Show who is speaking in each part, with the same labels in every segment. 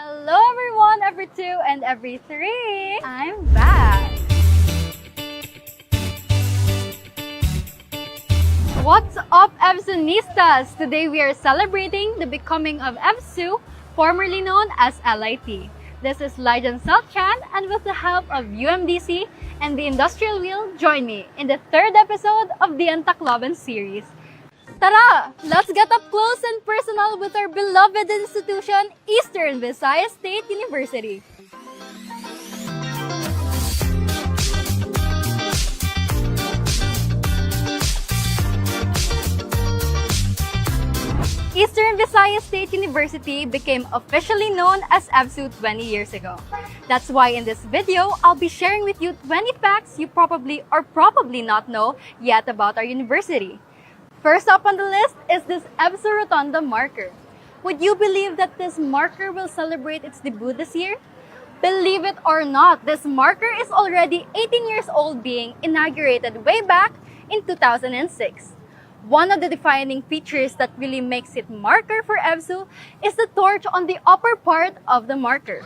Speaker 1: Hello everyone, every 2 and every 3. I'm back. What's up, EBSUnistas? Today we are celebrating the becoming of EBSU, formerly known as LIT. This is Lijan Salchan, and with the help of UMDC and the Industrial Wheel, join me in the 3rd episode of the Antacloban series. Tara! Let's get up close and personal with our beloved institution, Eastern Visayas State University. Eastern Visayas State University became officially known as EBSU 20 years ago. That's why in this video, I'll be sharing with you 20 facts you probably or probably not know yet about our university. First up on the list is this EBSU Rotunda marker. Would you believe that this marker will celebrate its debut this year? Believe it or not, this marker is already 18 years old, being inaugurated way back in 2006. One of the defining features that really makes it marker for EBSU is the torch on the upper part of the marker.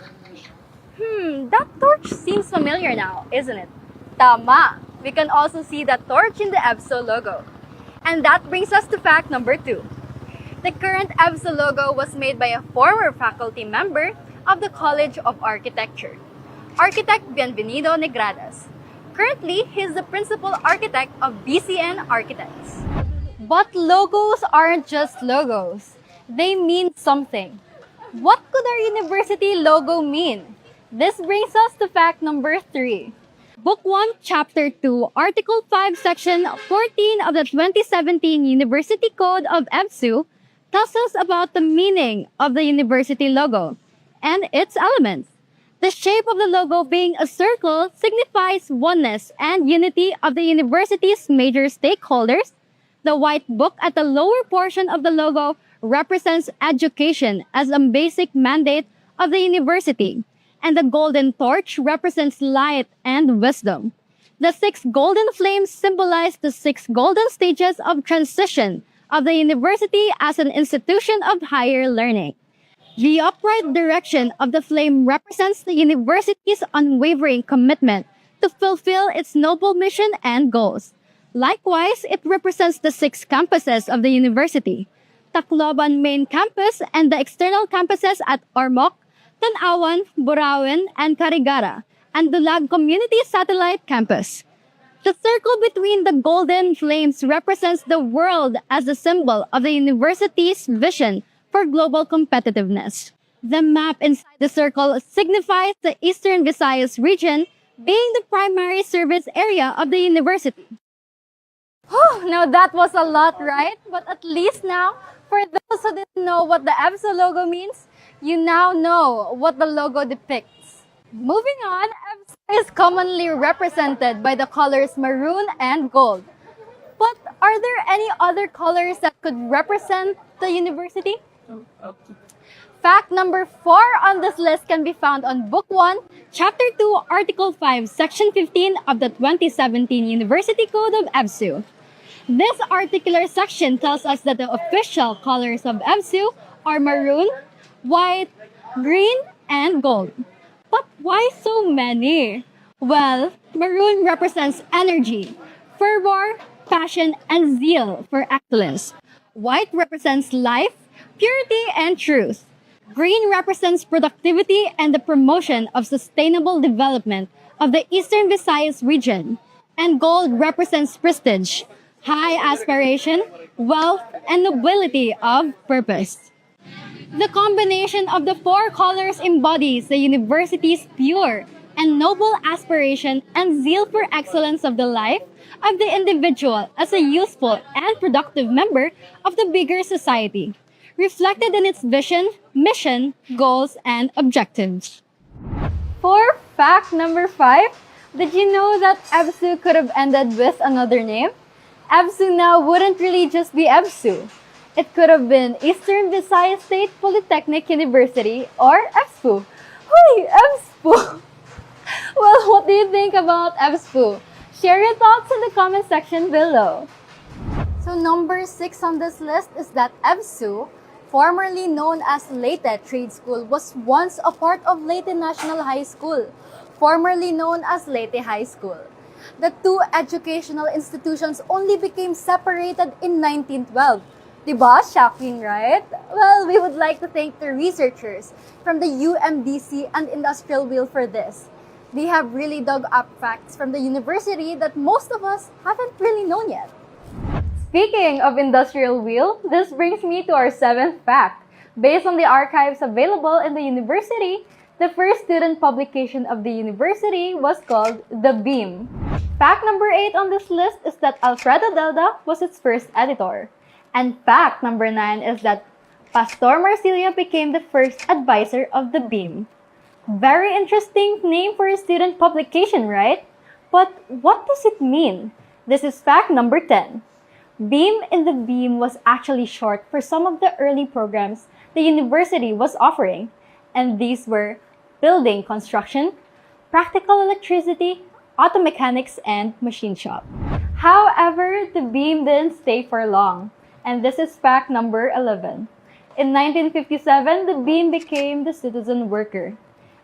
Speaker 1: That torch seems familiar now, isn't it? Tama! We can also see that torch in the EBSU logo. And that brings us to fact number 2. The current EBSU logo was made by a former faculty member of the College of Architecture, Architect Bienvenido Negradas. Currently, he is the principal architect of BCN Architects. But logos aren't just logos. They mean something. What could our university logo mean? This brings us to fact number 3. Book 1, Chapter 2, Article 5, Section 14 of the 2017 University Code of EBSU tells us about the meaning of the university logo and its elements. The shape of the logo being a circle signifies oneness and unity of the university's major stakeholders. The white book at the lower portion of the logo represents education as a basic mandate of the university, and the golden torch represents light and wisdom. The 6 golden flames symbolize the 6 golden stages of transition of the university as an institution of higher learning. The upright direction of the flame represents the university's unwavering commitment to fulfill its noble mission and goals. Likewise, it represents the 6 campuses of the university: Tacloban Main Campus and the external campuses at Ormoc, Tanawan, Burauen, and Carigara, and Dulag Community Satellite Campus. The circle between the golden flames represents the world as a symbol of the university's vision for global competitiveness. The map inside the circle signifies the Eastern Visayas region being the primary service area of the university. Now that was a lot, right? But at least now, for those who didn't know what the EBSU logo means, you now know what the logo depicts. Moving on, EBSU is commonly represented by the colors maroon and gold. But are there any other colors that could represent the university? Fact number 4 on this list can be found on Book 1, Chapter 2, Article 5, Section 15 of the 2017 University Code of EBSU. This articular section tells us that the official colors of EBSU are maroon, white, green, and gold. But why so many? Well, maroon represents energy, fervor, passion, and zeal for excellence. White represents life, purity, and truth. Green represents productivity and the promotion of sustainable development of the Eastern Visayas region. And gold represents prestige, high aspiration, wealth, and nobility of purpose. The combination of the 4 colors embodies the university's pure and noble aspiration and zeal for excellence of the life of the individual as a useful and productive member of the bigger society, reflected in its vision, mission, goals, and objectives. For fact number 5, did you know that EBSU could have ended with another name? EBSU now wouldn't really just be EBSU. It could have been Eastern Visayas State Polytechnic University or EBSPU. Hoy, EBSPU! Well, what do you think about EBSPU? Share your thoughts in the comment section below. So number 6 on this list is that EBSU formerly known as Leyte Trade School, was once a part of Leyte National High School, formerly known as Leyte High School. The two educational institutions only became separated in 1912. Diba? Shocking, right? Well, we would like to thank the researchers from the UMDC and Industrial Wheel for this. They have really dug up facts from the university that most of us haven't really known yet. Speaking of Industrial Wheel, this brings me to our 7th fact. Based on the archives available in the university, the first student publication of the university was called The Beam. Fact number 8 on this list is that Alfredo Delda was its first editor. And fact number 9 is that Pastor Marsilia became the first advisor of The Beam. Very interesting name for a student publication, right? But what does it mean? This is fact number 10. Beam in the Beam was actually short for some of the early programs the university was offering, and these were building construction, practical electricity, auto mechanics, and machine shop. However, the Beam didn't stay for long, and this is fact number 11. In 1957, the Beam became the Citizen Worker.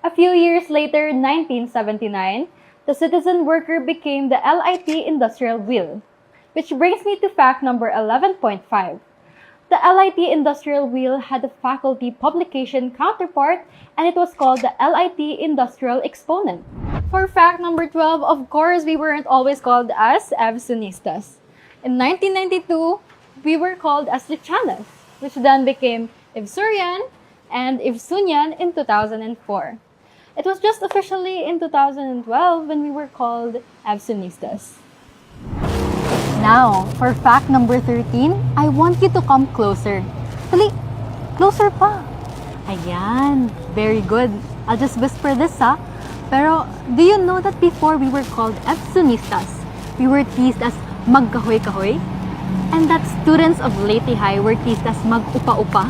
Speaker 1: A few years later, 1979, the Citizen Worker became the LIT Industrial Wheel. Which brings me to fact number 11.5. The LIT Industrial Wheel had a faculty publication counterpart, and it was called the LIT Industrial Exponent. For fact number 12, of course, we weren't always called as EVSUnistas. In 1992, we were called as Lichanas, which then became EVSURIAN and EVSUNIAN in 2004. It was just officially in 2012 when we were called EVSUnistas. Now, for fact number 13, I want you to come closer. Dali, closer pa. Ayan, very good. I'll just whisper this Pero, do you know that before we were called EVSUnistas, we were teased as magkahoy-kahoy? And that students of Leyte High were teased as mag-upa-upa?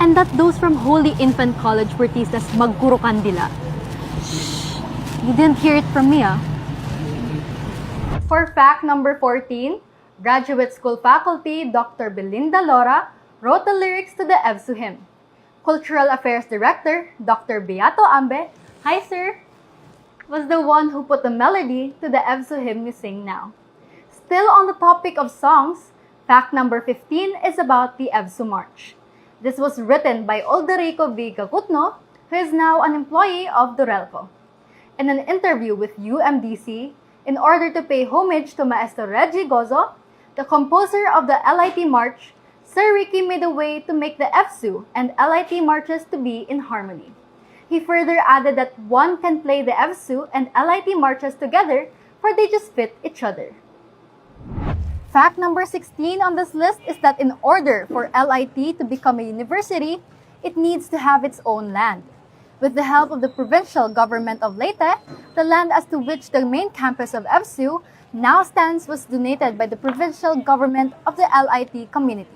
Speaker 1: And that those from Holy Infant College were teased as mag-guro-kandila? Shh! You didn't hear it from me, For fact number 14, Graduate School faculty Dr. Belinda Lora wrote the lyrics to the EVSU hymn. Cultural Affairs Director Dr. Beato Ambe, hi sir, was the one who put the melody to the EVSU hymn we sing now. Still on the topic of songs, fact number 15 is about the EVSU March. This was written by Olderico B. Gagutno, who is now an employee of Dorelco. In an interview with UMDC, in order to pay homage to Maestro Reggie Gozo, the composer of the LIT March, Sir Ricky made a way to make the EVSU and LIT marches to be in harmony. He further added that one can play the EVSU and LIT marches together, for they just fit each other. Fact number 16 on this list is that in order for LIT to become a university, it needs to have its own land. With the help of the provincial government of Leyte, the land as to which the main campus of EVSU now stands was donated by the provincial government of the LIT community.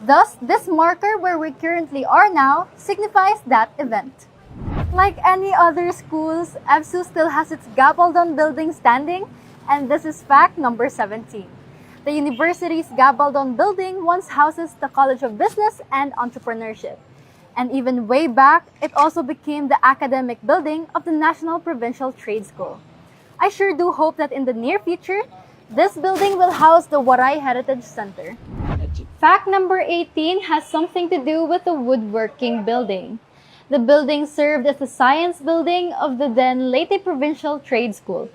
Speaker 1: Thus, this marker where we currently are now signifies that event. Like any other schools, EVSU still has its Gabaldon building standing, and this is fact number 17. The university's Gabaldon building once houses the College of Business and Entrepreneurship. And even way back, it also became the academic building of the National Provincial Trade School. I sure do hope that in the near future, this building will house the Waray Heritage Center. Fact number 18 has something to do with the woodworking building. The building served as the science building of the then Leyte Provincial Trade School.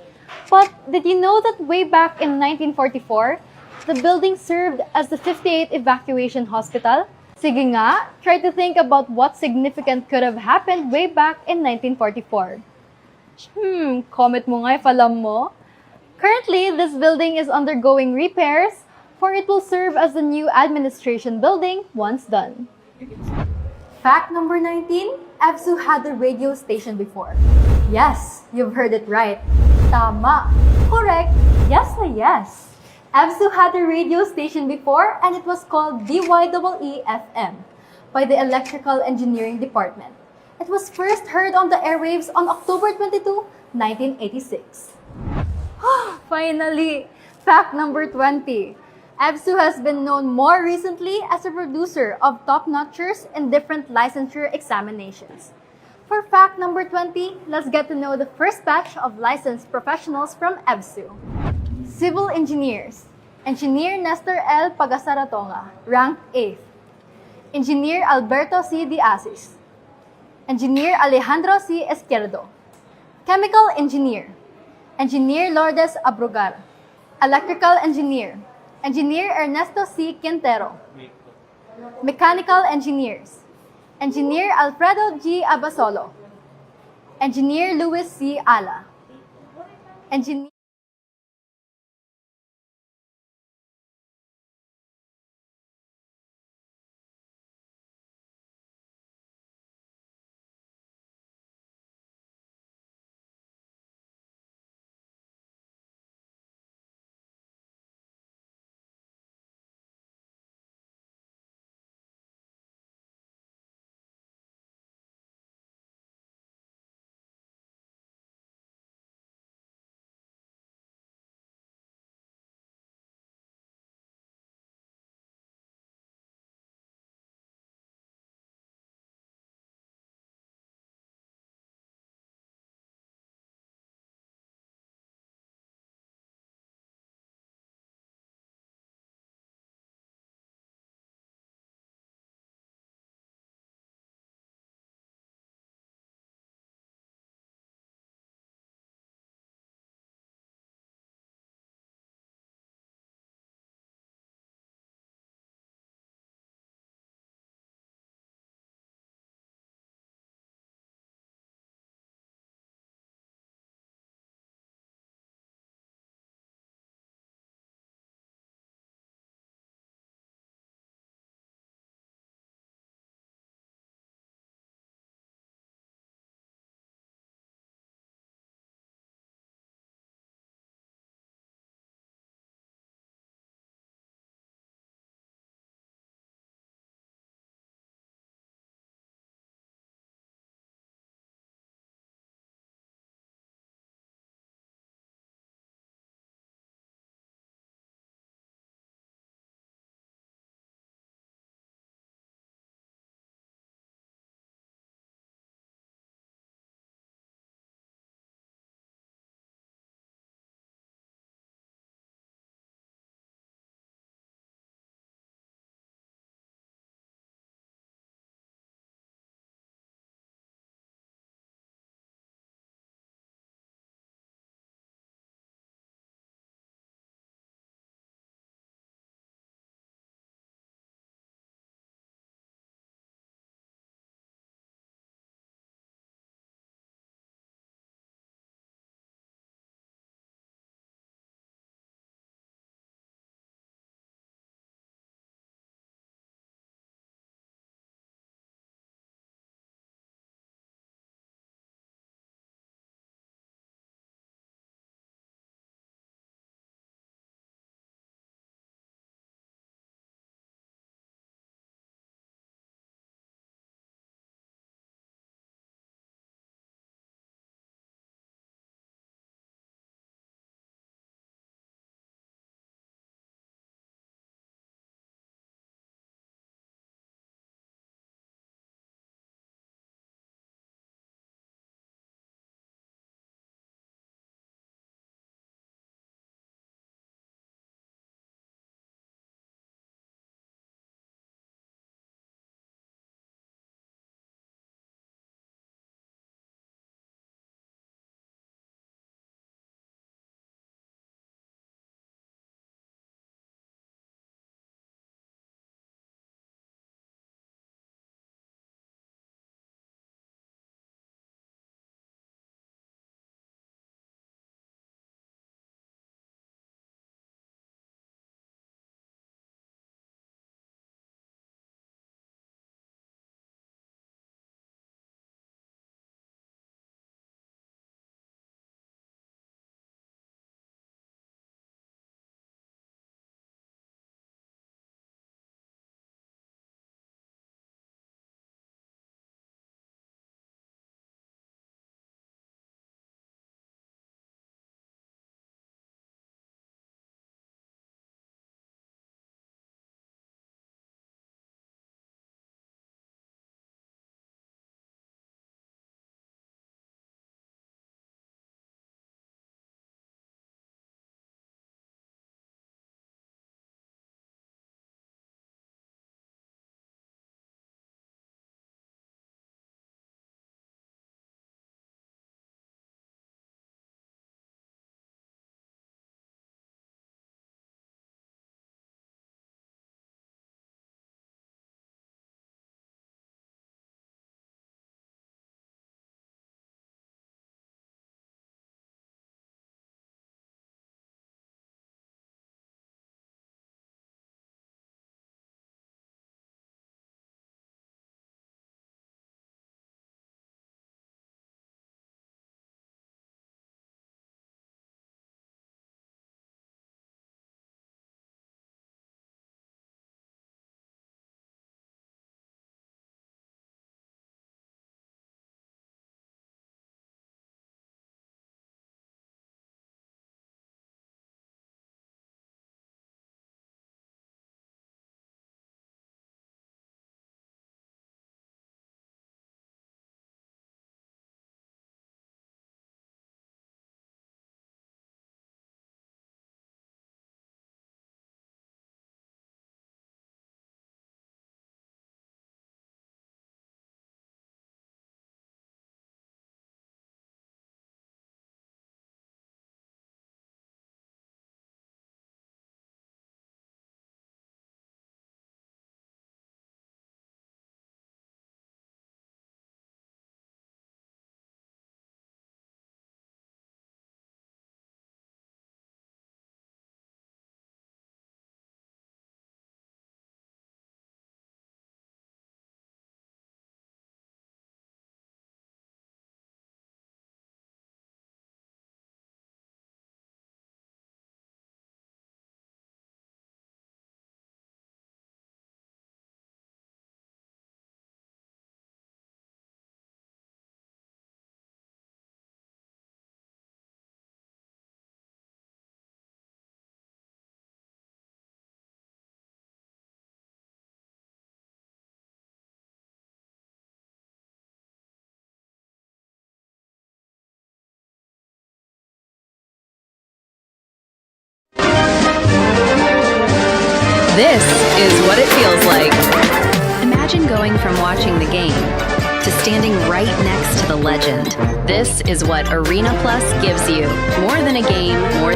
Speaker 1: But did you know that way back in 1944, the building served as the 58th Evacuation Hospital? Sige nga, try to think about what significant could have happened way back in 1944. Comment mo nga if alam mo. Currently, this building is undergoing repairs, for it will serve as the new administration building once done. Fact number 19, EVSU had a radio station before. Yes, you've heard it right. Tama. Correct. Yes na yes. EVSU had a radio station before, and it was called DYEE-FM by the Electrical Engineering Department. It was first heard on the airwaves on October 22, 1986. Finally, fact number 20. EBSU has been known more recently as a producer of top-notchers in different licensure examinations. For fact number 20, let's get to know the first batch of licensed professionals from EBSU. Civil Engineers. Engineer Nestor L. Pagasaratonga, ranked 8th. Engineer Alberto C. De Asis. Engineer Alejandro C. Izquierdo. Chemical Engineer. Engineer Lourdes Abrugar. Electrical Engineer. Engineer Ernesto C. Quintero. Mechanical Engineers. Engineer Alfredo G. Abasolo. Engineer Luis C. Ala. Engineer
Speaker 2: This is what it feels like. Imagine going from watching the game to standing right next to the legend. This is what Arena Plus gives you. More than a game, more...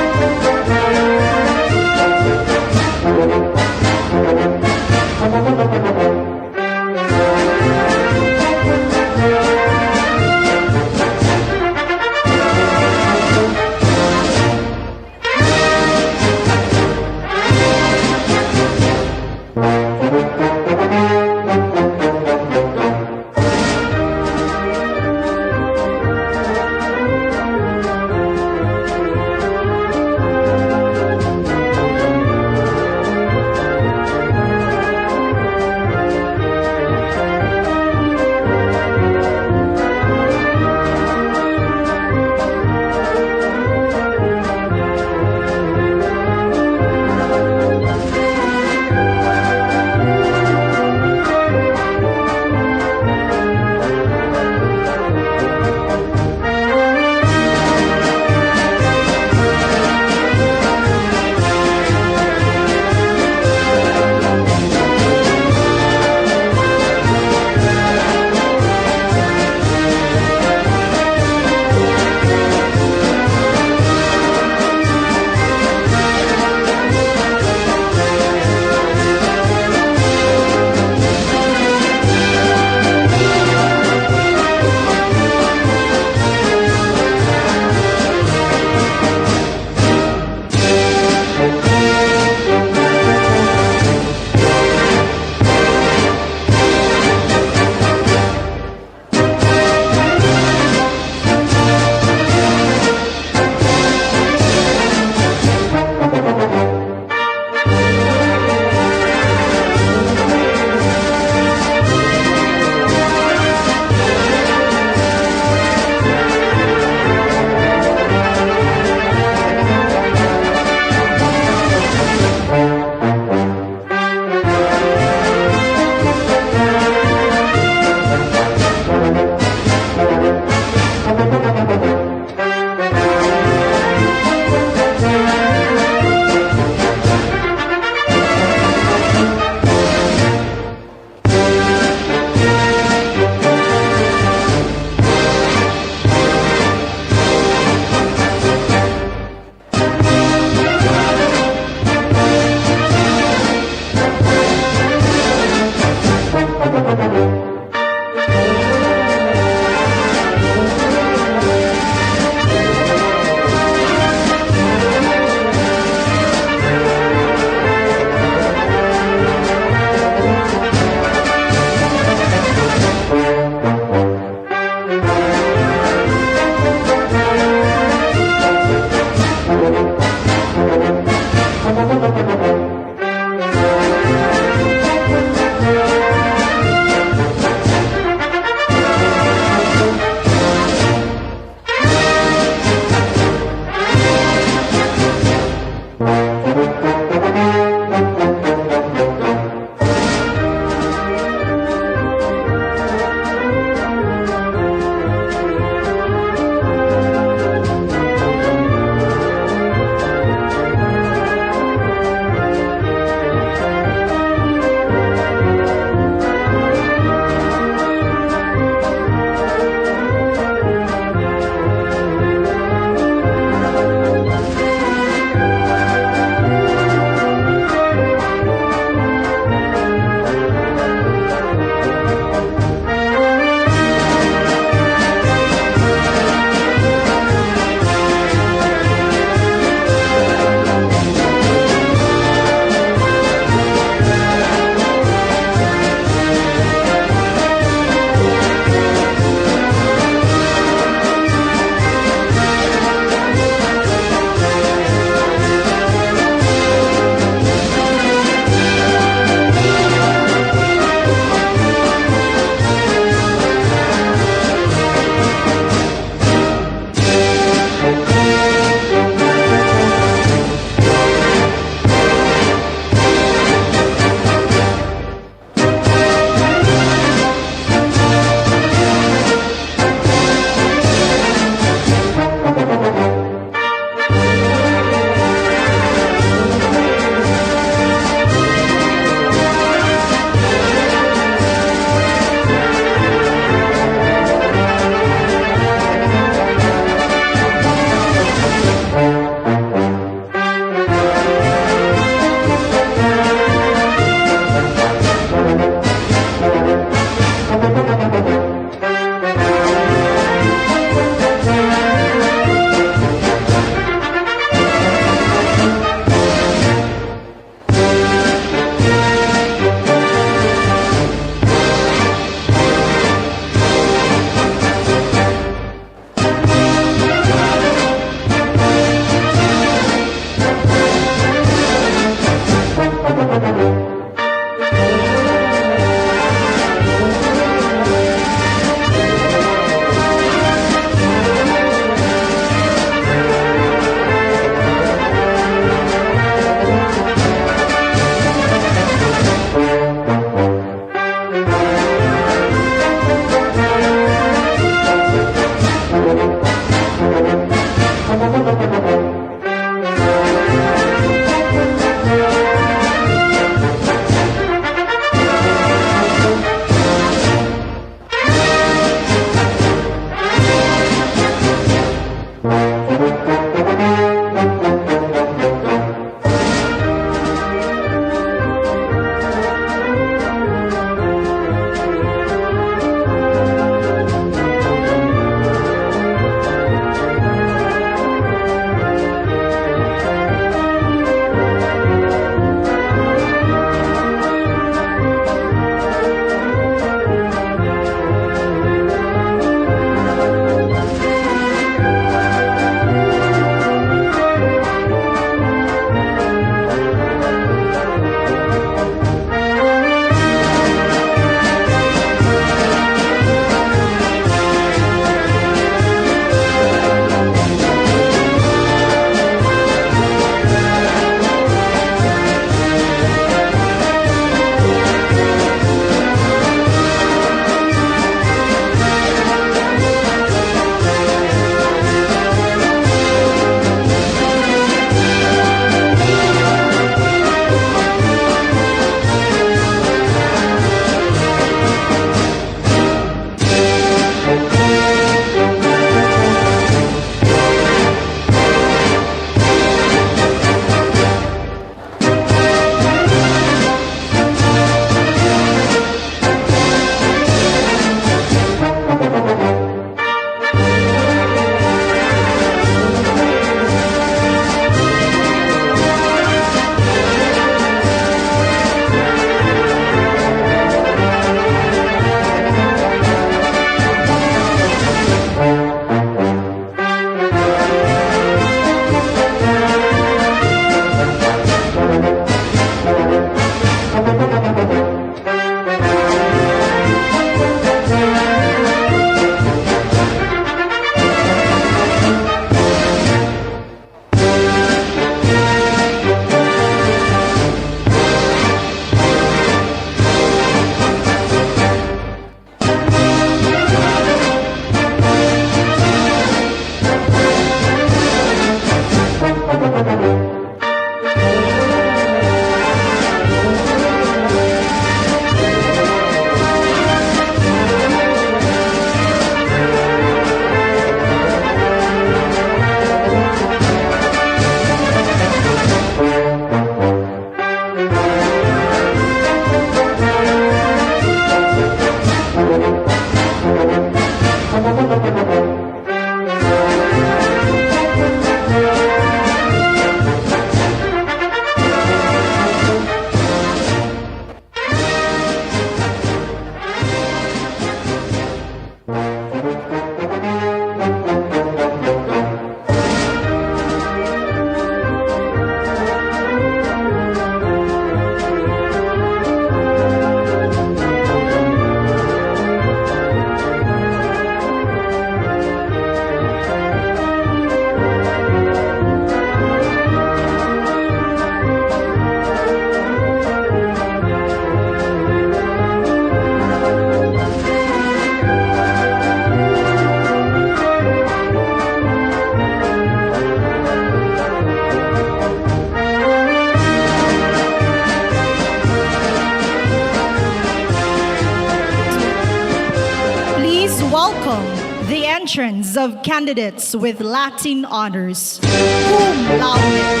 Speaker 3: entrance of candidates with Latin honors. Cum laude.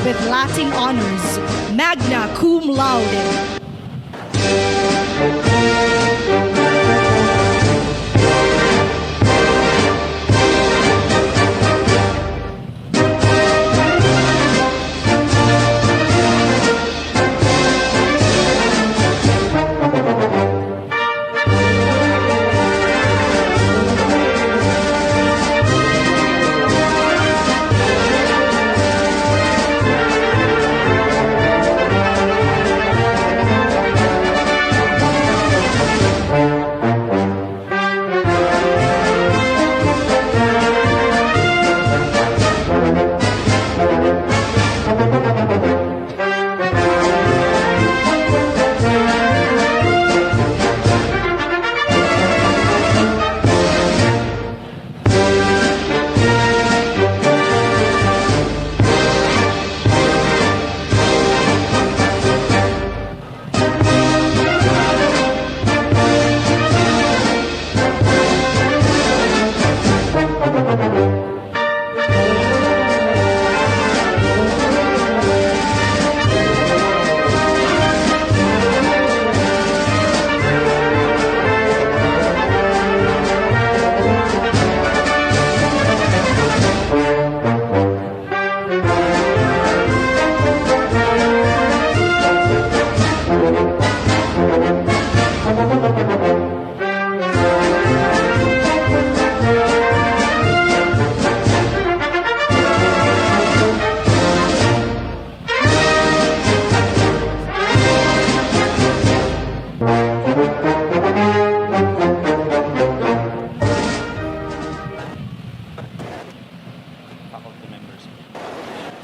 Speaker 3: With Latin honors, magna cum laude.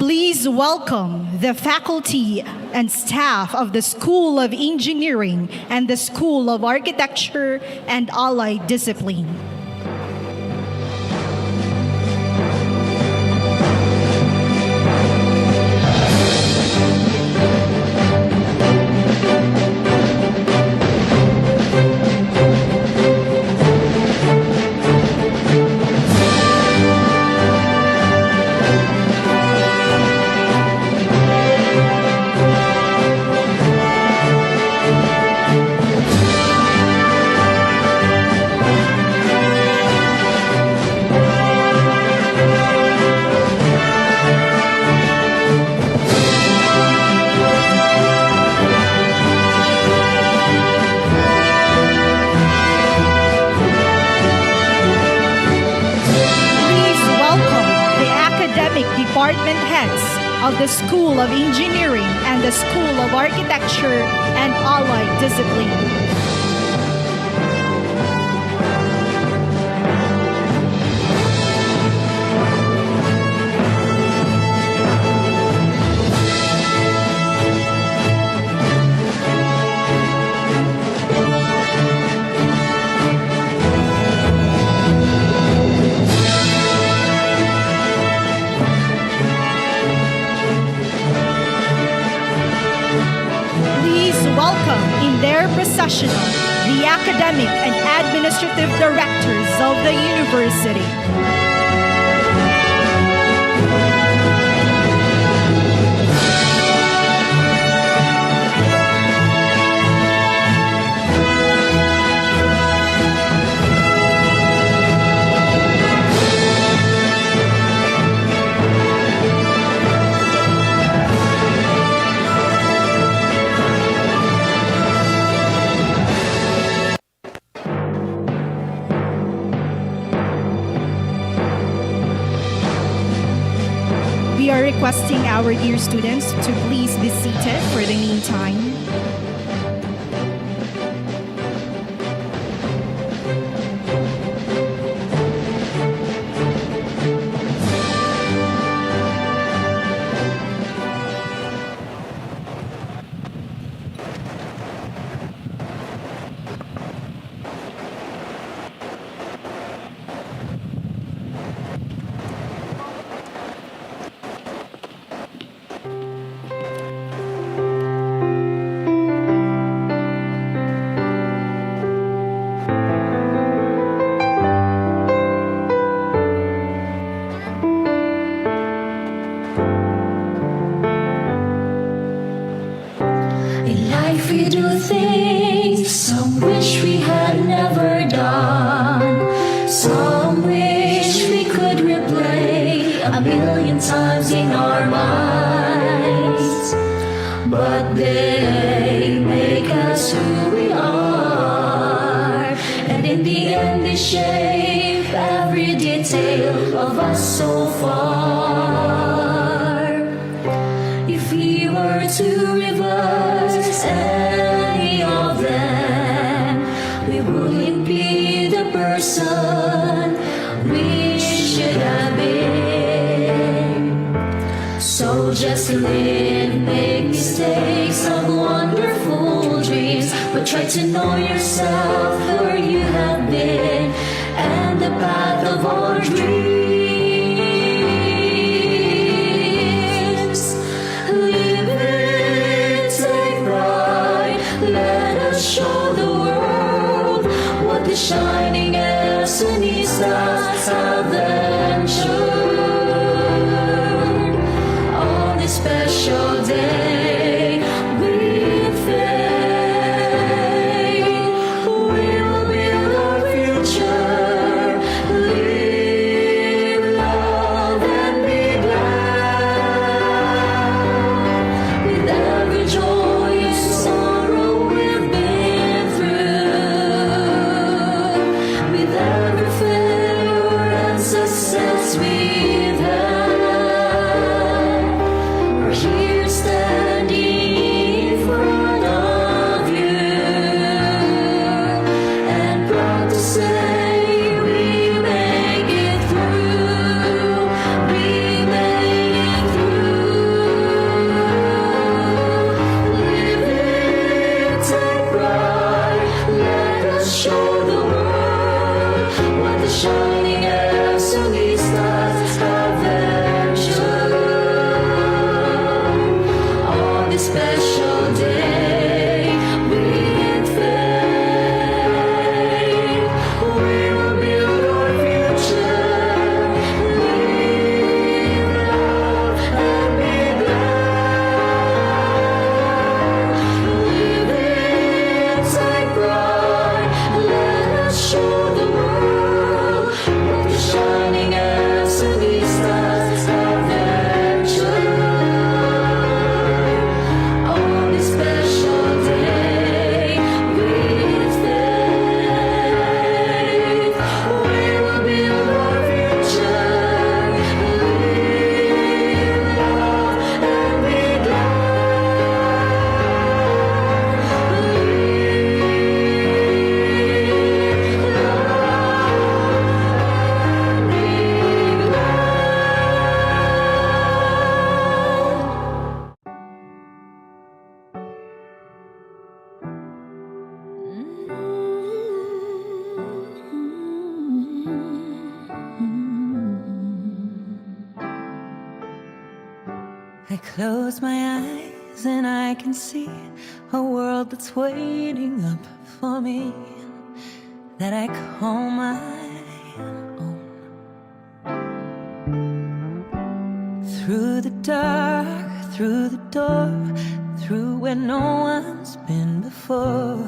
Speaker 3: Please welcome the faculty and staff of the School of Engineering and the School of Architecture and Allied Discipline. Department heads of the School of Engineering and the School of Architecture and Allied Discipline. Welcome in their processional the academic and administrative directors of the university. We are requesting our dear students to please be seated for the meantime.
Speaker 4: We do things some wish we had never done, some wish we could replay a million times in our minds, but they make us who we are, and in the end they shape every detail of us so far. If we were to reverse any of them, we wouldn't be the person we should have been. So just live, make mistakes, have wonderful dreams, but try to know yourself, where you have been, and the path of our dreams. Show the world what the shining Esonistas have ventured. On this special day, with faith, we will build our future. Live I close my eyes and I can see a world that's waiting up for me, that I call my own. Through the dark, through the door, through where no one's been before,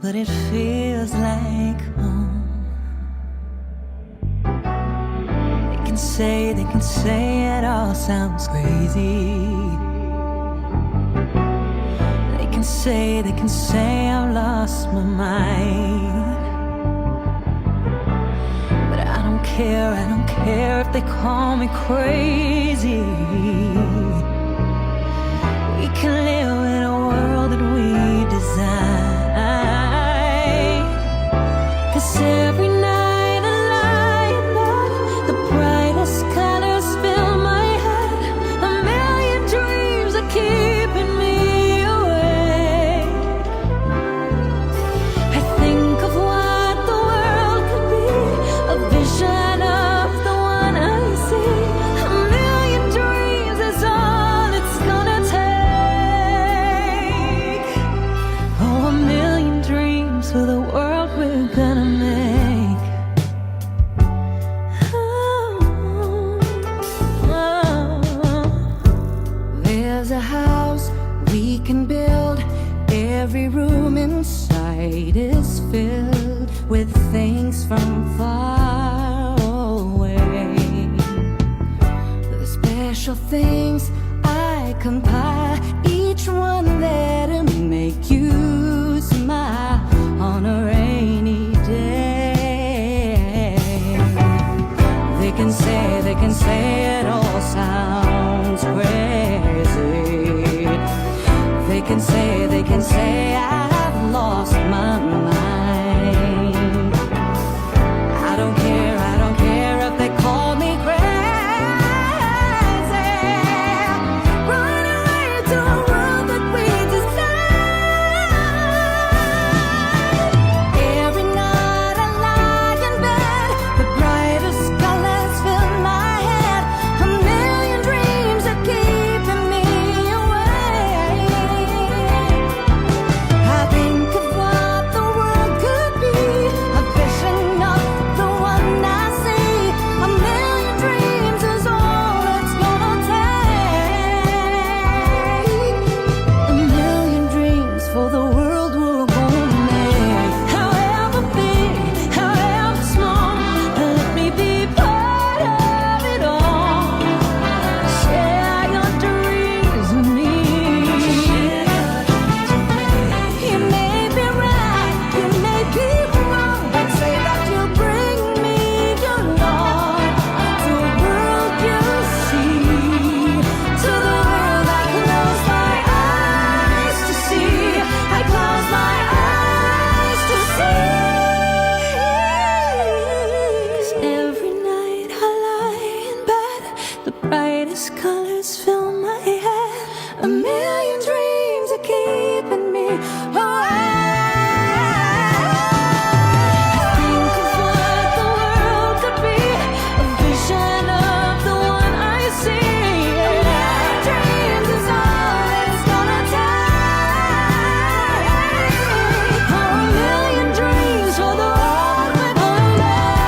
Speaker 4: but it feels like home. They can say it all sounds crazy. They can say I've lost my mind. But I don't care if they call me crazy. We can live in a world that we design. 'Cause every night colors fill my head, a million dreams are keeping me awake. I think of what the world could be, a vision of the one I see. A million dreams is all it's gonna take. Oh, a million dreams for the world we're gonna make. There's a house we can build. Every room inside is filled with things from far away. The special things I compile, each one there to make you smile on a rainy day. They can say it all sounds crazy. They can say I've lost my mind. I don't care if they call me crazy. Run away to a world that we design. Every night I lie in bed, the brightest colors fill my head. A million dreams are keeping me awake. I think of what the world could be, a vision of the one I see. A million dreams is all it's gonna take. A million dreams for the world we're gonna make. However big, however small, let me be part of it all. Share your dreams with me. You may be right, you may be wrong, but say that you'll bring me your Lord. To the world you see, to the world I close my eyes to see. I close my eyes to see. 'Cause every night I lie in bed, the brightest colors fill my head. A million dreams are keeping me awake. I think of what the world could be, a vision of the one I see. A million dreams is all it's gonna take. Oh, a million dreams for the world we're gonna make.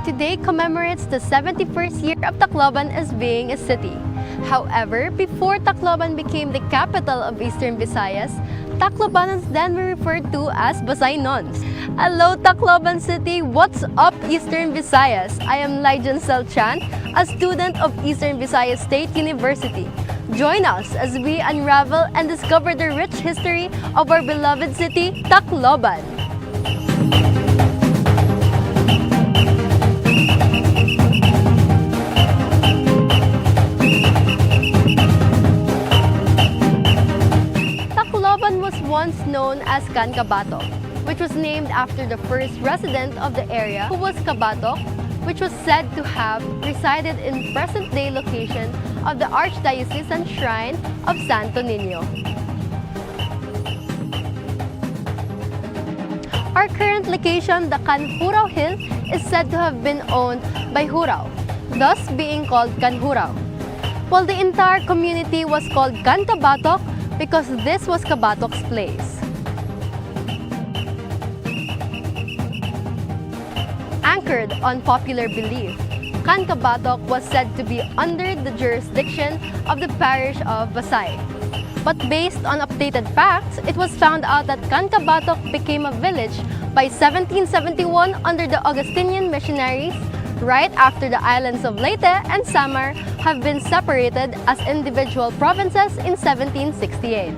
Speaker 1: today commemorates the 71st year of Tacloban as being a city. However, before Tacloban became the capital of Eastern Visayas, Taclobanans then were referred to as Basaynons. Hello Tacloban City! What's up Eastern Visayas? I am Lyjan Selchan, a student of Eastern Visayas State University. Join us as we unravel and discover the rich history of our beloved city, Tacloban. Tacloban was once known as Cancabato, which was named after the first resident of the area who was Cabato, which was said to have resided in present-day location of the Archdiocesan Shrine of Santo Niño. Our current location, the Canhurao Hill, is said to have been owned by Hurao, thus being called Canhurao, while the entire community was called Cancabato because this was Cabatoc's place. Anchored on popular belief, Cancabatok was said to be under the jurisdiction of the parish of Basay. But based on updated facts, it was found out that Cancabatok became a village by 1771 under the Augustinian missionaries, right after the islands of Leyte and Samar have been separated as individual provinces in 1768.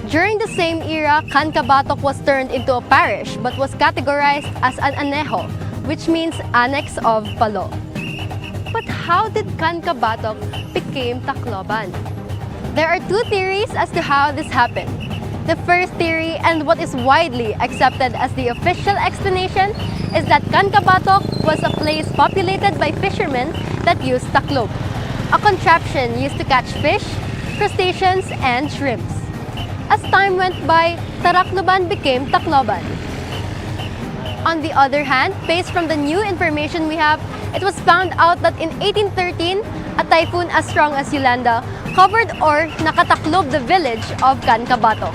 Speaker 1: During the same era, Cancabatok was turned into a parish but was categorized as an anejo, which means annex of Palo. But how did Cancabatok became Tacloban? There are two theories as to how this happened. The first theory, and what is widely accepted as the official explanation, is that Cancabatok was a place populated by fishermen that used taklob, a contraption used to catch fish, crustaceans, and shrimps. As time went by, Taracloban became Tacloban. On the other hand, based from the new information we have, it was found out that in 1813, a typhoon as strong as Yolanda covered or nakataklob the village of Cancabatok.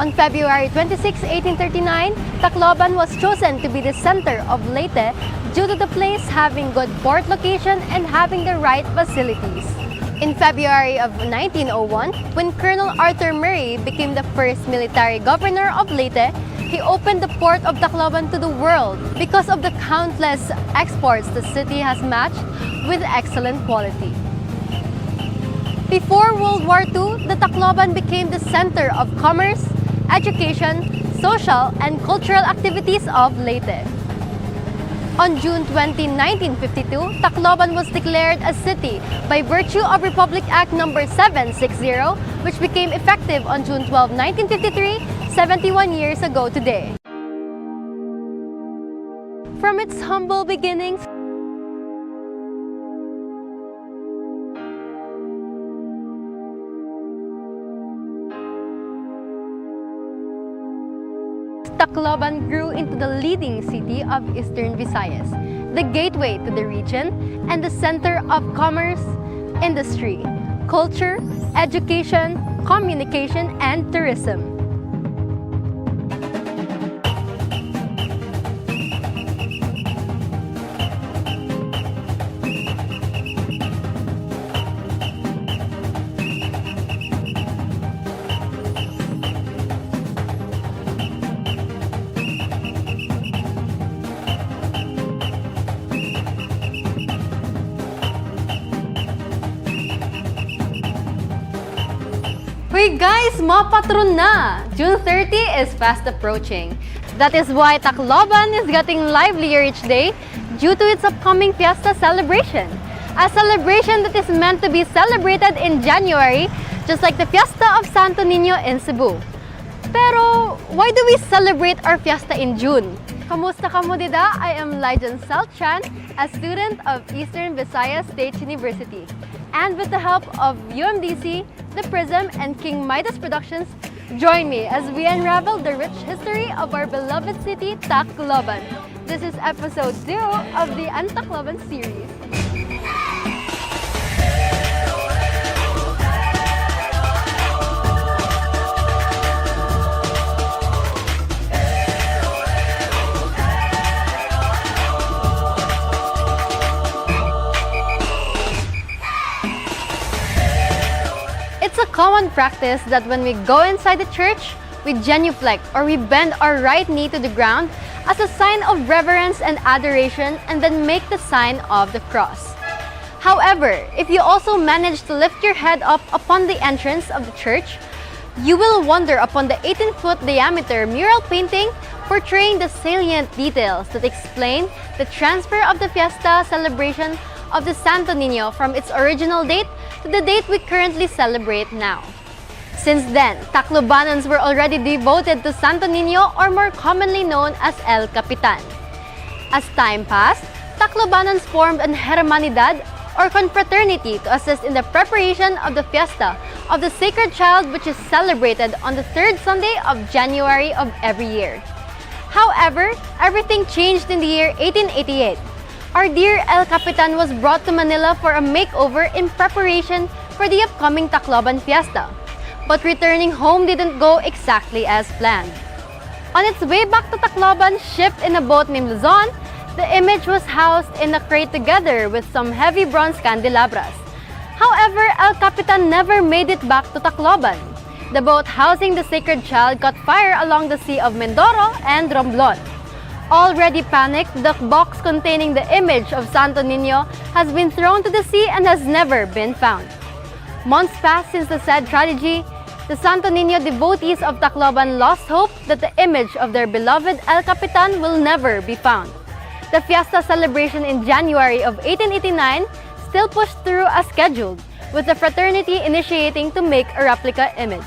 Speaker 1: On February 26, 1839, Tacloban was chosen to be the center of Leyte due to the place having good port location and having the right facilities. In February of 1901, when Colonel Arthur Murray became the first military governor of Leyte, he opened the port of Tacloban to the world because of the countless exports the city has matched with excellent quality. Before World War II, the Tacloban became the center of commerce, education, social, and cultural activities of Leyte. On June 20, 1952, Tacloban was declared a city by virtue of Republic Act No. 760, which became effective on June 12, 1953, 71 years ago today. From its humble beginnings, Tacloban grew into the leading city of Eastern Visayas, the gateway to the region and the center of commerce, industry, culture, education, communication, and tourism. Hey guys, mapatron na! June 30 is fast approaching. That is why Tacloban is getting livelier each day due to its upcoming Fiesta celebration. A celebration that is meant to be celebrated in January, just like the Fiesta of Santo Niño in Cebu. Pero, why do we celebrate our Fiesta in June? Kamusta kamudida? I am Lyjan Selchan, a student of Eastern Visayas State University. And with the help of UMDC, The Prism, and King Midas Productions, join me as we unravel the rich history of our beloved city, Tacloban. This is episode 2 of the Tacloban series. common practice that when we go inside the church, we genuflect or we bend our right knee to the ground as a sign of reverence and adoration and then make the sign of the cross. However, if you also manage to lift your head up upon the entrance of the church, you will wonder upon the 18-foot diameter mural painting portraying the salient details that explain the transfer of the fiesta celebration of the Santo Niño from its original date to the date we currently celebrate now. Since then, Taclobanans were already devoted to Santo Niño, or more commonly known as El Capitan. As time passed, Taclobanans formed an hermanidad or confraternity to assist in the preparation of the fiesta of the Sacred Child, which is celebrated on the third Sunday of January of every year. However, everything changed in the year 1888. Our dear El Capitan was brought to Manila for a makeover in preparation for the upcoming Tacloban Fiesta. But returning home didn't go exactly as planned. On its way back to Tacloban, shipped in a boat named Luzon, the image was housed in a crate together with some heavy bronze candelabras. However, El Capitan never made it back to Tacloban. The boat housing the Sacred Child caught fire along the Sea of Mindoro and Romblon. Already panicked, the box containing the image of Santo Niño has been thrown to the sea and has never been found. Months passed since the said tragedy. The Santo Niño devotees of Tacloban lost hope that the image of their beloved El Capitan will never be found. The fiesta celebration in January of 1889 still pushed through as scheduled, with the fraternity initiating to make a replica image.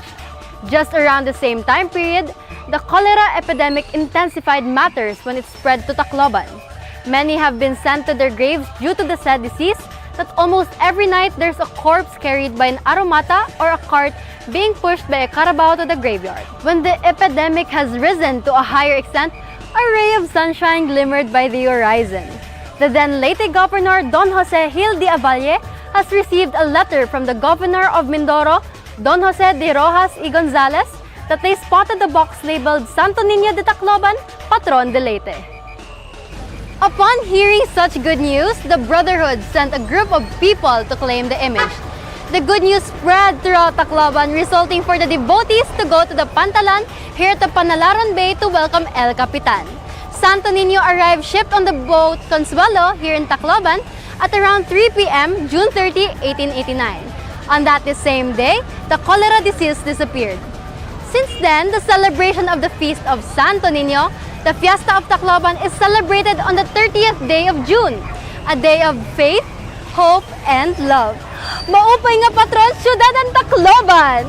Speaker 1: Just around the same time period, the cholera epidemic intensified matters when it spread to Tacloban. Many have been sent to their graves due to the said disease that almost every night there's a corpse carried by an aromata or a cart being pushed by a carabao to the graveyard. When the epidemic has risen to a higher extent, a ray of sunshine glimmered by the horizon. The then late Governor Don Jose Gil de Avalle has received a letter from the Governor of Mindoro, Don Jose de Rojas y Gonzalez, that they spotted the box labeled Santo Niño de Tacloban, Patron de Leyte. Upon hearing such good news, the Brotherhood sent a group of people to claim the image. The good news spread throughout Tacloban, resulting for the devotees to go to the Pantalan here to Panalaran Bay to welcome El Capitan. Santo Niño arrived shipped on the boat Consuelo here in Tacloban at around 3 p.m. June 30, 1889. On that same day, the cholera disease disappeared. Since then, the celebration of the feast of Santo Niño, the Fiesta of Tacloban, is celebrated on the 30th day of June, a day of faith, hope, and love. Maupay nga patron, syudad ng Tacloban!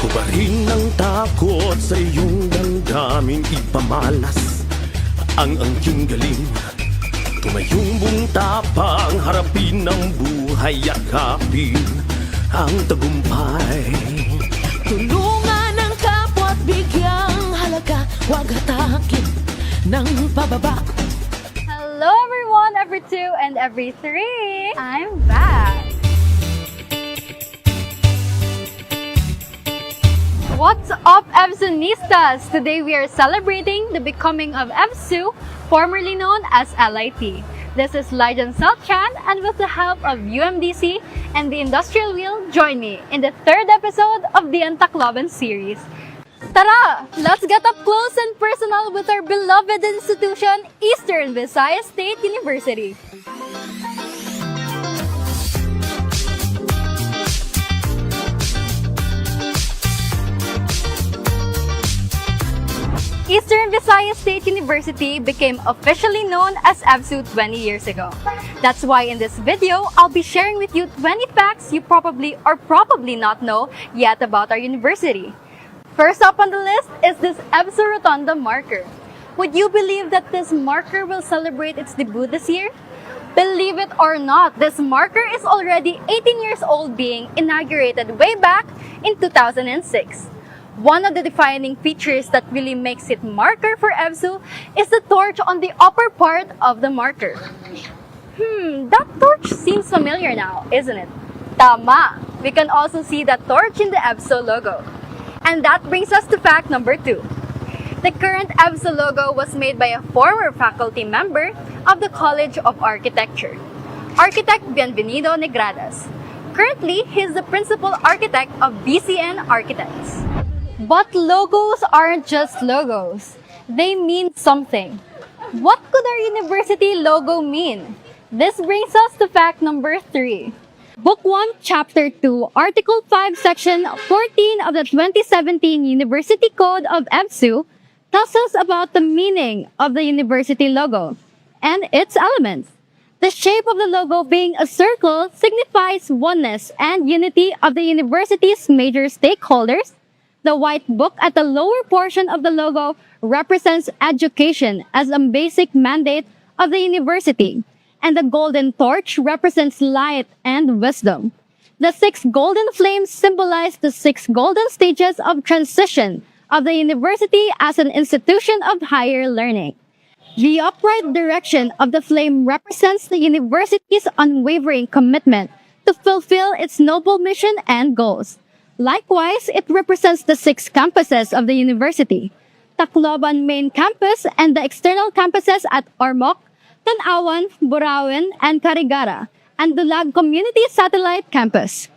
Speaker 5: Hubarin ng takot sa iyong damdamin, ipamalas ang angking galing. Tumayong buong tapang, harapin ng buhay, yakapin ang tagumpay.
Speaker 4: Tulungan ang kapwa at bigyang halaga, huwag hatakin ng pababa.
Speaker 1: Hello everyone, every 2 and every 3. I'm back. What's up, EBSUnistas? Today we are celebrating the becoming of EBSU, formerly known as LIT. This is Lyjan Salchan, and with the help of UMDC and the Industrial Wheel, join me in the 3rd episode of the Tacloban series. Tara! Let's get up close and personal with our beloved institution, Eastern Visayas State University. Eastern Visayas State University became officially known as EBSU 20 years ago. That's why in this video, I'll be sharing with you 20 facts you probably or probably not know yet about our university. First up on the list is this EBSU Rotunda marker. Would you believe that this marker will celebrate its debut this year? Believe it or not, this marker is already 18 years old, being inaugurated way back in 2006. One of the defining features that really makes it marker for EBSU is the torch on the upper part of the marker. That torch seems familiar now, isn't it? Tama! We can also see that torch in the EBSU logo. And that brings us to fact number 2. The current EBSU logo was made by a former faculty member of the College of Architecture, architect Bienvenido Negradas. Currently, he is the principal architect of BCN Architects. But logos aren't just logos. They mean something. What could our university logo mean? This brings us to fact number 3. Book 1, Chapter 2, Article 5, Section 14 of the 2017 University Code of EBSU tells us about the meaning of the university logo and its elements. The shape of the logo being a circle signifies oneness and unity of the university's major stakeholders. The white book at the lower portion of the logo represents education as a basic mandate of the university, and the golden torch represents light and wisdom. The 6 golden flames symbolize the 6 golden stages of transition of the university as an institution of higher learning. The upright direction of the flame represents the university's unwavering commitment to fulfill its noble mission and goals. Likewise, it represents the 6 campuses of the university: Tacloban Main Campus and the external campuses at Ormoc, Tanawan, Burauen, and Carigara, and Dulag Community Satellite Campus.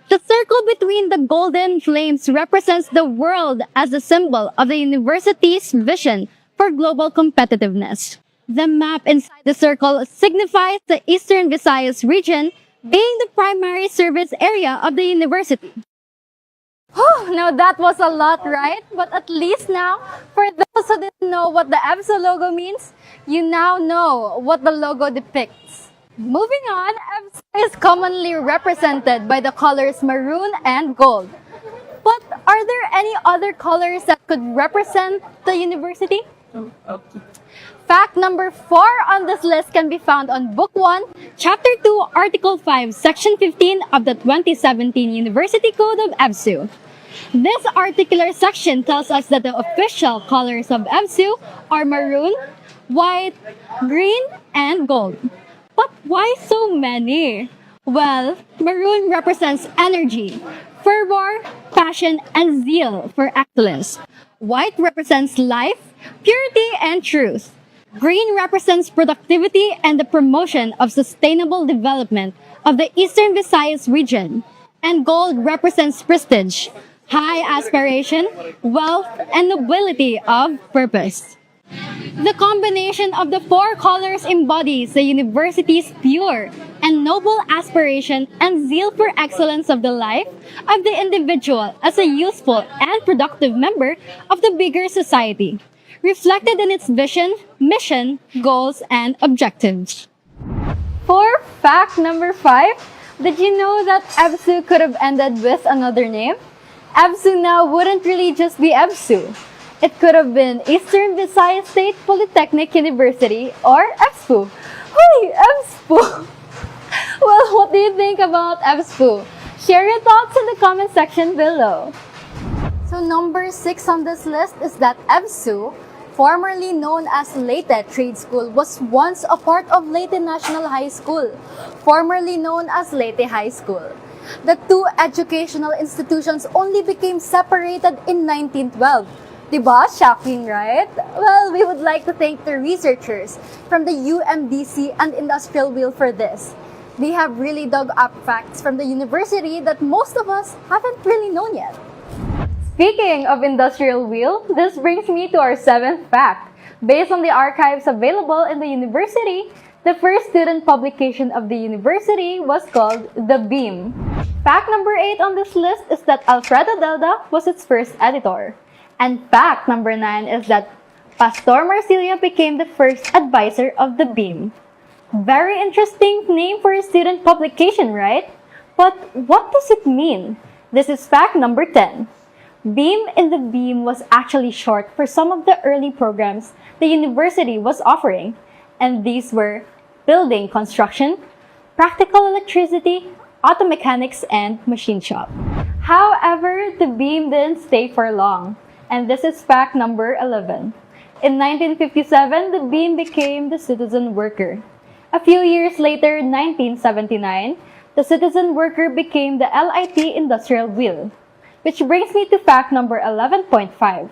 Speaker 1: The circle between the golden flames represents the world as a symbol of the university's vision for global competitiveness. The map inside the circle signifies the Eastern Visayas region being the primary service area of the university. Now that was a lot, right? But at least now, for those who didn't know what the EBSU logo means, you now know what the logo depicts. Moving on, EBSU is commonly represented by the colors maroon and gold. But are there any other colors that could represent the university? Fact number 4 on this list can be found on Book 1, Chapter 2, Article 5, Section 15 of the 2017 University Code of EBSU. This articular section tells us that the official colors of EBSU are maroon, white, green, and gold. But why so many? Well, maroon represents energy, fervor, passion, and zeal for excellence. White represents life, purity, and truth. Green represents productivity and the promotion of sustainable development of the Eastern Visayas region. And gold represents prestige, high aspiration, wealth, and nobility of purpose. The combination of the 4 colors embodies the university's pure and noble aspiration and zeal for excellence of the life of the individual as a useful and productive member of the bigger society, reflected in its vision, mission, goals, and objectives. For fact number 5, did you know that EBSU could have ended with another name? EBSU now wouldn't really just be EBSU. It could have been Eastern Visayas State Polytechnic University or EBSPU. Hey, EBSPU! Well, what do you think about EBSPU? Share your thoughts in the comment section below. So number 6 on this list is that EBSU, formerly known as Leyte Trade School, was once a part of Leyte National High School, formerly known as Leyte High School. The 2 educational institutions only became separated in 1912. Diba? Shocking, right? Well, we would like to thank the researchers from the UMDC and Industrial Wheel for this. They have really dug up facts from the university that most of us haven't really known yet. Speaking of Industrial Wheel, this brings me to our 7th fact. Based on the archives available in the university, the first student publication of the university was called The Beam. Fact number 8 on this list is that Alfredo Delda was its first editor. And fact number 9 is that Pastor Marcilia became the first advisor of The Beam. Very interesting name for a student publication, right? But what does it mean? This is fact number 10. Beam in the Beam was actually short for some of the early programs the university was offering, and these were building construction, practical electricity, auto mechanics, and machine shop. However, the Beam didn't stay for long, and this is fact number 11. In 1957, the Beam became the Citizen Worker. A few years later, 1979, the Citizen Worker became the LIT Industrial Wheel. Which brings me to fact number 11.5.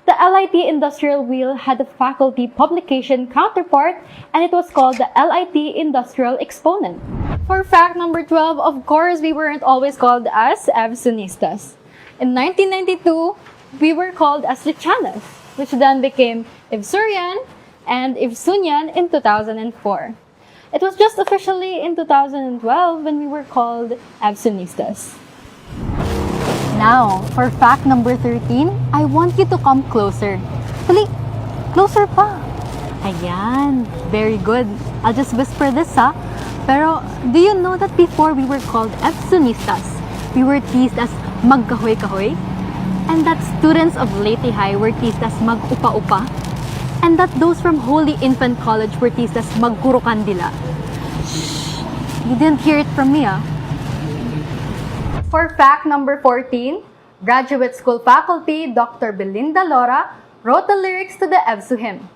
Speaker 1: the LIT Industrial Wheel had a faculty publication counterpart, and it was called the LIT Industrial Exponent. For fact number 12, of course, we weren't always called as EVSUnistas. In 1992, we were called as Lichanas, which then became EVSURIAN and EVSUNYAN in 2004. It was just officially in 2012 when we were called EVSUnistas. Now, for fact number 13, I want you to come closer. Dali, closer pa. Ayan, very good. I'll just whisper this Pero, do you know that before we were called EVSUnistas, we were teased as magkahoy-kahoy? And that students of Leyte High were teased as mag-upa-upa? And that those from Holy Infant College were teased as mag-guro-kandila? Shh! You didn't hear it from me, For fact number 14, Graduate School faculty Dr. Belinda Lora wrote the lyrics to the EVSU hymn.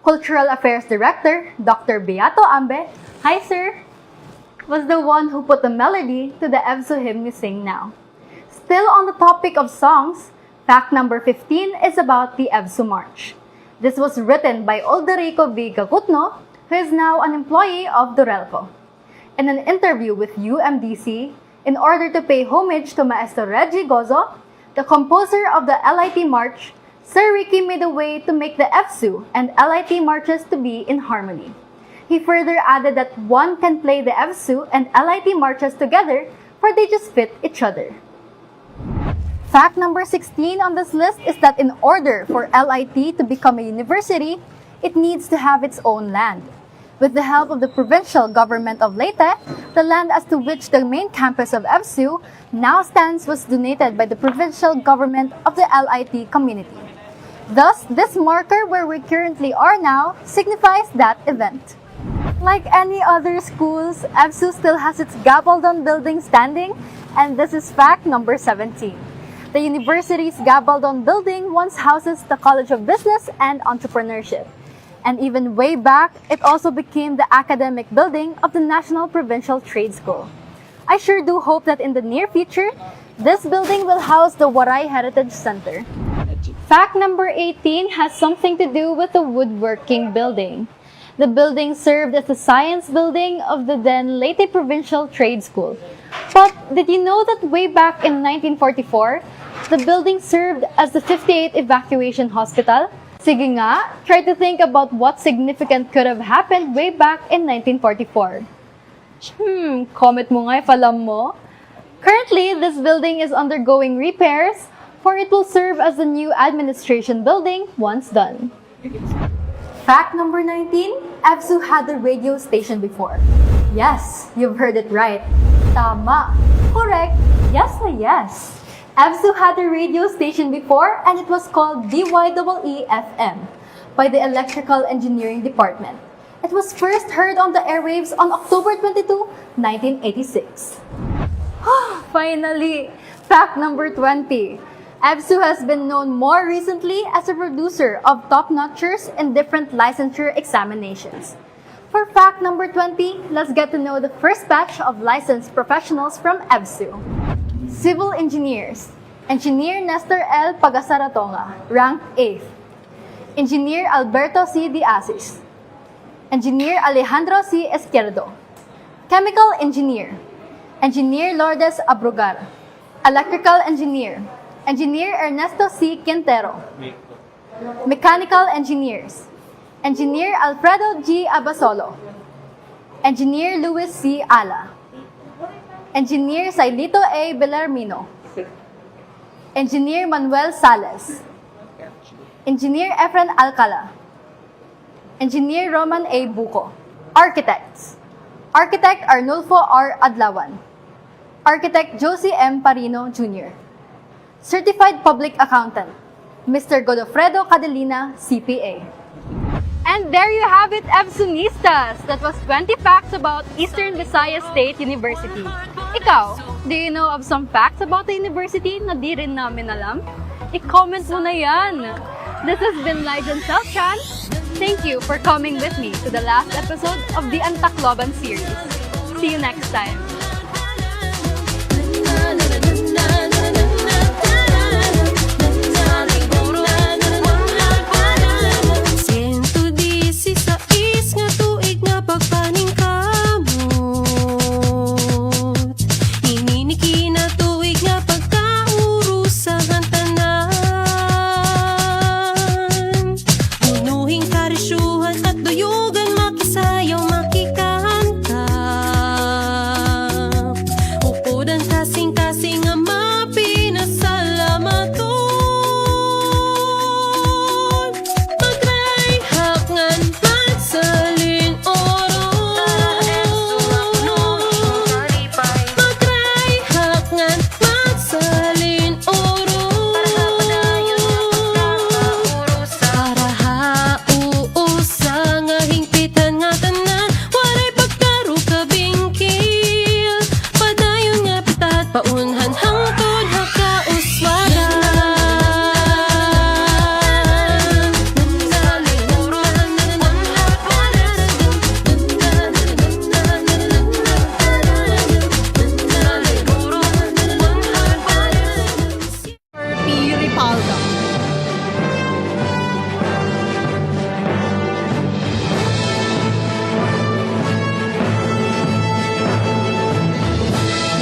Speaker 1: Cultural Affairs Director Dr. Beato Ambe, hi sir, was the one who put the melody to the EVSU hymn we sing now. Still on the topic of songs, fact number 15 is about the EVSU March. This was written by Olderico V. Gagutno, who is now an employee of Dorelco. In an interview with UMDC, in order to pay homage to Maestro Reggie Gozo, the composer of the LIT March, Sir Ricky made a way to make the EVSU and LIT marches to be in harmony. He further added that one can play the EVSU and LIT marches together, for they just fit each other. Fact number 16 on this list is that in order for LIT to become a university, it needs to have its own land. With the help of the provincial government of Leyte, the land as to which the main campus of EVSU now stands was donated by the provincial government of the LIT community. Thus, this marker where we currently are now signifies that event. Like any other schools, EVSU still has its Gabaldon building standing, and this is fact number 17. The university's Gabaldon building once houses the College of Business and Entrepreneurship. And even way back, it also became the academic building of the National Provincial Trade School. I sure do hope that in the near future, this building will house the Waray Heritage Center. Fact number 18 has something to do with the woodworking building. The building served as the science building of the then Leyte Provincial Trade School. But did you know that way back in 1944, the building served as the 58th Evacuation Hospital? Sige nga, try to think about what significant could have happened way back in 1944. Comment mo nga if alam mo. Currently, this building is undergoing repairs, for it will serve as the new administration building once done. Fact number 19, EVSU had a radio station before. Yes, you've heard it right. Tama. Correct. Yes na yes. EVSU had a radio station before, and it was called DYEE-FM by the Electrical Engineering Department. It was first heard on the airwaves on October 22, 1986. Finally, fact number 20. EVSU has been known more recently as a producer of top-notchers in different licensure examinations. For fact number 20, let's get to know the first batch of licensed professionals from EVSU. Civil Engineers. Engineer Nestor L. Pagasaratonga, rank 8th. Engineer Alberto C. Diasis. Engineer Alejandro C. Izquierdo. Chemical Engineer. Engineer Lourdes Abrugar. Electrical Engineer. Engineer Ernesto C. Quintero. Mechanical Engineers. Engineer Alfredo G. Abasolo. Engineer Luis C. Ala. Engineer Sailito A. Belarmino. Engineer Manuel Sales. Engineer Efren Alcala. Engineer Roman A. Buco. Architects. Architect Arnulfo R. Adlawan. Architect Josie M. Parino Jr. Certified Public Accountant, Mr. Godofredo Cadelina, CPA. And there you have it, EVSUnistas! That was 20 facts about Eastern Visayas State University. Ikaw, do you know of some facts about the university na di rin namin alam? I-comment mo na yan! This has been Lyjan Selchan. Thank you for coming with me to the last episode of the Antakloban series. See you next time!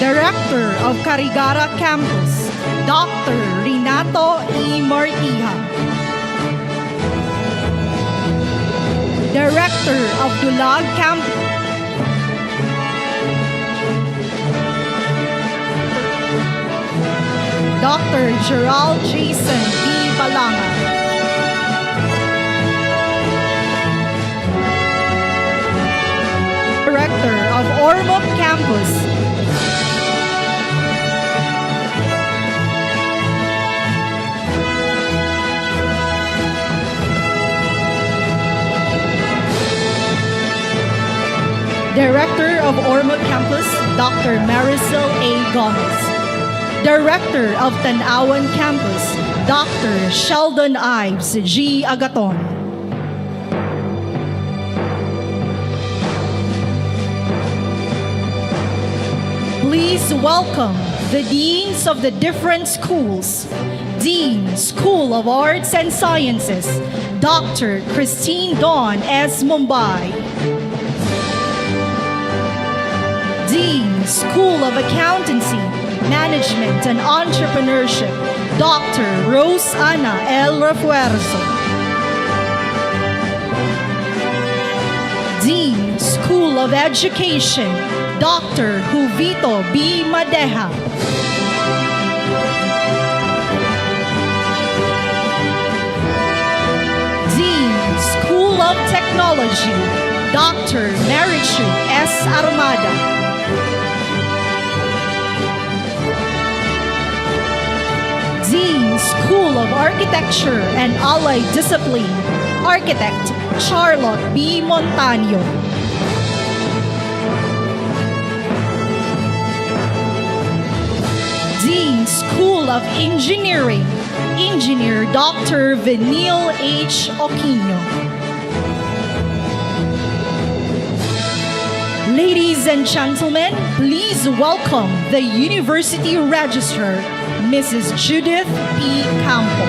Speaker 3: Director of Carigara Campus, Dr. Renato E. Martija. Director of Dulag Campus, Dr. Gerald Jason B. Balanga. Director of Ormoc Campus, Director of Ormoc Campus, Dr. Marisol A. Gomez. Director of Tanawan Campus, Dr. Sheldon Ives G. Agaton. Please welcome the deans of the different schools. Dean, School of Arts and Sciences, Dr. Christine Dawn S. Mumbai. Dean, School of Accountancy, Management and Entrepreneurship, Dr. Rose Ana L. Refuerzo. Dean, School of Education, Dr. Juvito B. Madeja. Dean, School of Technology, Dr. Marichu S. Armada. Dean, School of Architecture and Allied Discipline, Architect Charlotte B. Montaño. Dean, School of Engineering, Engineer Dr. Venil H. Aquino. Ladies and gentlemen, please welcome the University Registrar, Mrs. Judith P. Campo.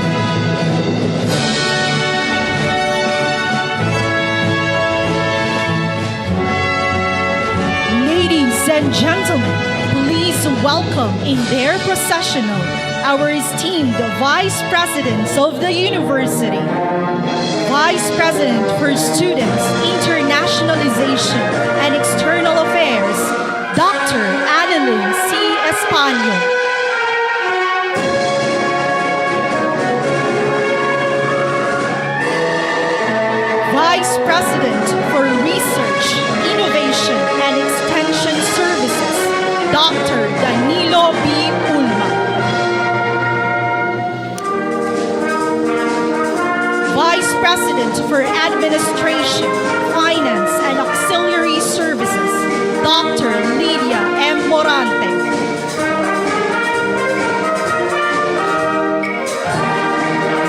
Speaker 3: Ladies and gentlemen, please welcome in their processional our esteemed Vice Presidents of the University. Vice President for Students, Internationalization and External Affairs, Dr. Adeline C. Españo. Vice President for Research, Innovation and Extension Services, Dr. Danilo B. Pulma. Vice President for Administration, Finance and Auxiliary Services, Dr. Lydia M. Morante.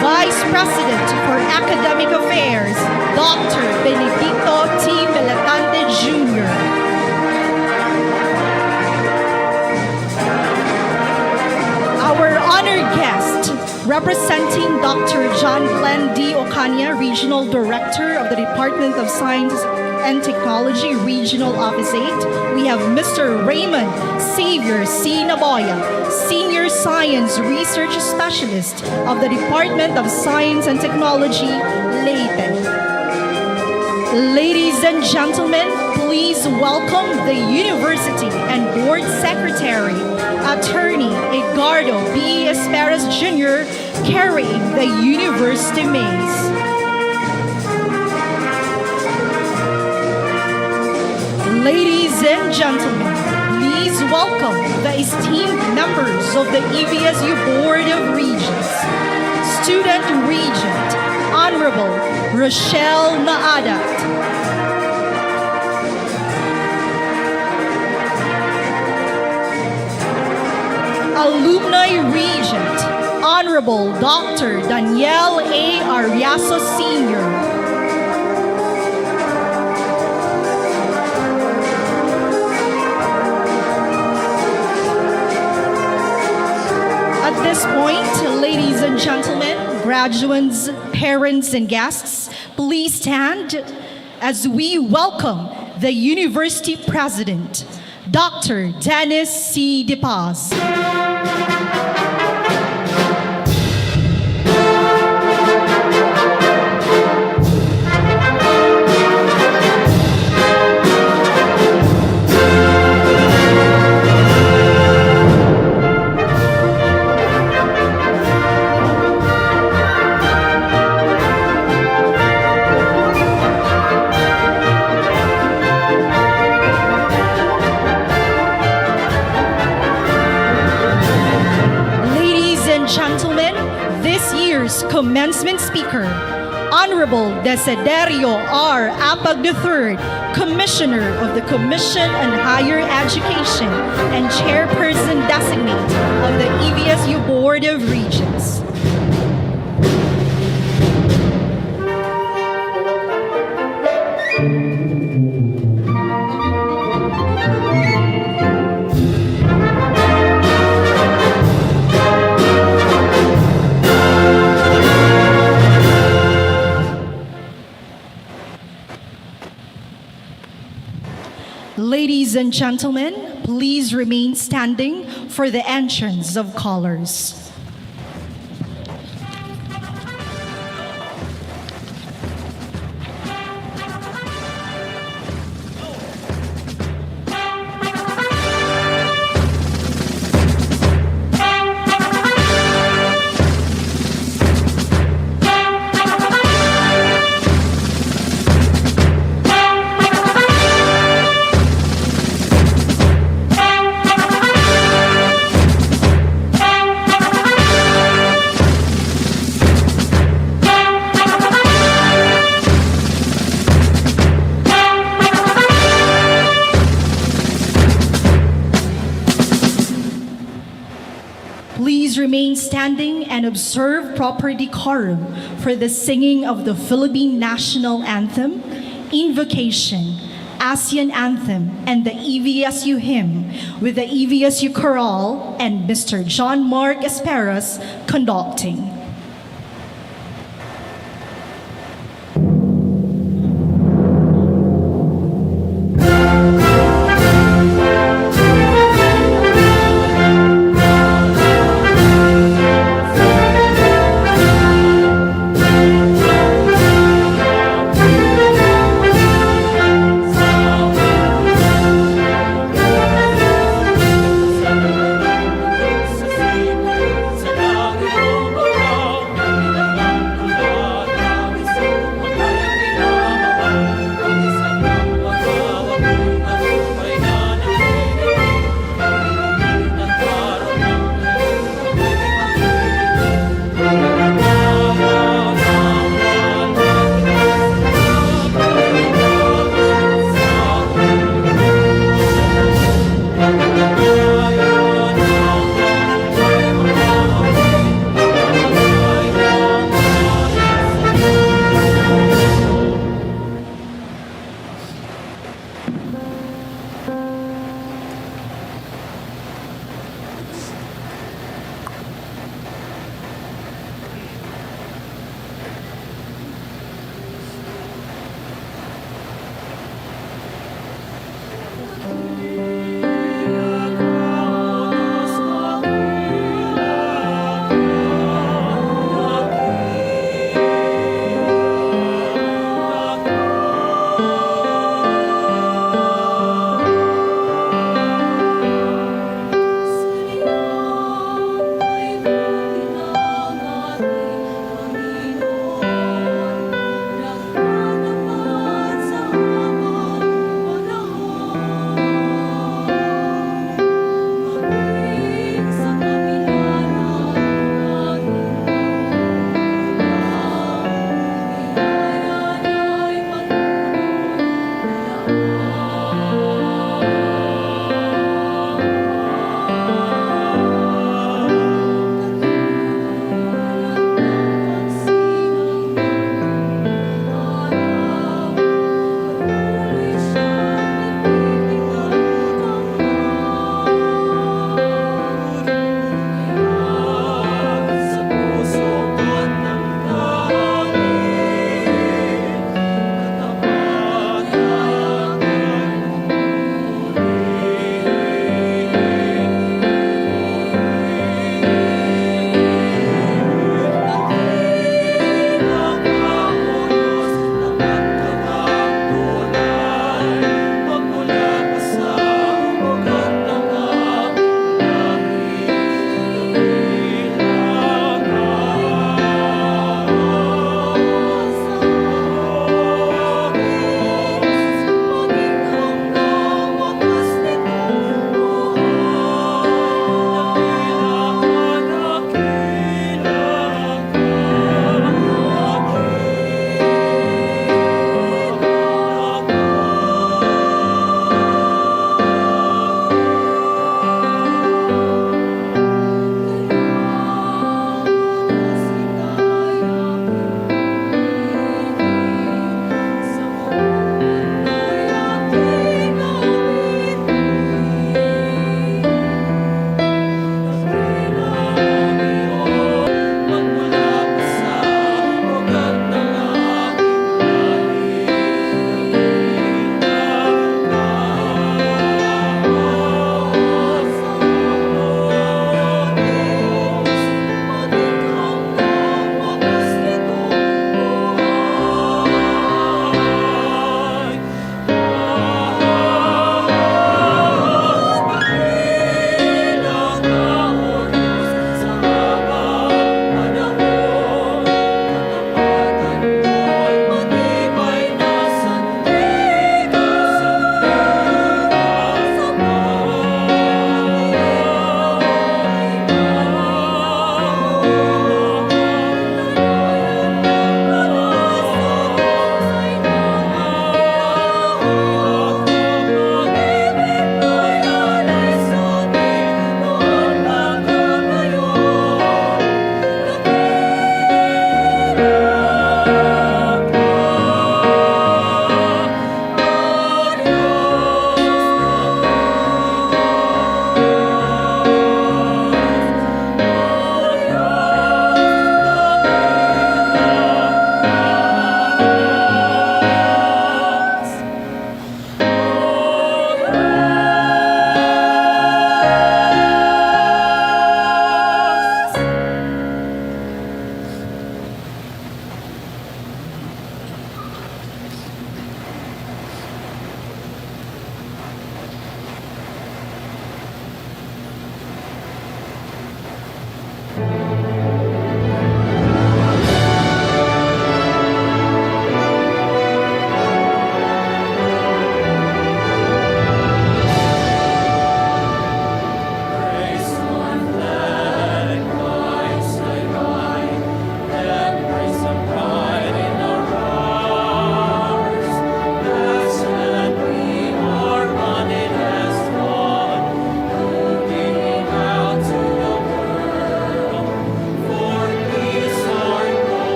Speaker 3: Vice President for Academic Affairs, Dr. Benedicto T. Militante Jr. Our honored guest, representing Dr. John Glenn D. Ocaña, Regional Director of the Department of Science and Technology, Regional Office 8, we have Mr. Raymond Xavier C. Naboya, Senior Science Research Specialist of the Department of Science and Technology, Leyte. Ladies and gentlemen, please welcome the University and Board Secretary, Attorney Edgardo B. Esperas Jr., carrying the University Maze. Ladies and gentlemen, please welcome the esteemed members of the EVSU Board of Regents. Student Regent, Honorable Rochelle Naadat. Alumni Regent, Honorable Dr. Danielle A. Ariaso Sr. At this point, ladies and gentlemen, graduates, parents, and guests, please stand as we welcome the University President, Dr. Dennis C. De Paz. Gentlemen, this year's commencement speaker, Honorable Desiderio R. Apag III, Commissioner of the Commission on Higher Education and Chairperson Designate of the EVSU Board of Regents. Ladies and gentlemen, please remain standing for the entrance of callers. Please remain standing and observe proper decorum for the singing of the Philippine National Anthem, Invocation, ASEAN Anthem, and the EVSU Hymn with the EVSU Chorale and Mr. John Mark Esperas conducting.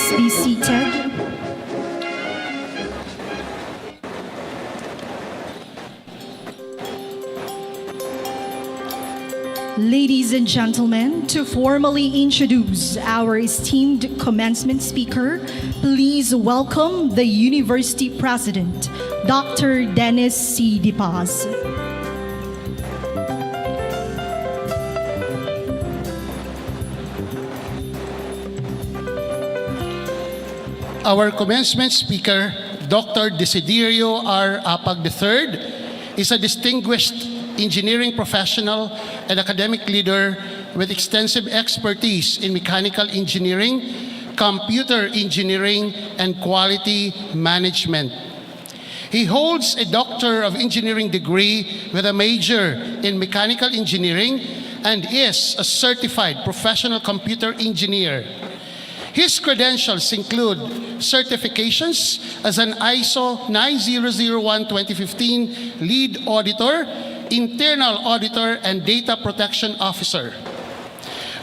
Speaker 3: Please be seated. Ladies and gentlemen, to formally introduce our esteemed commencement speaker, please welcome the University President, Dr. Dennis C. Dipaz.
Speaker 6: Our commencement speaker, Dr. Desiderio R. Apag III, is a distinguished engineering professional and academic leader with extensive expertise in mechanical engineering, computer engineering, and quality management. He holds a Doctor of Engineering degree with a major in mechanical engineering and is a certified professional computer engineer. His credentials include certifications as an ISO 9001:2015 lead auditor, internal auditor, and data protection officer.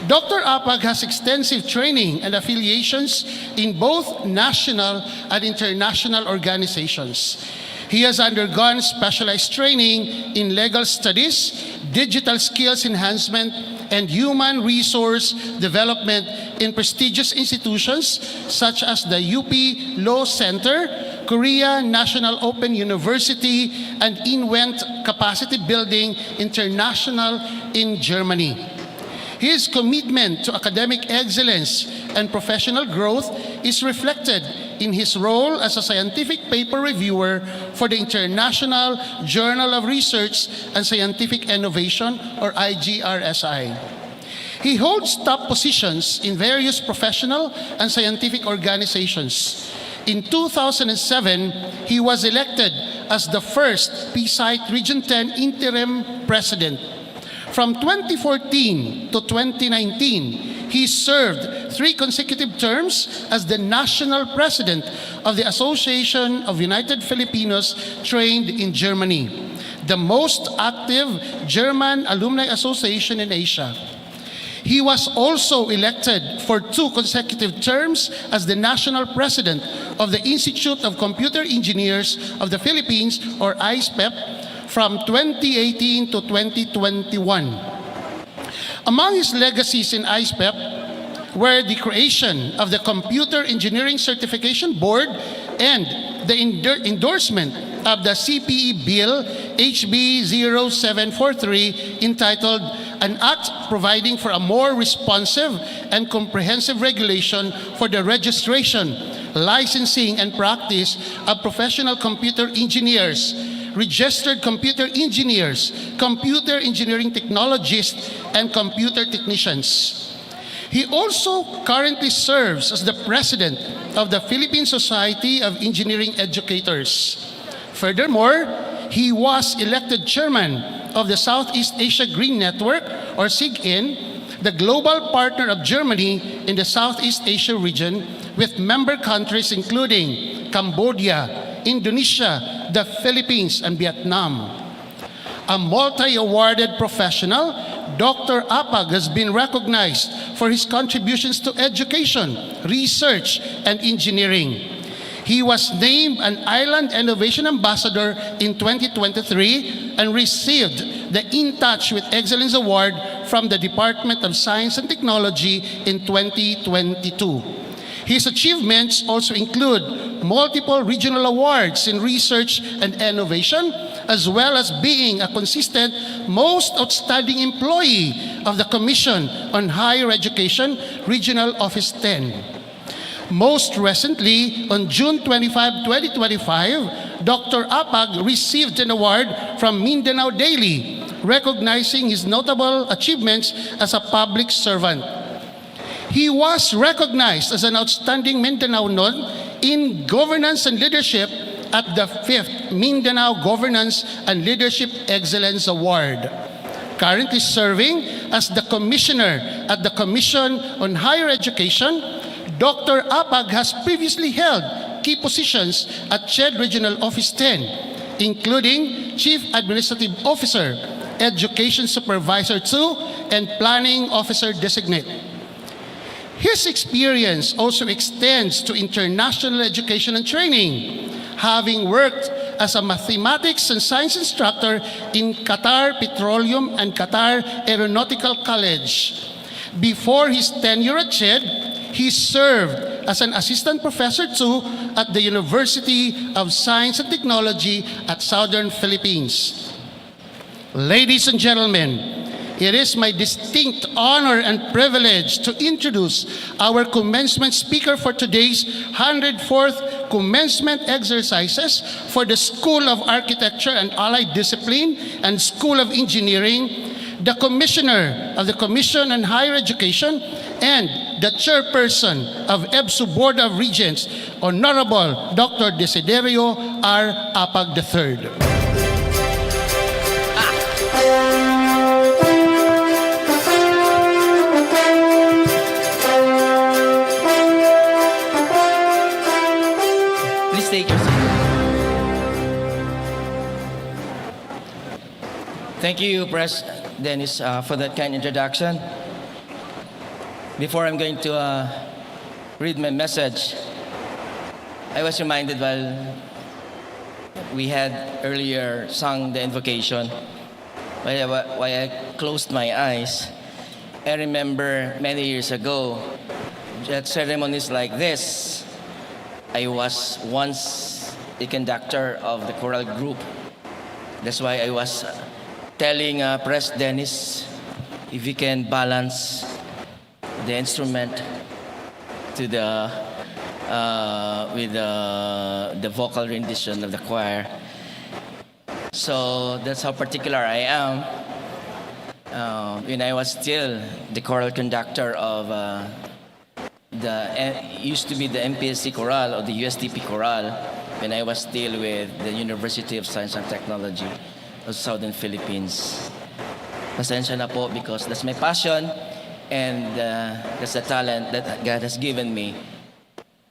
Speaker 6: Dr. Apag has extensive training and affiliations in both national and international organizations. He has undergone specialized training in legal studies, digital skills enhancement, and human resource development in prestigious institutions such as the UP Law Center, Korea National Open University, and Invent Capacity Building International in Germany. His commitment to academic excellence and professional growth is reflected in his role as a scientific paper reviewer for the International Journal of Research and Scientific Innovation, or IGRSI. He holds top positions in various professional and scientific organizations. In 2007, he was elected as the first PSITE Region 10 interim president. From 2014 to 2019, he served 3 consecutive terms as the national president of the Association of United Filipinos trained in Germany, the most active German alumni association in Asia. He was also elected for 2 consecutive terms as the national president of the Institute of Computer Engineers of the Philippines, or ISPEP, from 2018 to 2021. Among his legacies in ISPEP were the creation of the Computer Engineering Certification Board and the endorsement of the CPE Bill HB 0743 entitled An Act Providing for a More Responsive and Comprehensive Regulation for the Registration, Licensing, and Practice of Professional Computer Engineers, Registered Computer Engineers, Computer Engineering Technologists, and Computer Technicians. He also currently serves as the president of the Philippine Society of Engineering Educators. Furthermore, he was elected chairman of the Southeast Asia Green Network, or SIGIN, the global partner of Germany in the Southeast Asia region, with member countries including Cambodia, Indonesia, the Philippines, and Vietnam. A multi-awarded professional, Dr. Apag has been recognized for his contributions to education, research, and engineering. He was named an Island Innovation Ambassador in 2023 and received the In Touch with Excellence Award from the Department of Science and Technology in 2022. His achievements also include multiple regional awards in research and innovation, as well as being a consistent most outstanding employee of the Commission on Higher Education, Regional Office 10. Most recently, on June 25, 2025, Dr. Apag received an award from Mindanao Daily, recognizing his notable achievements as a public servant. He was recognized as an outstanding Mindanaonon in governance and leadership at the 5th Mindanao Governance and Leadership Excellence Award. Currently serving as the Commissioner at the Commission on Higher Education, Dr. Apag has previously held key positions at CHED Regional Office 10, including Chief Administrative Officer, Education Supervisor 2, and Planning Officer Designate. His experience also extends to international education and training, having worked as a mathematics and science instructor in Qatar Petroleum and Qatar Aeronautical College. Before his tenure at SHED, he served as an assistant professor too at the University of Science and Technology at Southern Philippines. Ladies and gentlemen, it is my distinct honor and privilege to introduce our commencement speaker for today's 104th Commencement exercises for the School of Architecture and Allied Discipline and School of Engineering, the Commissioner of the Commission on Higher Education, and the Chairperson of EBSU Board of Regents, Honorable Dr. Desiderio R. Apag III.
Speaker 7: Please take your seat. Thank you, Pres Dennis, for that kind introduction. Before I'm going to read my message, I was reminded while we had earlier sung the invocation, while I closed my eyes, I remember many years ago, at ceremonies like this, I was once a conductor of the choral group. That's why I was telling Pres Dennis if we can balance the instrument to the with the vocal rendition of the choir. So that's how particular I am. When I was still the choral conductor of used to be the MPSC Choral or the USTP Choral, when I was still with the University of Science and Technology of Southern Philippines. Pasensya na po because that's my passion and that's the talent that God has given me.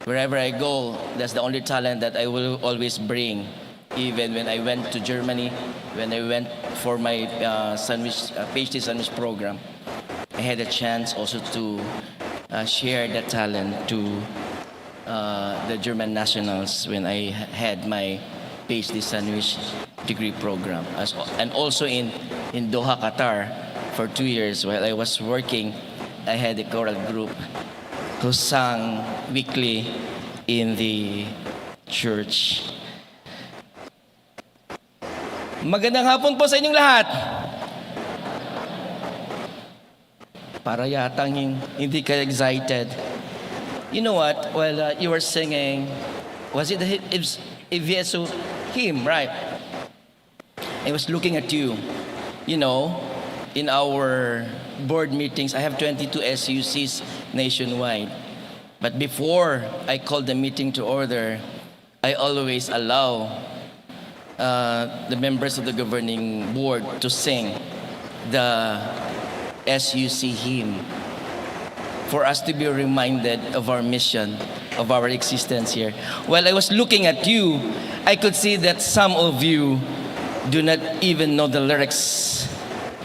Speaker 7: Wherever I go, that's the only talent that I will always bring. Even when I went to Germany, when I went for my PhD sandwich program, I had a chance also to share that talent to the German nationals when I had my PhD sandwich degree program. And also in Doha, Qatar, for 2 years while I was working, I had a choral group who sang weekly in the church. Magandang hapon po sa inyong lahat. Para yatang hindi ka excited. You know what? While you were singing, was it the Evieso hymn, right? I was looking at you. You know, in our board meetings, I have 22 SUCs nationwide. But before I call the meeting to order, I always allow the members of the governing board to sing the SUC hymn for us to be reminded of our mission, of our existence here. While I was looking at you, I could see that some of you do not even know the lyrics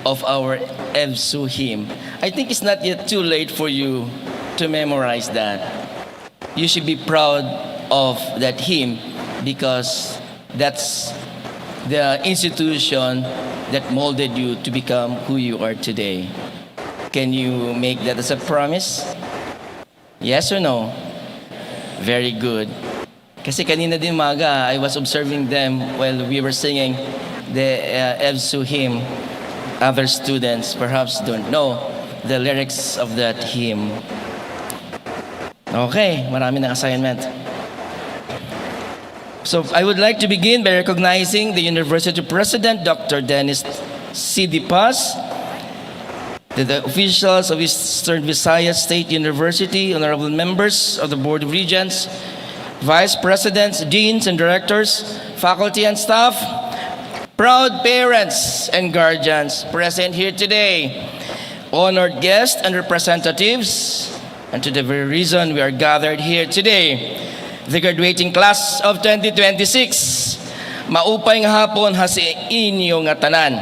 Speaker 7: of our EBSU hymn. I think it's not yet too late for you to memorize that. You should be proud of that hymn because that's the institution that molded you to become who you are today. Can you make that as a promise? Yes or no? Very good. Kasi kanina din maga, I was observing them while we were singing the EBSU hymn. Other students perhaps don't know the lyrics of that hymn. Okay, marami ng assignment. So I would like to begin by recognizing the University President, Dr. Dennis C. Paz, the officials of Eastern Visayas State University, honorable members of the Board of Regents, Vice Presidents, Deans and Directors, faculty and staff, proud parents and guardians present here today, honored guests and representatives, and to the very reason we are gathered here today, the graduating class of 2026. Maupay nga hapon ha si inyo nga tanan.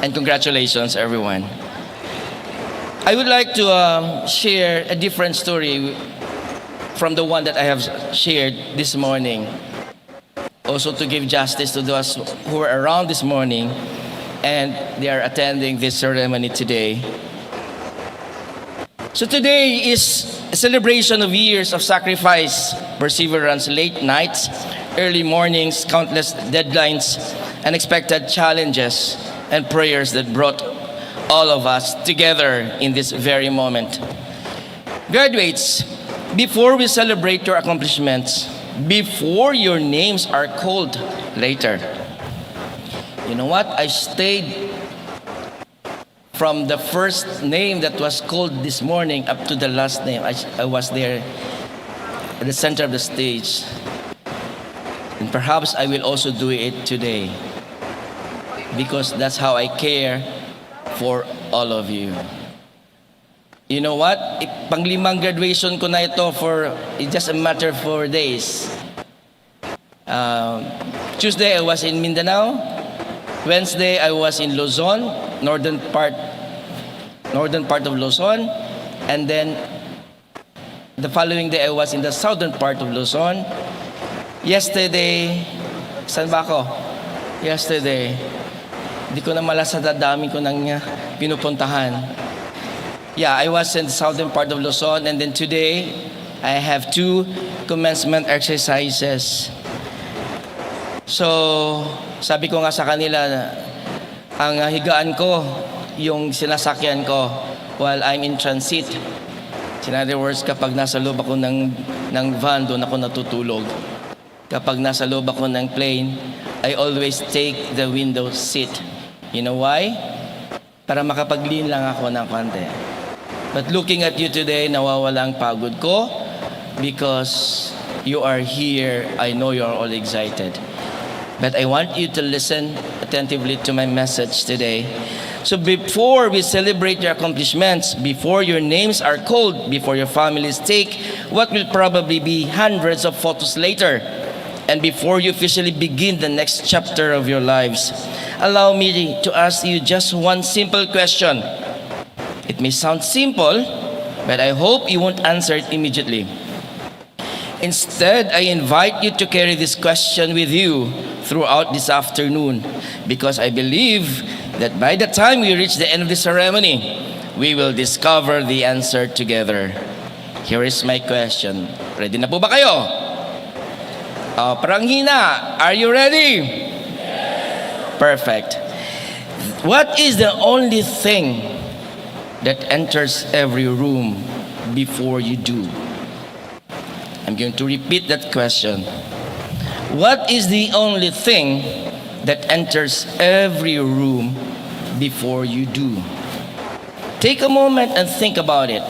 Speaker 7: And congratulations everyone. I would like to share a different story from the one that I have shared this morning. Also to give justice to those who were around this morning and they are attending this ceremony today. So today is a celebration of years of sacrifice, perseverance, late nights, early mornings, countless deadlines, unexpected challenges, and prayers that brought all of us together in this very moment. Graduates, before we celebrate your accomplishments, before your names are called later, you know what? I stayed from the first name that was called this morning up to the last name. I was there at the center of the stage. And perhaps I will also do it today because that's how I care for all of you. You know what? Panglimang graduation ko na ito for just a matter of 4 days. Tuesday I was in Mindanao. Wednesday I was in Luzon, northern part of Luzon, and then the following day I was in the southern part of Luzon. Yesterday, saan ba ako? Yesterday, di ko na malasad, dami ko nang pinupuntahan. Yeah, I was in the southern part of Luzon, and then today I have 2 commencement exercises. So, sabi ko nga sa kanila, ang higaan ko, yung sinasakyan ko while I'm in transit. In other words, kapag nasa loob ako ng van, doon ako natutulog. Kapag nasa loob ako ng plane, I always take the window seat. You know why? Para makapag-lean lang ako ng konti. But looking at you today, nawawala ang pagod ko because you are here. I know you are all excited. But I want you to listen attentively to my message today. So before we celebrate your accomplishments, before your names are called, before your families take what will probably be hundreds of photos later, and before you officially begin the next chapter of your lives, allow me to ask you just one simple question. It may sound simple, but I hope you won't answer it immediately. Instead, I invite you to carry this question with you throughout this afternoon because I believe that by the time we reach the end of the ceremony, we will discover the answer together. Here is my question. Ready na po ba kayo? Parang hina. Are you ready? Yes. Perfect. What is the only thing that enters every room before you do? I'm going to repeat that question. What is the only thing that enters every room before you do? Take a moment and think about it.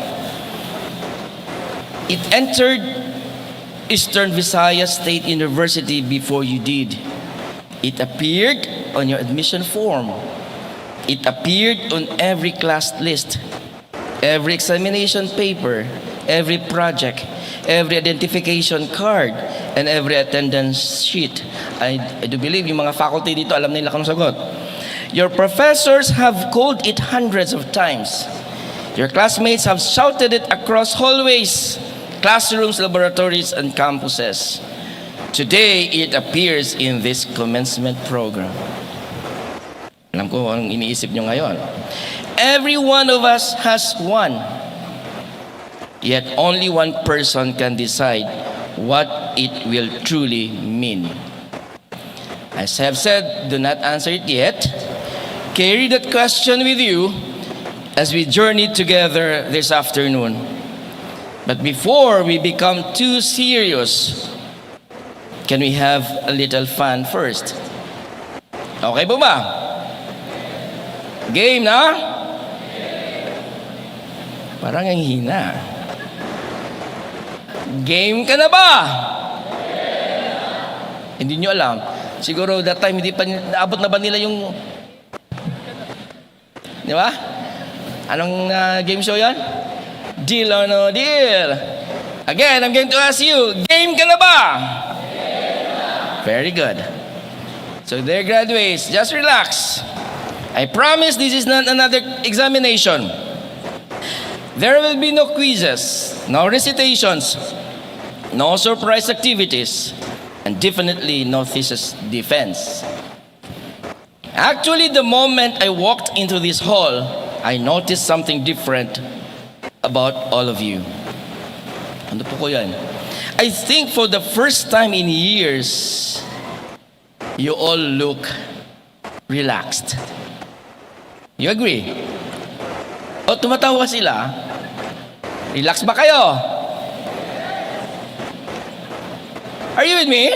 Speaker 7: It entered Eastern Visayas State University before you did. It appeared on your admission form. It appeared on every class list, every examination paper, every project, every identification card, and every attendance sheet. I do believe yung mga faculty dito alam nila kung sagot. Your professors have called it hundreds of times. Your classmates have shouted it across hallways, classrooms, laboratories, and campuses. Today, it appears in this commencement program. Alam ko anong iniisip nyo ngayon. Every one of us has one. Yet only one person can decide what it will truly mean. As I have said, do not answer it yet. Carry that question with you as we journey together this afternoon. But before we become too serious, can we have a little fun first? Okay po ba? Game na? Parang ang hina. Game ka na ba? Hindi nyo alam. Siguro that time hindi pa naabot na ba nila yung... Di ba? Anong game show yan? Deal or no deal? Again, I'm going to ask you, game ka na ba? Very good. So dear graduates, just relax. I promise this is not another examination. There will be no quizzes, no recitations, no surprise activities, and definitely no thesis defense. Actually, the moment I walked into this hall, I noticed something different about all of you. Ano po ko yan? I think for the first time in years, you all look relaxed. You agree? O tumatawa sila? Relax ba kayo? Are you with me?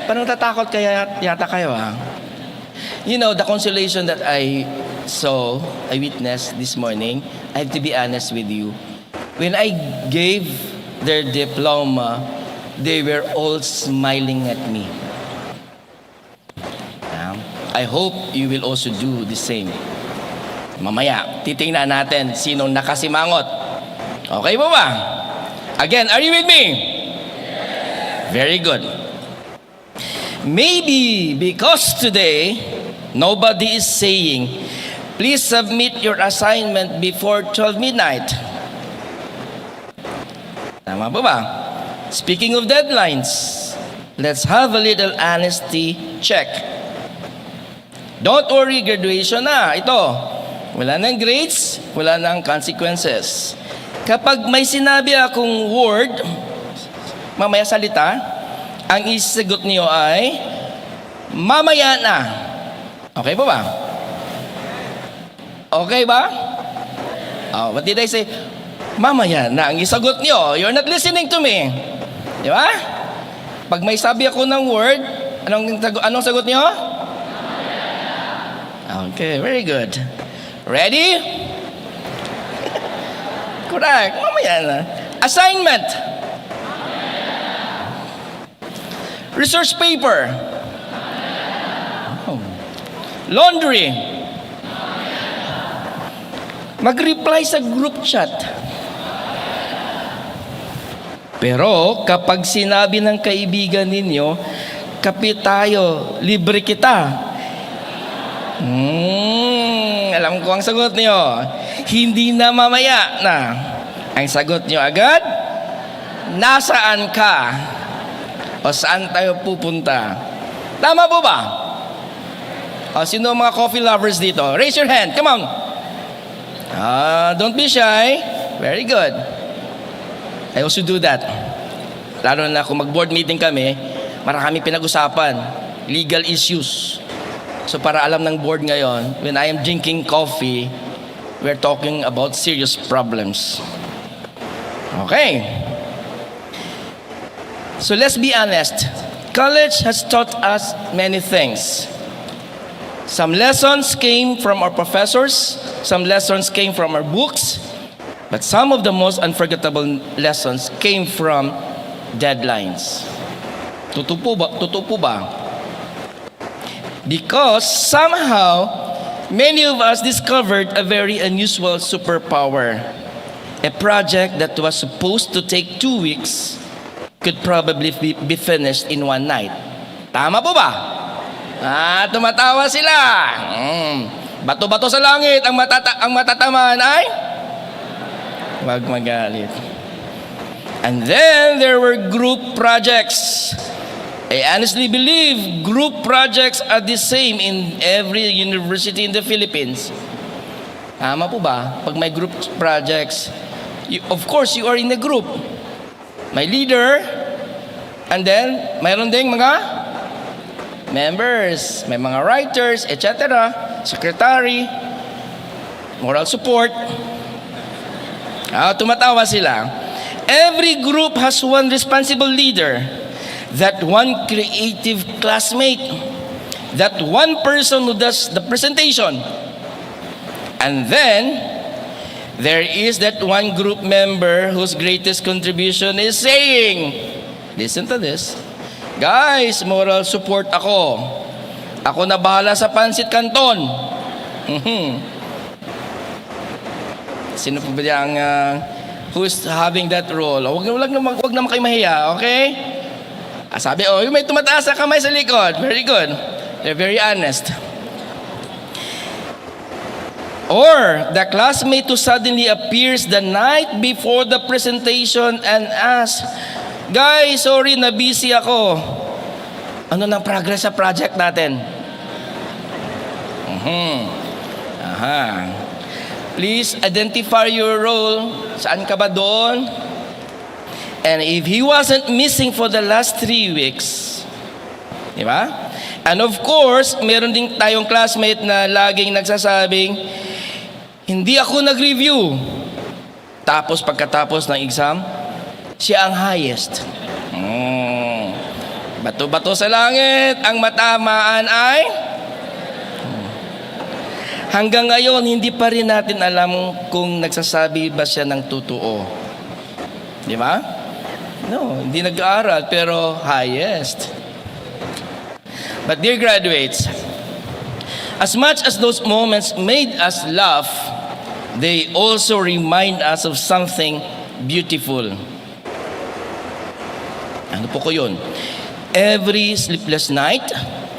Speaker 7: Parang tatakot kaya yata kayo ha? You know, the consolation that I witnessed this morning, I have to be honest with you. When I gave their diploma, they were all smiling at me. I hope you will also do the same. Mamaya, titingnan natin sinong nakasimangot. Okay po ba? Again, are you with me? Very good. Maybe because today, nobody is saying, please submit your assignment before 12 midnight. Tama po ba? Speaking of deadlines, let's have a little honesty check. Don't worry, graduation na. Ito, wala nang grades, wala nang consequences. Kapag may sinabi akong word, mamaya salita, ang isagot niyo ay, mamaya na. Okay po ba? Okay ba? Oh, what did I say? Mamaya na ang isagot niyo. You're not listening to me. Di ba? Pag may sabi ako ng word, anong sagot niyo? Okay, very good. Ready? Correct. Mamaya na. Assignment. Research paper. Oh. Laundry. Mag-reply sa group chat. Pero kapag sinabi ng kaibigan ninyo, kapit tayo, libre kita. Alam ko ang sagot niyo. Hindi na mamaya na. Ang sagot niyo agad, nasaan ka? O saan tayo pupunta? Tama po ba? O sino ang mga coffee lovers dito? Raise your hand, come on. Don't be shy. Very good. I also do that. Lalo na kung mag-board meeting kami, marami pinag-usapan. Legal issues. So para alam ng board ngayon, when I am drinking coffee, we're talking about serious problems. Okay. So let's be honest. College has taught us many things. Some lessons came from our professors, some lessons came from our books, but some of the most unforgettable lessons came from deadlines. Totoo po ba? Because somehow, many of us discovered a very unusual superpower. A project that was supposed to take 2 weeks could probably be finished in 1 night. Tama po ba? Tumatawa sila. Bato-bato sa langit, ang matatamaan ay? Wag magalit. And then there were group projects. I honestly believe group projects are the same in every university in the Philippines. Tama po ba? Pag may group projects, of course you are in a group. May leader, and then mayroon ding mga members, may mga writers, etc., secretary, moral support. Tumatawa sila. Every group has one responsible leader, that one creative classmate, that one person who does the presentation. And then, there is that one group member whose greatest contribution is saying, listen to this, guys, moral support ako. Ako na bahala sa Pansit Canton. Sino po ba yung who's having that role? Wag naman kayo mahiya, okay? Sabi, may tumataas sa kamay sa likod. Very good. They're very honest. Or the classmate who suddenly appears the night before the presentation and asks, "Guys, sorry, na-busy ako. Ano nang progress sa project natin?" Please identify your role. Saan ka ba doon? And if he wasn't missing for the last 3 weeks, di ba? And of course, meron din tayong classmate na laging nagsasabing, "Hindi ako nag-review." Tapos pagkatapos ng exam, siya ang highest. Bato-bato sa langit, ang matamaan ay... Hanggang ngayon, hindi pa rin natin alam kung nagsasabi ba siya ng totoo. Di ba? No, hindi nag-aaral, pero highest. But dear graduates, as much as those moments made us laugh, they also remind us of something beautiful. Ano po ko yun? Every sleepless night,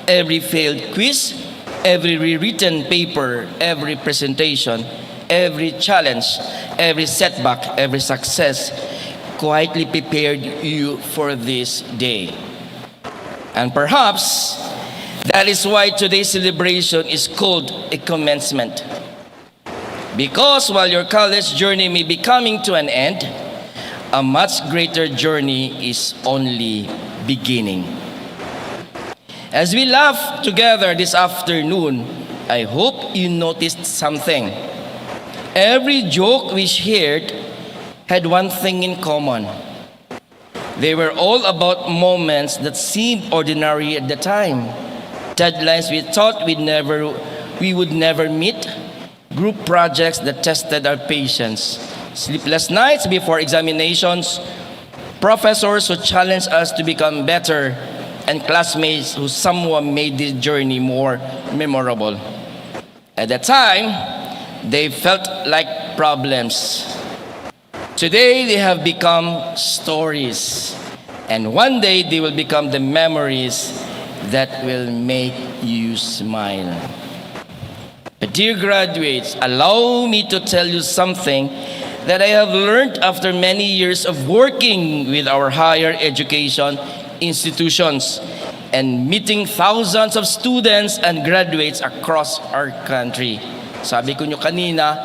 Speaker 7: every failed quiz, every rewritten paper, every presentation, every challenge, every setback, every success quietly prepared you for this day. And perhaps that is why today's celebration is called a commencement. Because while your college journey may be coming to an end, a much greater journey is only beginning. As we laugh together this afternoon, I hope you noticed something. Every joke we shared had one thing in common. They were all about moments that seemed ordinary at the time. Deadlines we thought we would never meet, group projects that tested our patience, sleepless nights before examinations, professors who challenged us to become better, and classmates who somewhat made this journey more memorable. At that time, they felt like problems. Today, they have become stories. And one day, they will become the memories that will make you smile. But dear graduates, allow me to tell you something that I have learned after many years of working with our higher education institutions and meeting thousands of students and graduates across our country. Sabi ko nyo kanina,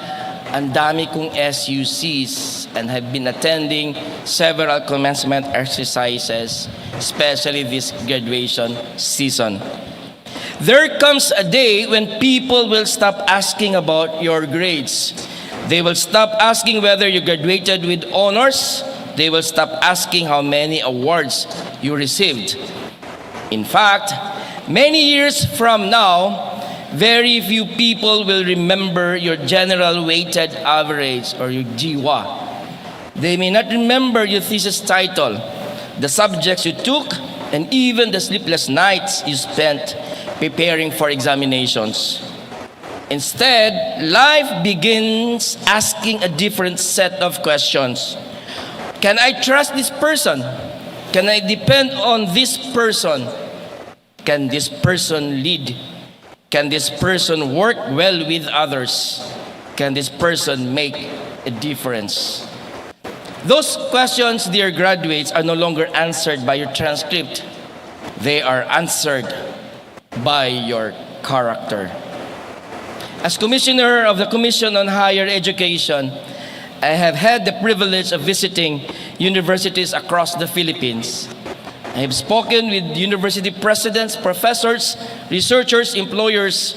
Speaker 7: ang dami kong SUCs and have been attending several commencement exercises, especially this graduation season. There comes a day when people will stop asking about your grades. They will stop asking whether you graduated with honors. They will stop asking how many awards you received. In fact, many years from now, very few people will remember your general weighted average or your GWA. They may not remember your thesis title, the subjects you took, and even the sleepless nights you spent preparing for examinations. Instead, life begins asking a different set of questions. Can I trust this person? Can I depend on this person? Can this person lead? Can this person work well with others? Can this person make a difference? Those questions, dear graduates, are no longer answered by your transcript. They are answered by your character. As Commissioner of the Commission on Higher Education, I have had the privilege of visiting universities across the Philippines. I have spoken with university presidents, professors, researchers, employers,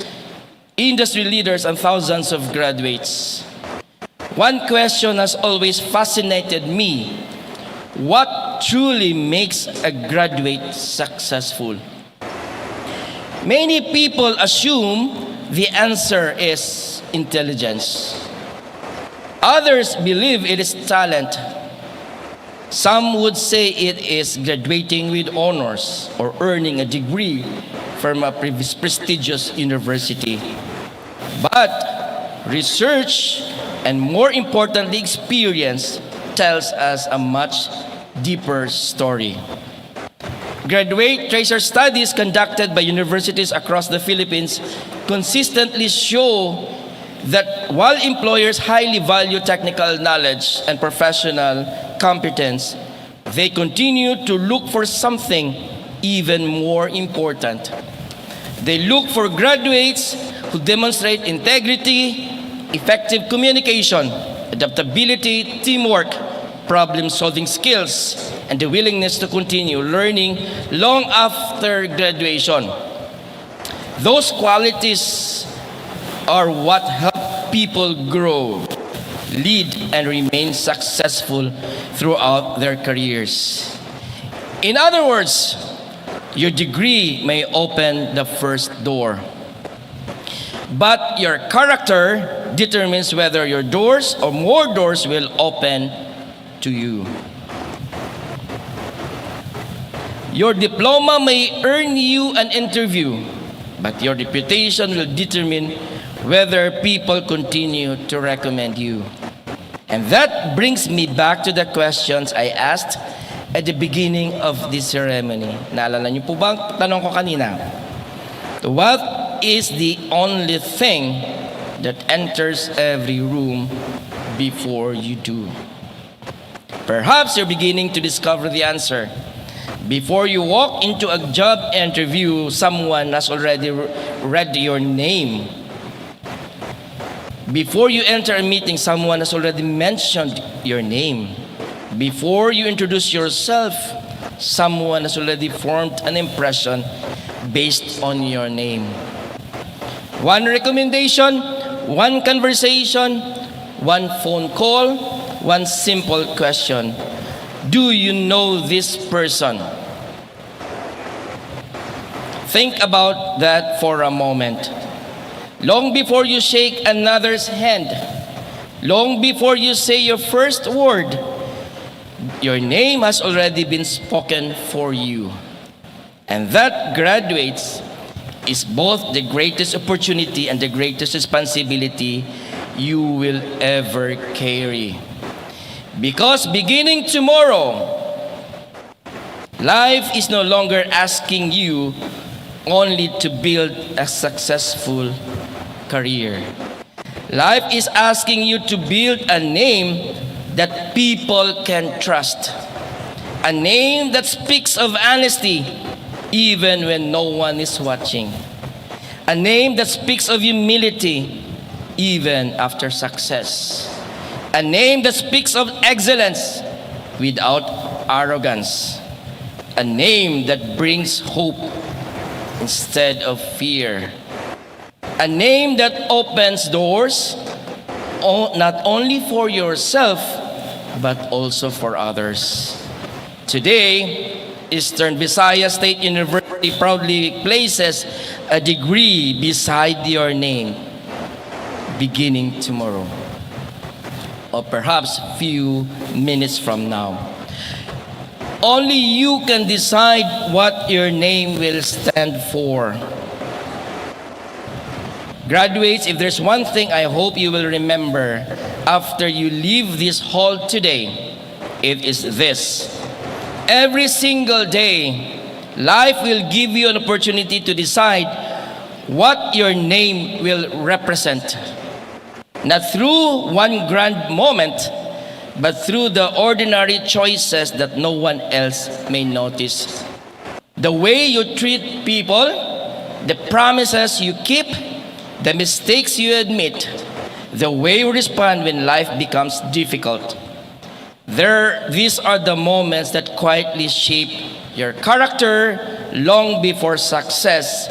Speaker 7: industry leaders, and thousands of graduates. One question has always fascinated me. What truly makes a graduate successful? Many people assume the answer is intelligence. Others believe it is talent. Some would say it is graduating with honors or earning a degree from a prestigious university. But research, and more importantly experience, tells us a much deeper story. Graduate tracer studies conducted by universities across the Philippines consistently show that while employers highly value technical knowledge and professional competence, they continue to look for something even more important. They look for graduates who demonstrate integrity, effective communication, adaptability, teamwork, problem-solving skills, and the willingness to continue learning long after graduation. Those qualities are what help people grow, lead, and remain successful throughout their careers. In other words, your degree may open the first door, but your character determines whether your doors or more doors will open to you. Your diploma may earn you an interview, but your reputation will determine whether people continue to recommend you. And that brings me back to the questions I asked at the beginning of this ceremony. Naalala niyo po ba ang tanong ko kanina? What is the only thing that enters every room before you do? Perhaps you're beginning to discover the answer. Before you walk into a job interview, someone has already read your name. Before you enter a meeting, someone has already mentioned your name. Before you introduce yourself, someone has already formed an impression based on your name. One recommendation, one conversation, one phone call, one simple question. Do you know this person? Think about that for a moment. Long before you shake another's hand, long before you say your first word, your name has already been spoken for you. And that, graduates, is both the greatest opportunity and the greatest responsibility you will ever carry. Because beginning tomorrow, life is no longer asking you only to build a successful career. Life is asking you to build a name that people can trust. A name that speaks of honesty even when no one is watching. A name that speaks of humility even after success. A name that speaks of excellence without arrogance. A name that brings hope instead of fear. A name that opens doors not only for yourself, but also for others. Today, Eastern Visayas State University proudly places a degree beside your name, beginning tomorrow, or perhaps few minutes from now. Only you can decide what your name will stand for. Graduates, if there's one thing I hope you will remember after you leave this hall today, it is this. Every single day, life will give you an opportunity to decide what your name will represent. Not through one grand moment, but through the ordinary choices that no one else may notice. The way you treat people, the promises you keep, the mistakes you admit, the way you respond when life becomes difficult. These are the moments that quietly shape your character long before success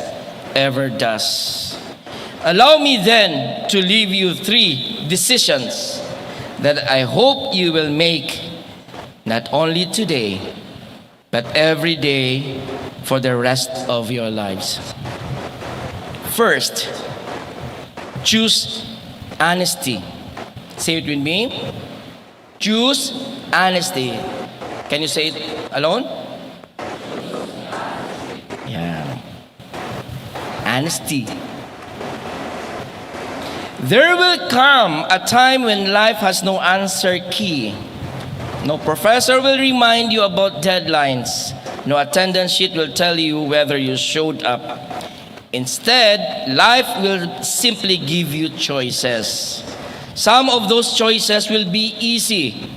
Speaker 7: ever does. Allow me then to leave you 3 decisions that I hope you will make not only today, but every day for the rest of your lives. First, choose honesty. Say it with me. Choose honesty. Can you say it alone? Yeah. Honesty. There will come a time when life has no answer key. No professor will remind you about deadlines. No attendance sheet will tell you whether you showed up. Instead, life will simply give you choices. Some of those choices will be easy,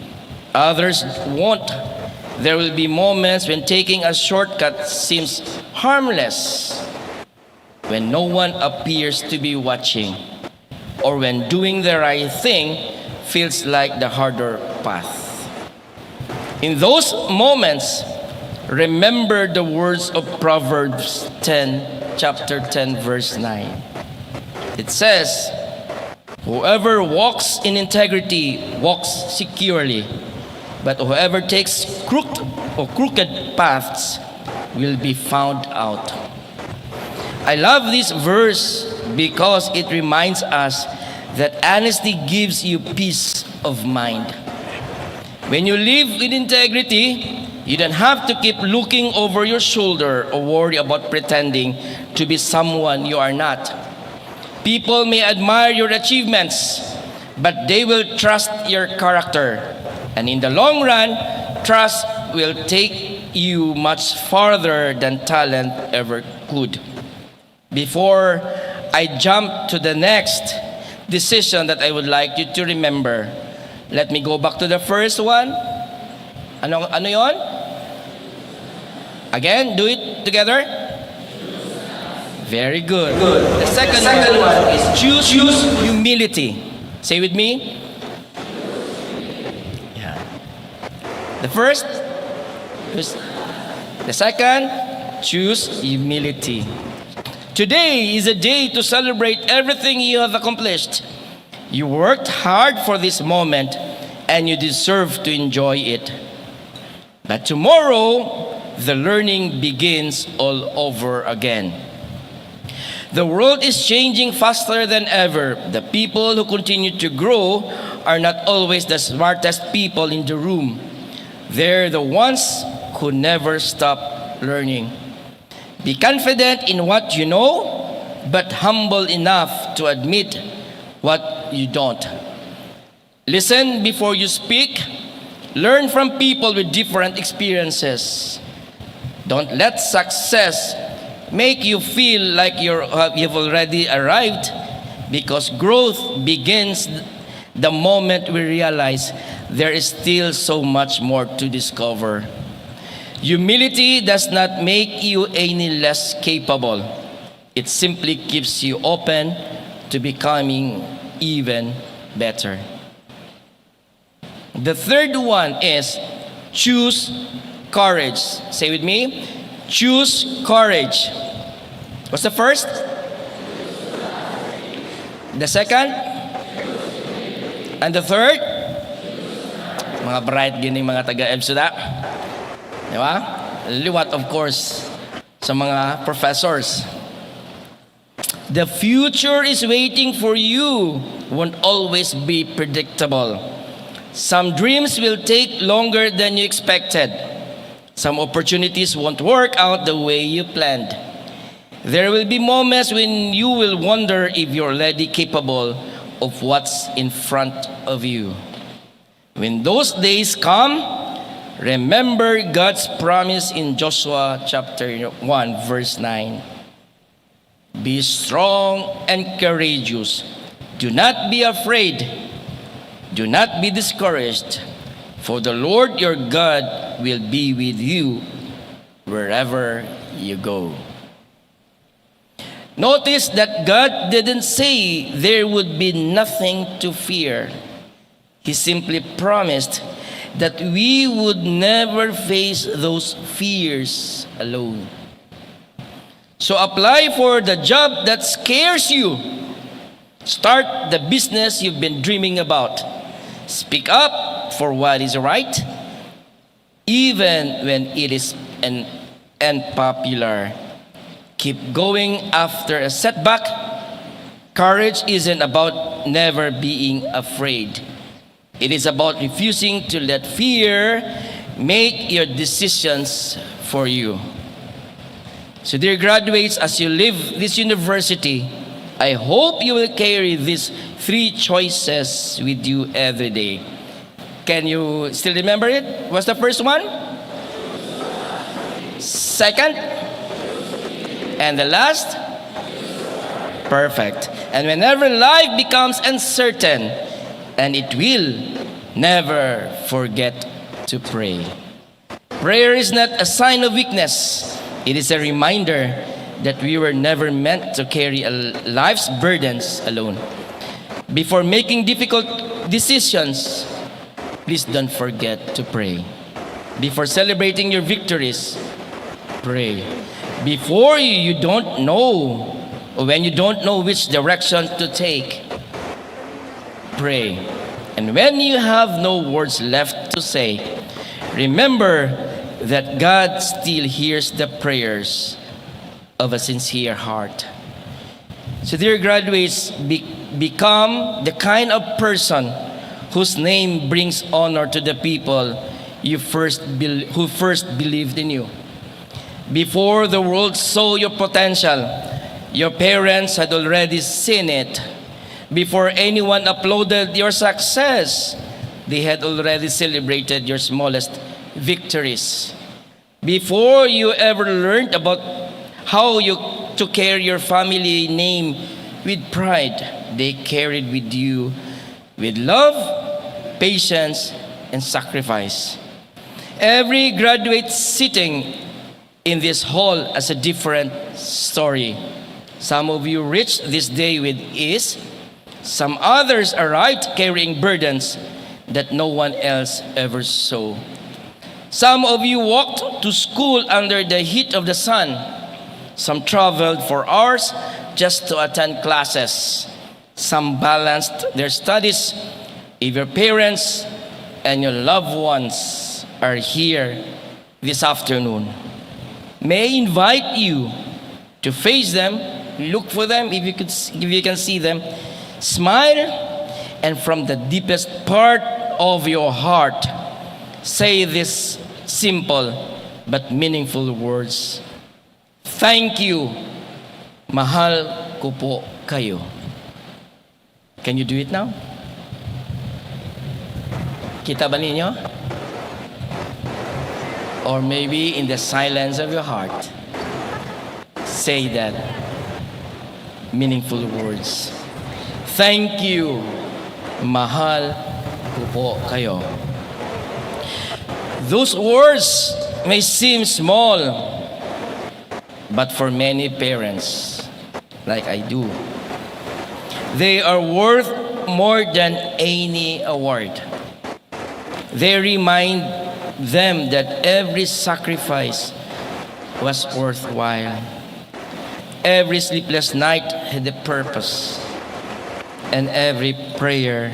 Speaker 7: others won't. There will be moments when taking a shortcut seems harmless, when no one appears to be watching, or when doing the right thing feels like the harder path. In those moments, remember the words of Proverbs chapter 10, verse 9. It says, "Whoever walks in integrity walks securely, but whoever takes crooked paths will be found out." I love this verse because it reminds us that honesty gives you peace of mind. When you live with integrity, you don't have to keep looking over your shoulder or worry about pretending to be someone you are not. People may admire your achievements, but they will trust your character. And in the long run, trust will take you much farther than talent ever could. Before I jump to the next decision that I would like you to remember, let me go back to the first one. Ano yon? Again, do it together. Very good. The second one is choose humility. Say with me. Yeah. The first, the second, choose humility. Today is a day to celebrate everything you have accomplished. You worked hard for this moment and you deserve to enjoy it. But tomorrow, the learning begins all over again. The world is changing faster than ever. The people who continue to grow are not always the smartest people in the room. They're the ones who never stop learning. Be confident in what you know, but humble enough to admit what you don't. Listen before you speak. Learn from people with different experiences. Don't let success make you feel like you've already arrived, because growth begins the moment we realize there is still so much more to discover. Humility does not make you any less capable. It simply keeps you open to becoming even better. The third one is choose courage. Say with me, choose courage. What's the first? The second? And the third? Mga bright gining mga taga-EBSUDA. Di ba? Liwat, of course, sa mga professors. The future is waiting for you. Won't always be predictable. Some dreams will take longer than you expected. Some opportunities won't work out the way you planned. There will be moments when you will wonder if you're already capable of what's in front of you. When those days come, remember God's promise in Joshua chapter 1, verse 9. Be strong and courageous. Do not be afraid. Do not be discouraged, for the Lord your God will be with you wherever you go. Notice that God didn't say there would be nothing to fear. He simply promised that we would never face those fears alone. So apply for the job that scares you. Start the business you've been dreaming about. Speak up for what is right, even when it is unpopular. Keep going after a setback. Courage isn't about never being afraid. It is about refusing to let fear make your decisions for you. So dear graduates, as you leave this university, I hope you will carry these 3 choices with you every day. Can you still remember it? What's the first one? Second? And the last? Perfect. And whenever life becomes uncertain, and it will, never forget to pray. Prayer is not a sign of weakness. It is a reminder that we were never meant to carry life's burdens alone. Before making difficult decisions, please don't forget to pray. Before celebrating your victories, pray. Before you don't know, or when you don't know which direction to take, pray. And when you have no words left to say, remember that God still hears the prayers of a sincere heart. So dear graduates, become the kind of person whose name brings honor to the people who first believed in you. Before the world saw your potential, your parents had already seen it. Before anyone applauded your success, they had already celebrated your smallest victories. Before you ever learned about how to carry your family name with pride, they carried with you with love, patience, and sacrifice. Every graduate sitting in this hall has a different story. Some of you reached this day with ease. Some others arrived carrying burdens that no one else ever saw. Some of you walked to school under the heat of the sun. Some traveled for hours just to attend classes. Some balanced their studies. If your parents and your loved ones are here this afternoon, may I invite you to face them, look for them if you can see them, smile, and from the deepest part of your heart, say this simple but meaningful words. Thank you. Mahal ko po kayo. Can you do it now? Kita ba ninyo? Or maybe in the silence of your heart, say that meaningful words. Thank you. Mahal ko po kayo. Those words may seem small, but for many parents, like I do, they are worth more than any award. They remind them that every sacrifice was worthwhile. Every sleepless night had a purpose, and every prayer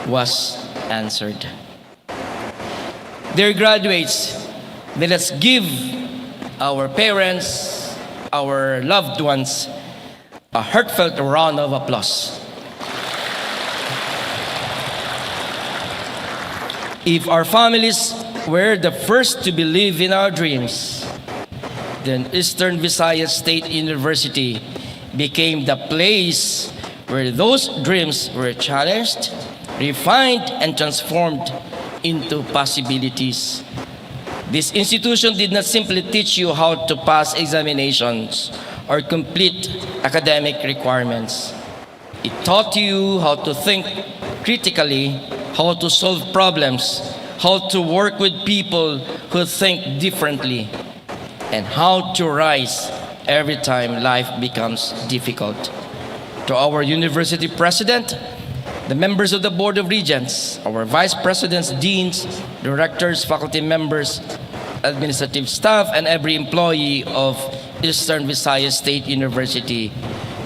Speaker 7: was answered. Dear graduates, let us give our parents, our loved ones, a heartfelt round of applause. If our families were the first to believe in our dreams, then Eastern Visayas State University became the place where those dreams were challenged, refined, and transformed into possibilities. This institution did not simply teach you how to pass examinations or complete academic requirements. It taught you how to think critically, how to solve problems, how to work with people who think differently, and how to rise every time life becomes difficult. To our university president, the members of the Board of Regents, our vice presidents, deans, directors, faculty members, administrative staff, and every employee of Eastern Visayas State University,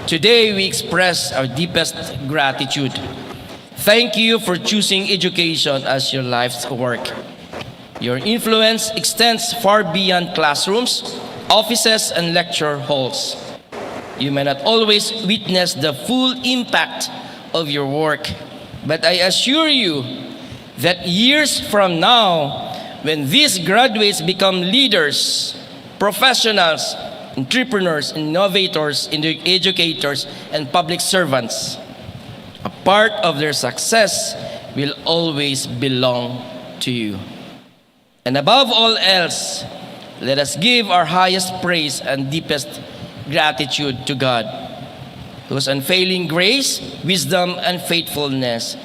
Speaker 7: today we express our deepest gratitude. Thank you for choosing education as your life's work. Your influence extends far beyond classrooms, offices, and lecture halls. You may not always witness the full impact of your work, but I assure you that years from now, when these graduates become leaders, professionals, entrepreneurs, innovators, educators, and public servants, a part of their success will always belong to you. And above all else, let us give our highest praise and deepest gratitude to God, whose unfailing grace, wisdom, and faithfulness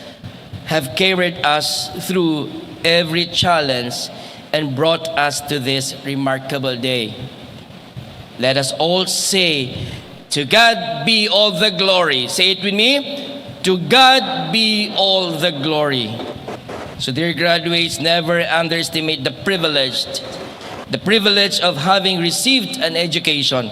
Speaker 7: have carried us through every challenge and brought us to this remarkable day. Let us all say, to God be all the glory. Say it with me. To God be all the glory. So dear graduates, never underestimate the privilege of having received an education.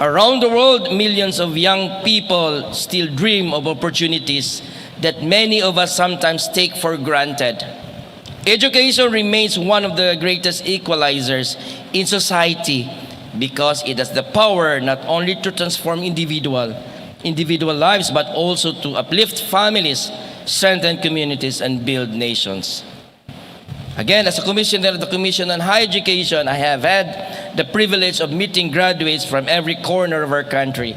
Speaker 7: Around the world, millions of young people still dream of opportunities that many of us sometimes take for granted. Education remains one of the greatest equalizers in society because it has the power not only to transform individual lives, but also to uplift families, strengthen communities, and build nations. Again, as a commissioner of the Commission on Higher Education, I have had the privilege of meeting graduates from every corner of our country.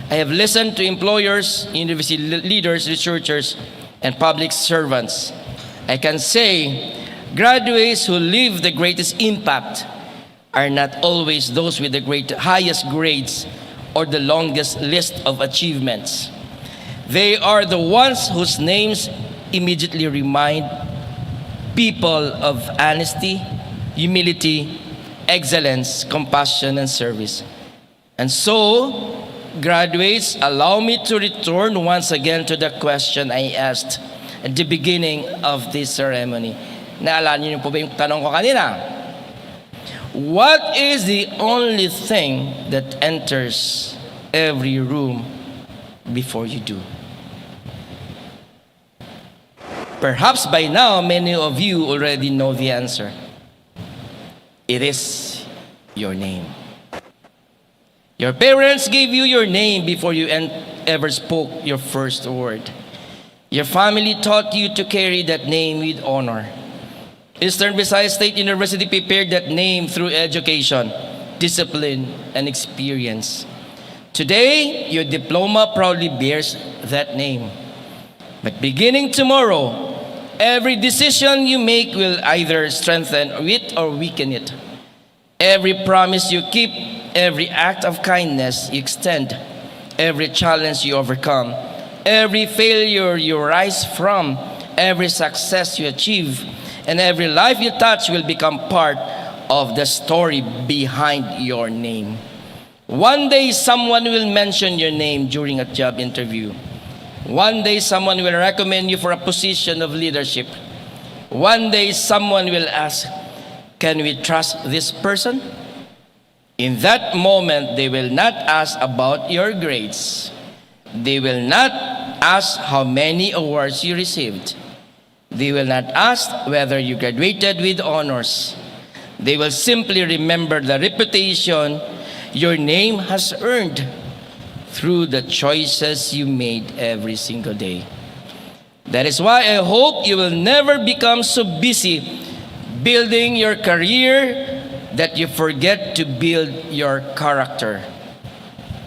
Speaker 7: I have listened to employers, university leaders, researchers, and public servants. I can say graduates who leave the greatest impact are not always those with the highest grades or the longest list of achievements. They are the ones whose names immediately remind people of honesty, humility, excellence, compassion, and service. And so, graduates, allow me to return once again to the question I asked at the beginning of this ceremony. Naalala niyo po ba yung tanong ko kanina? What is the only thing that enters every room before you do? Perhaps by now, many of you already know the answer. It is your name. Your parents gave you your name before you ever spoke your first word. Your family taught you to carry that name with honor. Eastern Visayas State University prepared that name through education, discipline, and experience. Today, your diploma proudly bears that name. But beginning tomorrow, every decision you make will either strengthen it or weaken it. Every promise you keep, every act of kindness you extend, every challenge you overcome, every failure you rise from, every success you achieve, and every life you touch will become part of the story behind your name. One day, someone will mention your name during a job interview. One day, someone will recommend you for a position of leadership. One day, someone will ask, can we trust this person? In that moment, they will not ask about your grades. They will not ask how many awards you received. They will not ask whether you graduated with honors. They will simply remember the reputation your name has earned through the choices you made every single day. That is why I hope you will never become so busy building your career that you forget to build your character.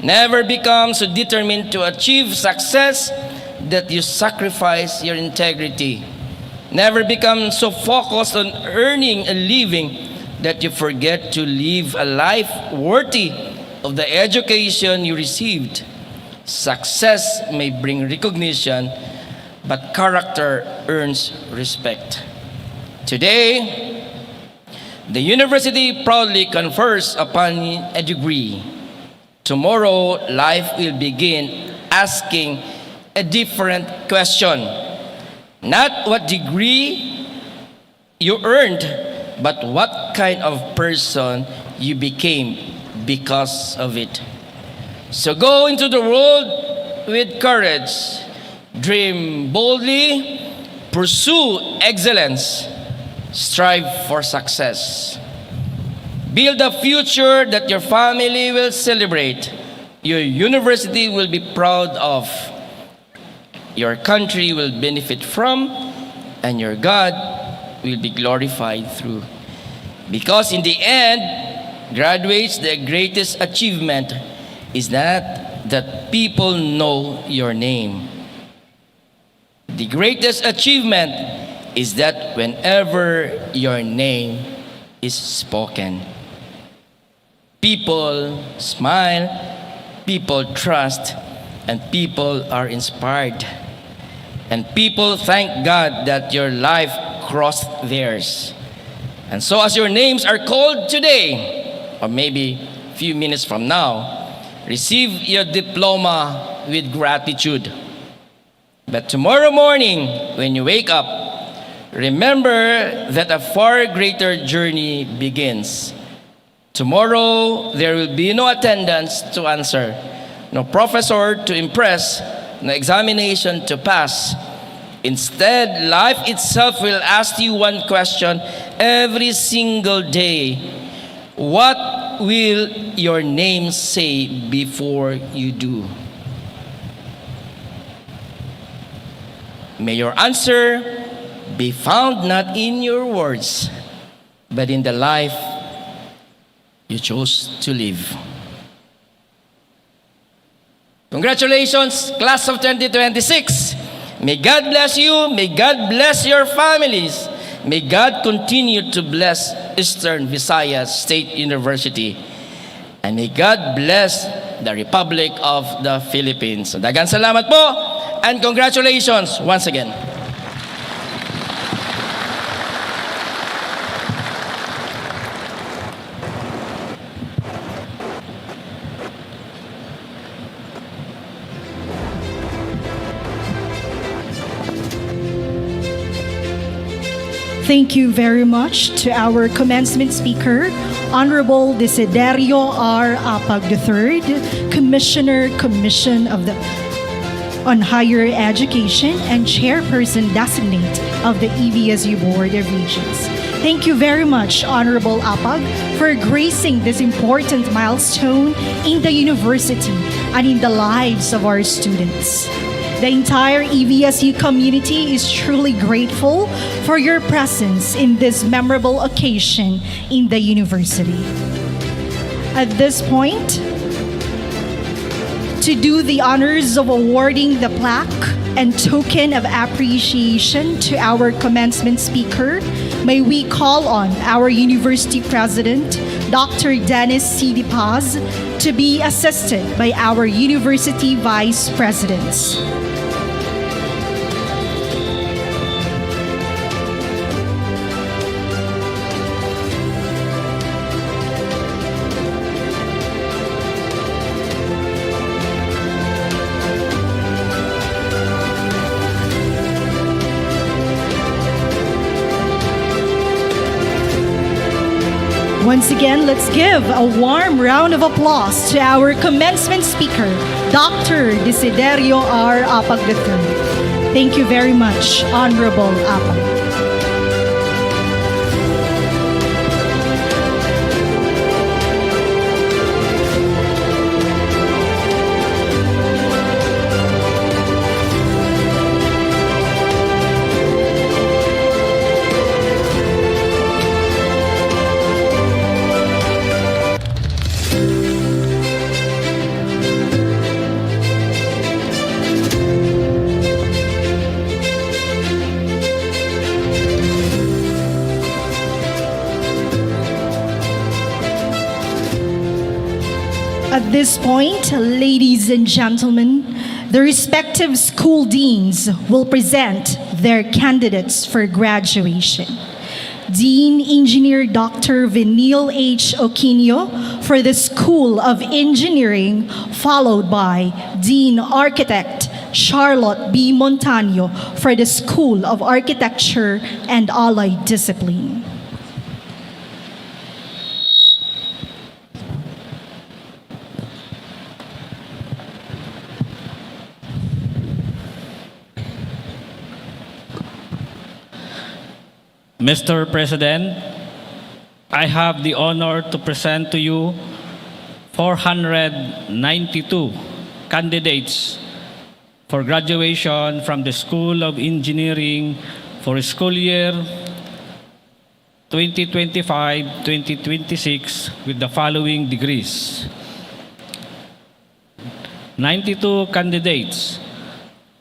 Speaker 7: Never become so determined to achieve success that you sacrifice your integrity. Never become so focused on earning a living that you forget to live a life worthy of the education you received. Success may bring recognition, but character earns respect. Today, the university proudly confers upon a degree. Tomorrow, life will begin asking a different question. Not what degree you earned, but what kind of person you became because of it. So go into the world with courage. Dream boldly, pursue excellence, strive for success. Build a future that your family will celebrate, your university will be proud of, your country will benefit from, and your God will be glorified through. Because in the end, graduates, the greatest achievement is not that people know your name. The greatest achievement is that whenever your name is spoken, People smile, people trust, and people are inspired. And people thank God that your life crossed theirs. And so as your names are called today, or maybe a few minutes from now, receive your diploma with gratitude. But tomorrow morning, when you wake up, remember that a far greater journey begins. Tomorrow, there will be no attendance to answer, no professor to impress, no examination to pass. Instead, life itself will ask you one question every single day. What will your name say before you do? May your answer be found not in your words, but in the life you chose to live. Congratulations, class of 2026. May God bless you. May God bless your families. May God continue to bless Eastern Visayas State University. And may God bless the Republic of the Philippines. So, daghang salamat po and congratulations once again.
Speaker 3: Thank you very much to our commencement speaker, Honorable Desiderio R. Apag III, Commissioner, Commission on Higher Education and Chairperson Designate of the EVSU Board of Regents. Thank you very much, Honorable Apag, for gracing this important milestone in the university and in the lives of our students. The entire EVSU community is truly grateful for your presence in this memorable occasion in the university. At this point, to do the honors of awarding the plaque and token of appreciation to our commencement speaker, may we call on our university president, Dr. Dennis C. De Paz, to be assisted by our university vice presidents. Once again, let's give a warm round of applause to our commencement speaker, Dr. Desiderio R. Apag III. Thank you very much, Honorable Apag. At this point, ladies and gentlemen, the respective school deans will present their candidates for graduation. Dean Engineer Dr. Venil H. Oquino for the School of Engineering, followed by Dean Architect Charlotte B. Montaño for the School of Architecture and Allied Discipline.
Speaker 8: Mr. President, I have the honor to present to you 492 candidates for graduation from the School of Engineering for school year 2025-2026 with the following degrees. 92 candidates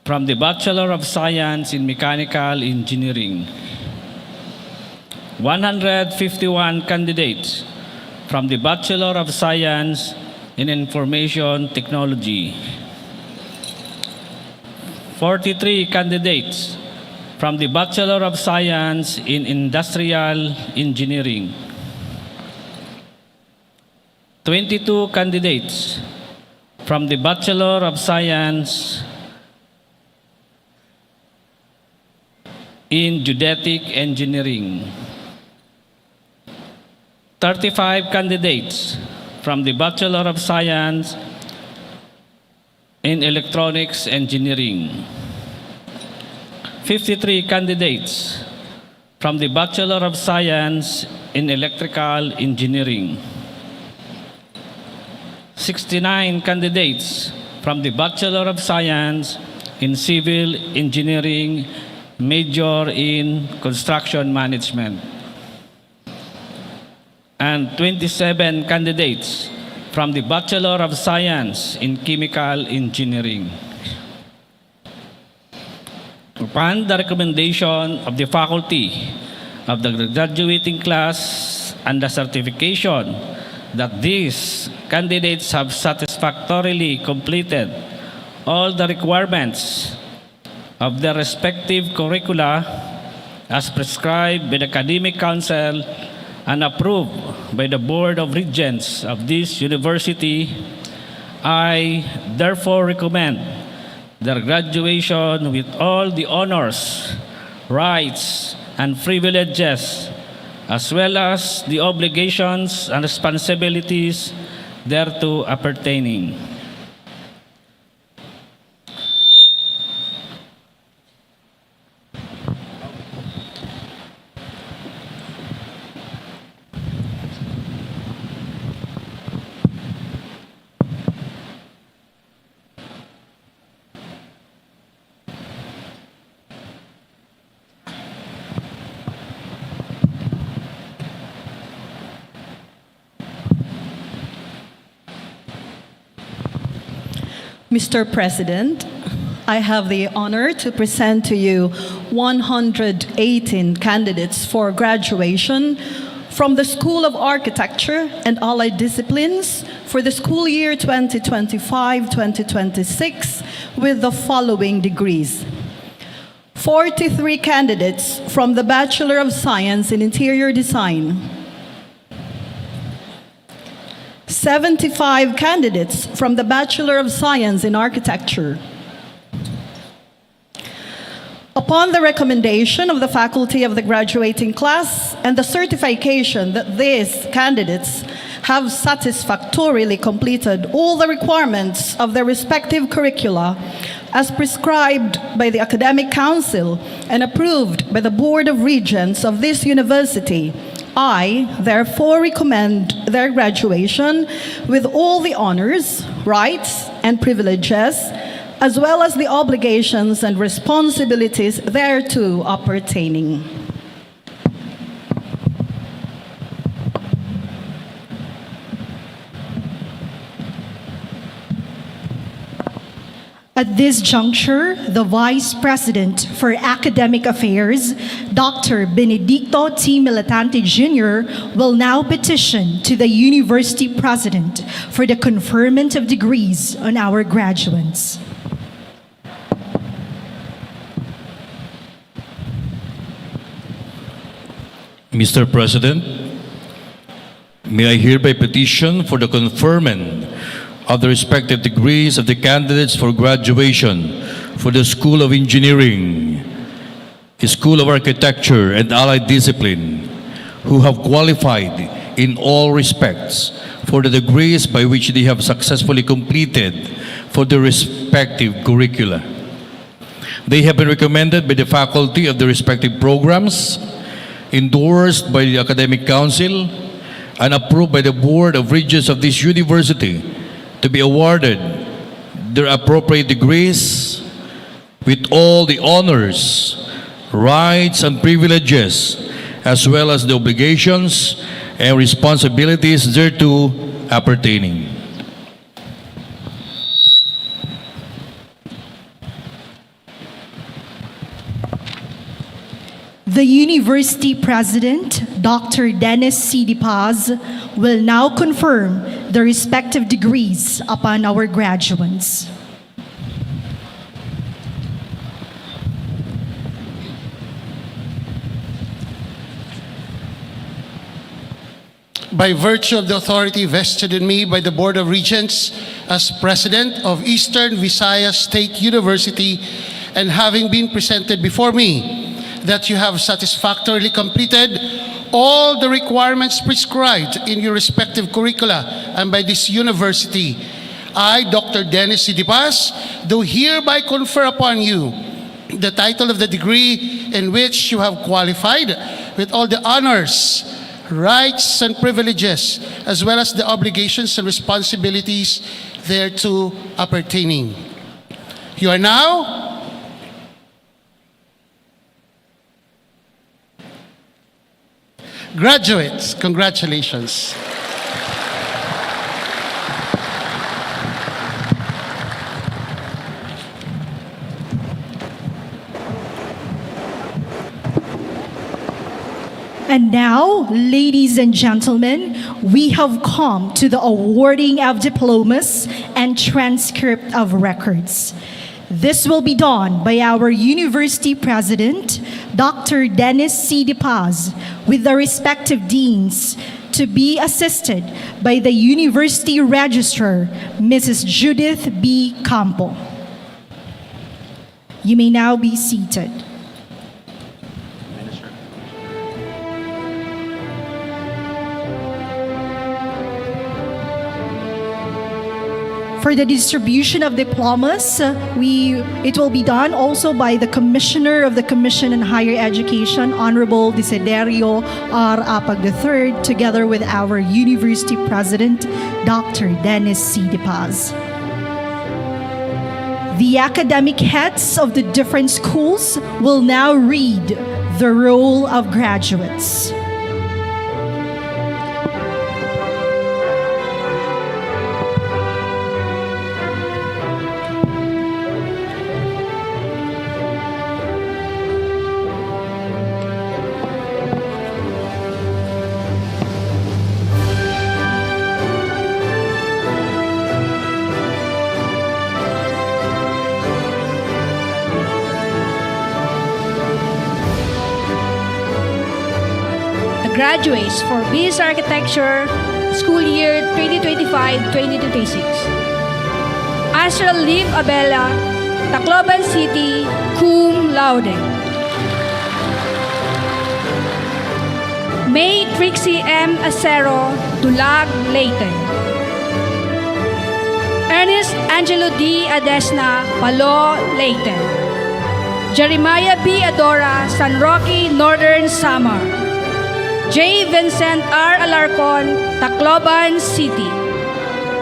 Speaker 8: from the Bachelor of Science in Mechanical Engineering. 151 candidates from the Bachelor of Science in Information Technology. 43 candidates from the Bachelor of Science in Industrial Engineering. 22 candidates from the Bachelor of Science in Geodetic Engineering. 35 candidates from the Bachelor of Science in Electronics Engineering. 53 candidates from the Bachelor of Science in Electrical Engineering. 69 candidates from the Bachelor of Science in Civil Engineering, major in Construction Management. And 27 candidates from the Bachelor of Science in Chemical Engineering. Upon the recommendation of the faculty of the graduating class and the certification that these candidates have satisfactorily completed all the requirements of their respective curricula as prescribed by the Academic Council and approved by the Board of Regents of this university, I therefore recommend their graduation with all the honors, rights, and privileges, as well as the obligations and responsibilities thereto appertaining.
Speaker 3: Mr. President, I have the honor to present to you 118 candidates for graduation from the School of Architecture and Allied Disciplines for the school year 2025-2026 with the following degrees. 43 candidates from the Bachelor of Science in Interior Design. 75 candidates from the Bachelor of Science in Architecture. Upon the recommendation of the faculty of the graduating class and the certification that these candidates have satisfactorily completed all the requirements of their respective curricula as prescribed by the Academic Council and approved by the Board of Regents of this university, I therefore recommend their graduation with all the honors, rights, and privileges, as well as the obligations and responsibilities thereto appertaining.
Speaker 9: At this juncture, the Vice President for Academic Affairs, Dr. Benedicto T. Militante Jr., will now petition to the University President for the conferment of degrees on our graduates.
Speaker 10: Mr. President, may I hereby petition for the conferment of the respective degrees of the candidates for graduation for the School of Engineering, School of Architecture, and Allied Discipline, who have qualified in all respects for the degrees by which they have successfully completed for their respective curricula. They have been recommended by the faculty of the respective programs, endorsed by the Academic Council, and approved by the Board of Regents of this university to be awarded their appropriate degrees with all the honors, rights, and privileges, as well as the obligations and responsibilities thereto appertaining.
Speaker 9: The University President, Dr. Dennis C. Paz, will now confirm the respective degrees upon our graduates.
Speaker 6: By virtue of the authority vested in me by the Board of Regents as President of Eastern Visayas State University, and having been presented before me, that you have satisfactorily completed all the requirements prescribed in your respective curricula and by this university, I, Dr. Dennis C. Paz, do hereby confer upon you the title of the degree in which you have qualified with all the honors, rights, and privileges, as well as the obligations and responsibilities thereto appertaining. You are now graduates. Congratulations.
Speaker 9: And now, ladies and gentlemen, we have come to the awarding of diplomas and transcript of records. This will be done by our University President, Dr. Dennis C. Paz, with the respective deans, to be assisted by the University Registrar, Mrs. Judith B. Campo. You may now be seated. For the distribution of diplomas, it will be done also by the Commissioner of the Commission on Higher Education, Honorable Desiderio R. Apag III, together with our University President, Dr. Dennis C. Paz. The academic heads of the different schools will now read the roll of graduates.
Speaker 11: Graduates for BS Architecture, school year 2025-2026. Astral Liv Abela, Tacloban City, cum laude. May Trixie M. Acero, Dulag, Leyte. Ernest Angelo D. Adesna, Palo, Leyte. Jeremiah B. Adora, San Roque, Northern Samar. J. Vincent R. Alarcon, Tacloban City.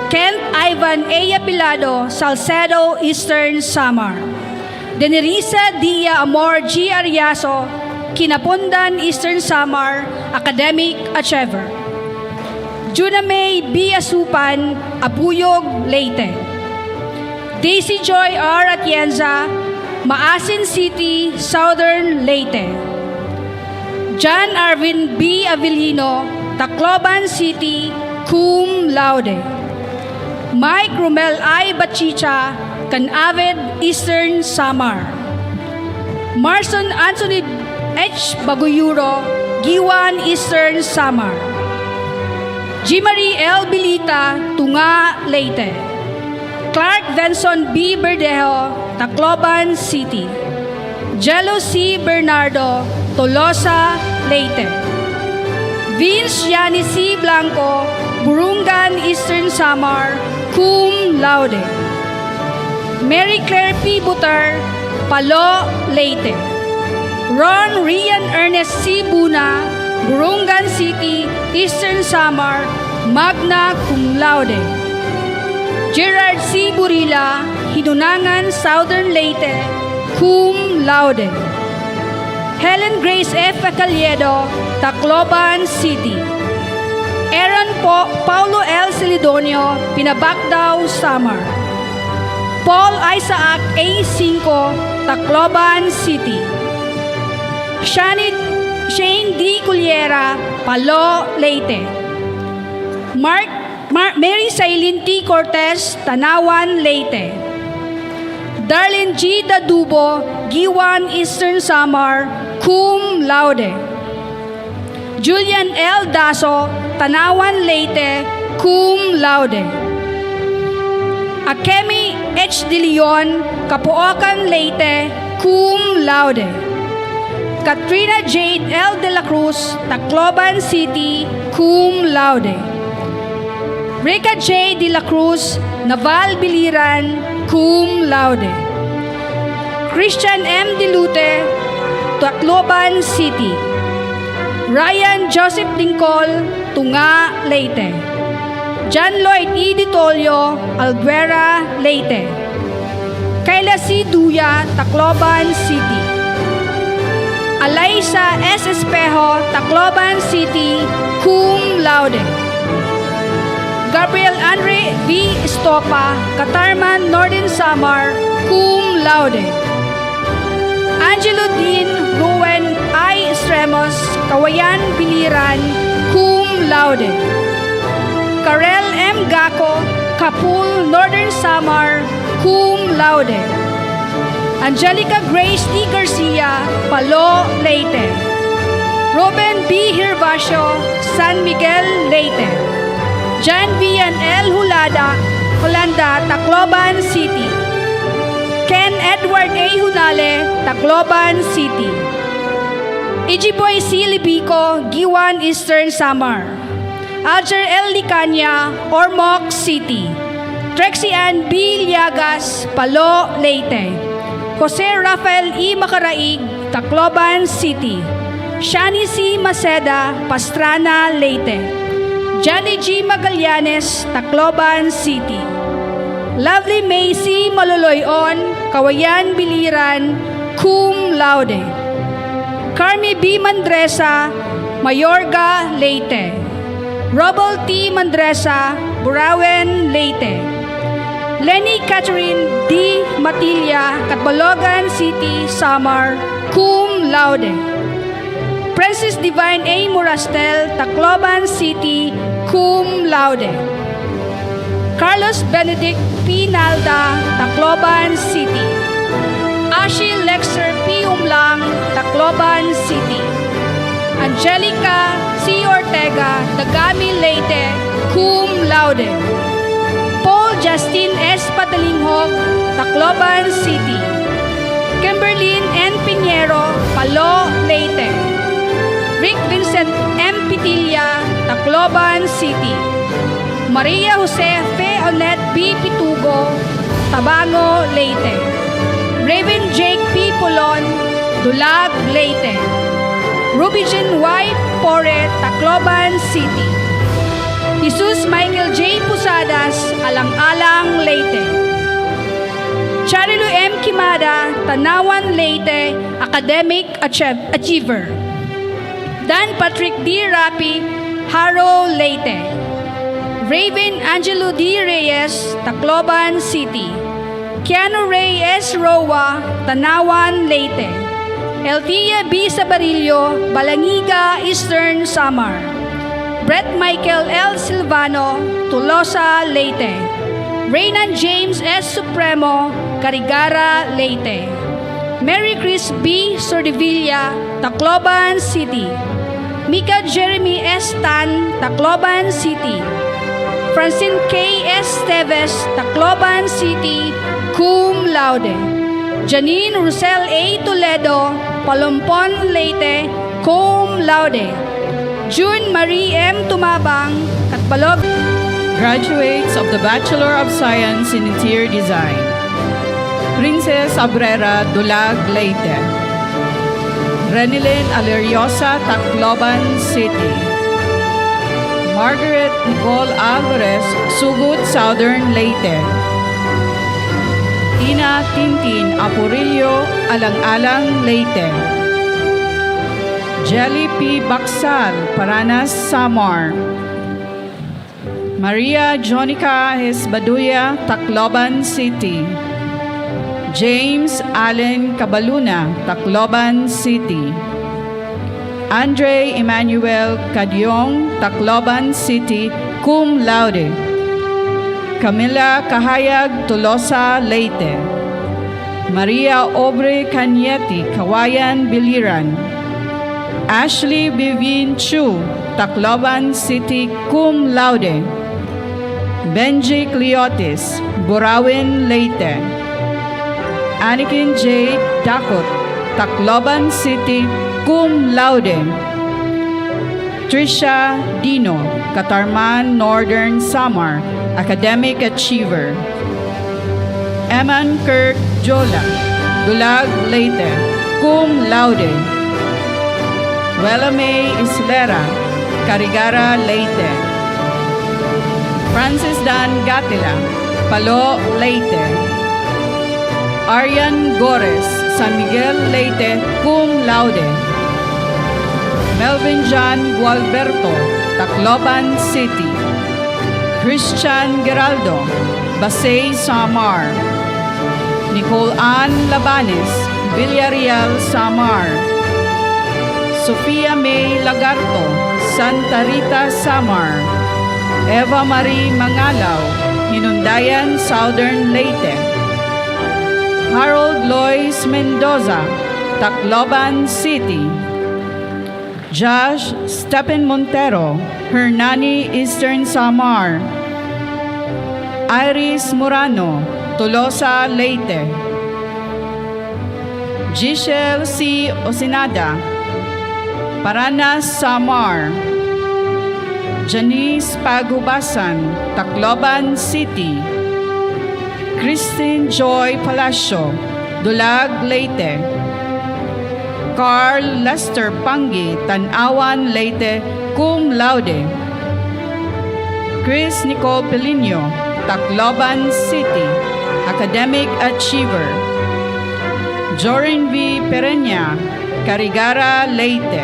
Speaker 11: Kent Ivan A. Apilado, Salcedo, Eastern Samar. Denirisa Dia Amor G. Ariaso, Kinapundan, Eastern Samar, Academic Achiever. Juna May B. Asupan, Abuyog, Leyte. Daisy Joy R. Atienza, Maasin City, Southern Leyte. John Arvin B. Avellino, Tacloban City, cum laude. Mike Romel I. Bachicha, Canavid, Eastern Samar. Marson Anthony H. Baguyuro, Giwan, Eastern Samar. G. Marie L. Bilita, Tunga, Leyte. Clark Benson B. Berdejo, Tacloban City. Jello C. Bernardo, Tolosa, Leyte. Vince Yani C. Blanco, Burungan, Eastern Samar, cum laude. Mary Claire P. Butar, Palo, Leyte. Ron Rian Ernest C. Buna, Burungan City, Eastern Samar, magna cum laude. Gerard C. Burila, Hinunangan, Southern Leyte, cum laude. Helen Grace F. Acaliedo, Tacloban City. Aaron Paulo L. Celidonio, Pinabacdao, Samar. Paul Isaac A. Cinco, Tacloban City. Shani Shane D. Cullera, Palo, Leyte. Mary Sailin T. Cortez, Tanawan, Leyte. Darlene G. Dadubo, Giwan, Eastern Samar, cum laude. Julian L. Daso, Tanawan, Leyte, cum laude. Akemi H. De Leon, Capuocan, Leyte, cum laude. Katrina Jade L. De la Cruz, Tacloban City, cum laude. Rica J. De la Cruz, Naval Biliran, cum laude. Christian M. Dilute, Tacloban City. Ryan Joseph Dingcol, Tunga, Leyte. John Lloyd E. Ditolio, Alguera, Leyte. Kayla C. Duya, Tacloban City. Alaysa S. Espejo, Tacloban City, cum laude. Gabriel Andre V. Estopa, Katarman, Northern Samar, cum laude. Angelo Dean Ruwen I. Estremos, Kawayan, Biliran, cum laude. Karel M. Gaco, Kapul, Northern Samar, cum laude. Angelica Grace D. Garcia, Palo, Leyte. Robin B. Hirvasio, San Miguel, Leyte. John Vian L. Holanda, Tacloban City. Ken Edward A. Hunale, Tacloban City. Ijiboy C. Libico, Giwan, Eastern Samar. Alger L. Licanya, Ormoc City. Trexie Ann B. Liagas, Palo, Leyte. Jose Rafael E. Macaraig, Tacloban City. Shani C. Maceda, Pastrana, Leyte. Johnny G. Magallanes, Tacloban City. Lovely May C. Maloloyon, Kawayan, Biliran, cum laude. Carmi B. Mandresa, Mayorga, Leyte. Robel T. Mandresa, Burawen, Leyte. Lenny Catherine D. Matilla, Catbalogan City, Samar, cum laude. Princess Divine A. Morastel, Tacloban City, cum laude. Carlos Benedict P. Nalda, Tacloban City. Ashi Lexer P. Umlang, Tacloban City. Angelica C. Ortega, Dagami, Leyte, cum laude. Paul Justin S. Patalinghog, Tacloban City. Kimberlyn N. Piñero, Palo, Leyte. Rick Vincent M. Pitilla, Tacloban City. Maria Jose Fe Onet B. Pitugo, Tabango, Leyte. Raven Jake P. Pulon, Dulag, Leyte. Ruby Jean Y. Pore, Tacloban City. Jesus Michael J. Pusadas, Alang-Alang, Leyte. Charilu M. Kimada, Tanawan, Leyte, Academic Achiever. Dan Patrick D. Rapi, Haro, Leyte. Raven Angelo D. Reyes, Tacloban City. Keanu Ray S. Roa, Tanawan, Leyte. Eltia B. Sabarillo, Balangiga, Eastern Samar. Brett Michael L. Silvano, Tulosa, Leyte. Reynan James S. Supremo, Carigara, Leyte. Mary Chris B. Sordevilla, Tacloban City. Mika Jeremy S. Tan, Tacloban City. Francine K. S. Teves, Tacloban City, cum laude. Janine Rosel A. Toledo, Palompon, Leyte, cum laude. June Marie M. Tumabang, Catbalog.
Speaker 12: Graduates of the Bachelor of Science in Interior Design. Princess Abrera, Dulag, Leyte. Renilyn Aleriosa, Tacloban City. Margaret Nicole Alvarez, Sugut, Southern Leyte. Ina Tintin Apurillo, Alang-Alang, Leyte. Jelly P. Baksal, Paranas, Samar. Maria Jonica Hesbaduya, Tacloban City. James Allen Cabaluna, Tacloban City. Andre Emmanuel Cadyong, Tacloban City, cum laude. Camila Kahayag, Tolosa, Leyte. Maria Obre Canieti, Kawayan, Biliran. Ashley Bivin Chu, Tacloban City, cum laude. Benji Cleotis, Burawin, Leyte. Anakin J. Dakot, Tacloban City, cum laude. Trisha Dino, Katarman, Northern Samar, academic achiever. Eman Kirk Jola, Dulag, Leyte, cum laude. Wella May Islera, Carigara, Leyte. Francis Dan Gatila, Palo, Leyte. Arian Gores, San Miguel, Leyte, cum laude. Melvin John Gualberto, Tacloban City. Christian Geraldo, Basay, Samar. Nicole Ann Labanes, Villarreal, Samar. Sofia May Lagarto, Santa Rita, Samar. Eva Marie Mangalaw, Hinundayan, Southern Leyte. Harold Lois Mendoza, Tacloban City. Josh Stephen Montero, Hernani, Eastern Samar. Iris Murano, Tolosa, Leyte. Giselle C. Osinada, Paranas, Samar. Janice Pagubasan, Tacloban City. Christine Joy Palacio, Dulag, Leyte. Carl Lester Pangi, Tanawan, Leyte, cum laude. Chris Nicole Pelino, Tacloban City, academic achiever. Jorin V. Pereña, Carigara, Leyte.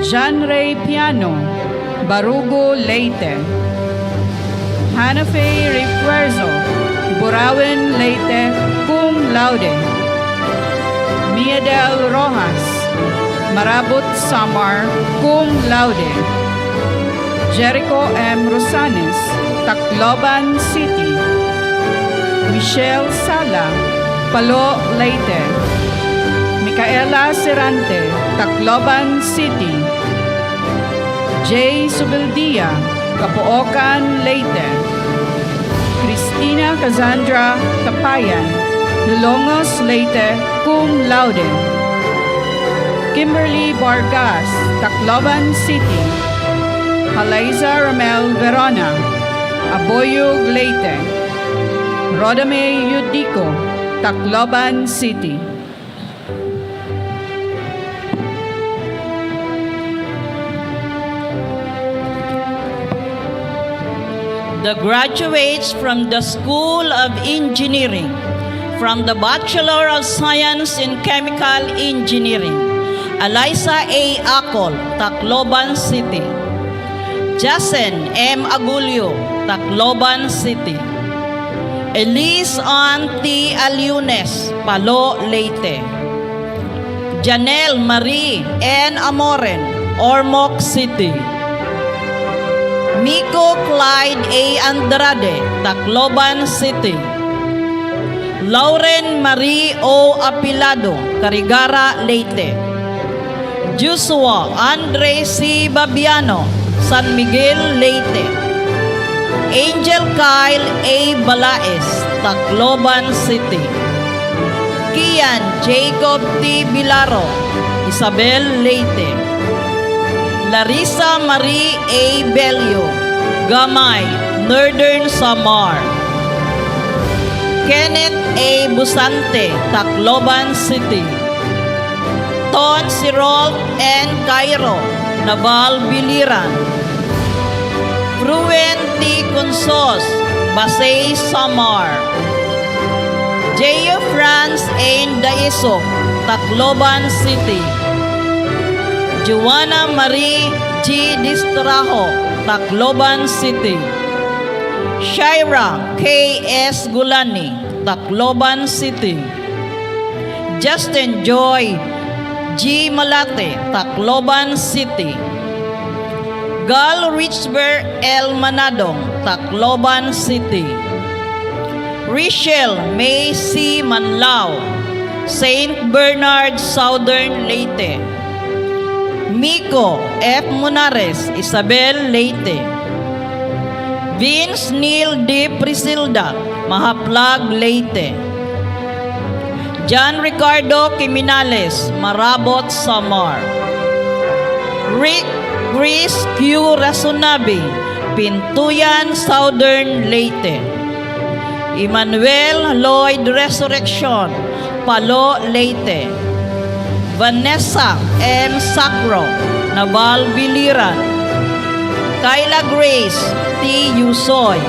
Speaker 12: John Ray Piano, Barugo, Leyte. Hannah Faye Refuerzo, Burawin, Leyte, cum laude. Mia del Rojas, Marabut, Samar, cum laude. Jericho M. Rosanes, Tacloban City. Michelle Sala, Palo, Leyte. Micaela Serante, Tacloban City. Jay Subildia, Capoocan, Leyte. Cristina Cassandra Tapayan, Lilongos, Leyte, cum laude. Kimberly Vargas, Tacloban City. Halaiza Ramel Verona, Aboyug, Leyte. Rodame Yudico, Tacloban City.
Speaker 13: The graduates from the School of Engineering, from the Bachelor of Science in Chemical Engineering, Eliza A. Acol, Tacloban City. Jasen M. Agulio, Tacloban City. Elise Ann T. Alunes, Palo, Leyte. Janelle Marie N. Amoren, Ormoc City. Miko Clyde A. Andrade, Tacloban City. Lauren Marie O. Apilado, Carigara, Leyte. Joshua Andre C. Babiano, San Miguel, Leyte. Angel Kyle A. Balaes, Tacloban City. Kian Jacob T. Bilaro, Isabel, Leyte. Larissa Marie A. Belio, Gamay, Northern Samar. Kenneth A. Busante, Tacloban City. Ton Sirol N. Cairo, Naval, Biliran. Fruen T. Consos, Basay, Samar. J. France N. Daiso, Tacloban City. Joanna Marie G. Distrajo, Tacloban City. Shaira K. S. Gulani, Tacloban City. Justin Joy G. Malate, Tacloban City. Gal Richber L. Manadong, Tacloban City. Richelle May C. Manlao, St. Bernard, Southern Leyte. Miko F. Munares, Isabel, Leyte. Vince Neil D. Prisilda, Mahaplag, Leyte. John Ricardo Quiminales, Marabot, Samar. Rick Chris Q. Rasunabi, Pintuyan, Southern Leyte. Emmanuel Lloyd Resurrection, Palo, Leyte. Vanessa M. Sacro, Naval, Biliran. Kyla Grace T. Yusoy,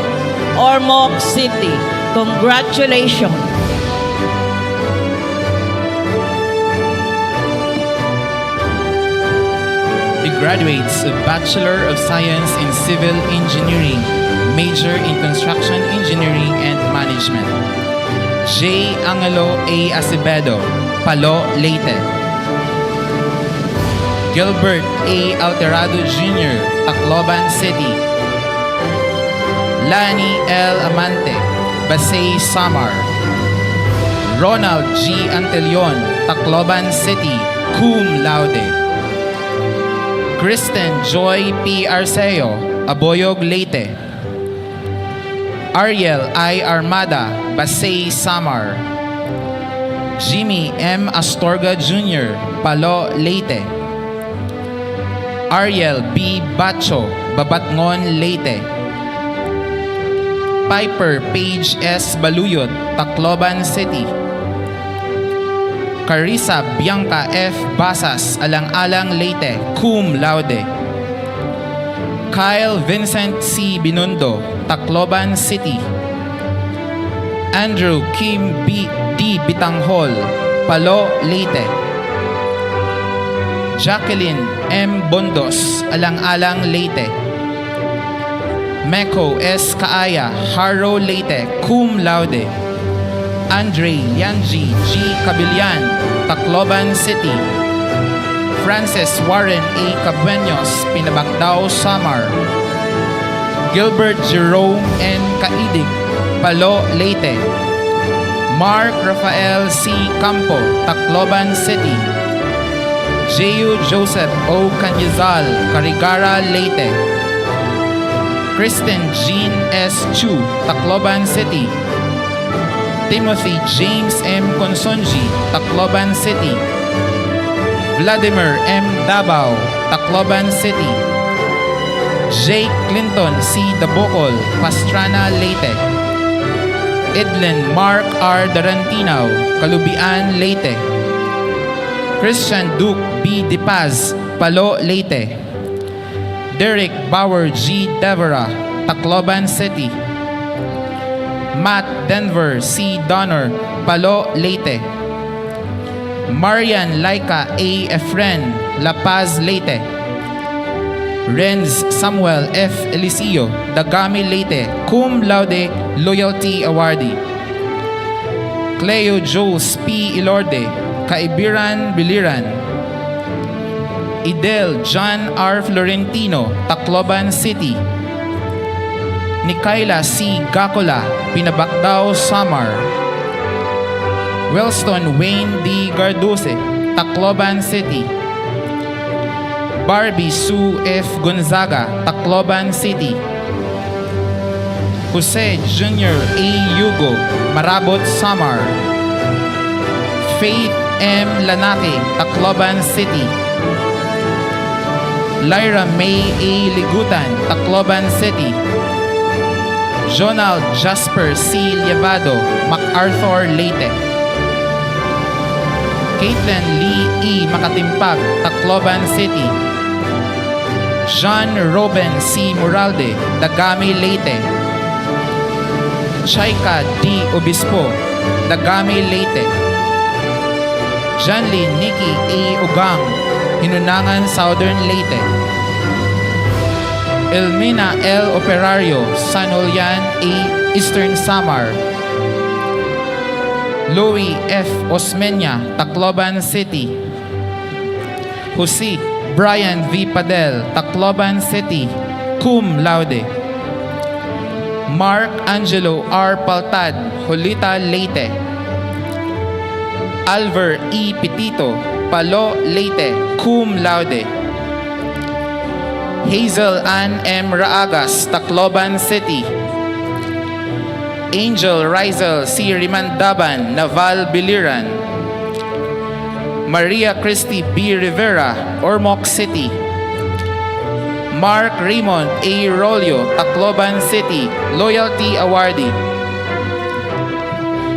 Speaker 13: Ormoc City. Congratulations.
Speaker 14: Graduates of Bachelor of Science in Civil Engineering, major in Construction Engineering and Management. J. Angelo A. Acevedo, Palo, Leyte. Gilbert A. Alterado Jr., Tacloban City. Lani L. Amante, Basay, Samar. Ronald G. Antelion, Tacloban City, cum laude. Kristen Joy P. Arceo, Aboyog, Leyte. Ariel I. Armada, Basay, Samar. Jimmy M. Astorga Jr., Palo, Leyte. Ariel B. Bacho, Babatngon, Leyte. Piper Page S. Baluyot, Tacloban City. Carissa Bianca F. Basas, Alang-Alang, Leyte, cum laude. Kyle Vincent C. Binundo, Tacloban City. Andrew Kim B. D. Bitanghol, Palo, Leyte. Jacqueline M. Bondos, Alang-Alang, Leyte. Meko S. Kaaya, Haro, Leyte, cum laude. Andre Yanji G. Cabillan, Tacloban City. Francis Warren A. Cabuenos, Pinabacdao, Samar. Gilbert Jerome N. Kaidig, Palo, Leyte. Mark Rafael C. Campo, Tacloban City. Jeyu Joseph O. Canyizal, Carigara, Leyte. Kristen Jean S. Chu, Tacloban City. Timothy James M. Consonji, Tacloban City. Vladimir M. Dabao, Tacloban City. Jake Clinton C. Dabocol, Pastrana, Leyte. Edlin Mark R. Darantinaw, Kalubian, Leyte. Christian Duke B. Dipaz, Palo, Leyte. Derek Bauer G. Devera, Tacloban City. Matt Denver C. Donner, Palo, Leyte. Marian Laika A. Efren, La Paz, Leyte. Renz Samuel F. Eliseo, Dagami, Leyte, cum laude, loyalty awardee. Cleo Jules P. Ilorde, Kaibiran, Biliran. Idel John R. Florentino, Tacloban City. Nikaila C. Gacola, Pinabacdao, Samar. Wellston Wayne D. Garduse, Tacloban City. Barbie Sue F. Gonzaga, Tacloban City. Jose Jr. A. Yugo, Marabot, Samar. Faith M. Lanake, Tacloban City. Lyra May A. Ligutan, Tacloban City. Jonald Jasper C. Llevado, MacArthur, Leyte. Caitlin Lee E. Makatimpag, Tacloban City. Jean Robin C. Moralde, Dagami, Leyte. Chaika D. Obispo, Dagami, Leyte. Janly Nikki A. Ugang, Hinunangan, Southern Leyte. Elmina L. Operario, San Julian A. Eastern Samar. Louie F. Osmeña, Tacloban City. Jose Brian V. Padel, Tacloban City, cum laude. Mark Angelo R. Paltad, Julita, Leyte. Alver E. Pitito, Palo, Leyte, cum laude. Hazel Ann M. Raagas, Tacloban City. Angel Rizel C. Rimandaban, Naval, Biliran. Maria Christy B. Rivera, Ormoc City. Mark Raymond A. Rolio, Tacloban City, Loyalty Awardee.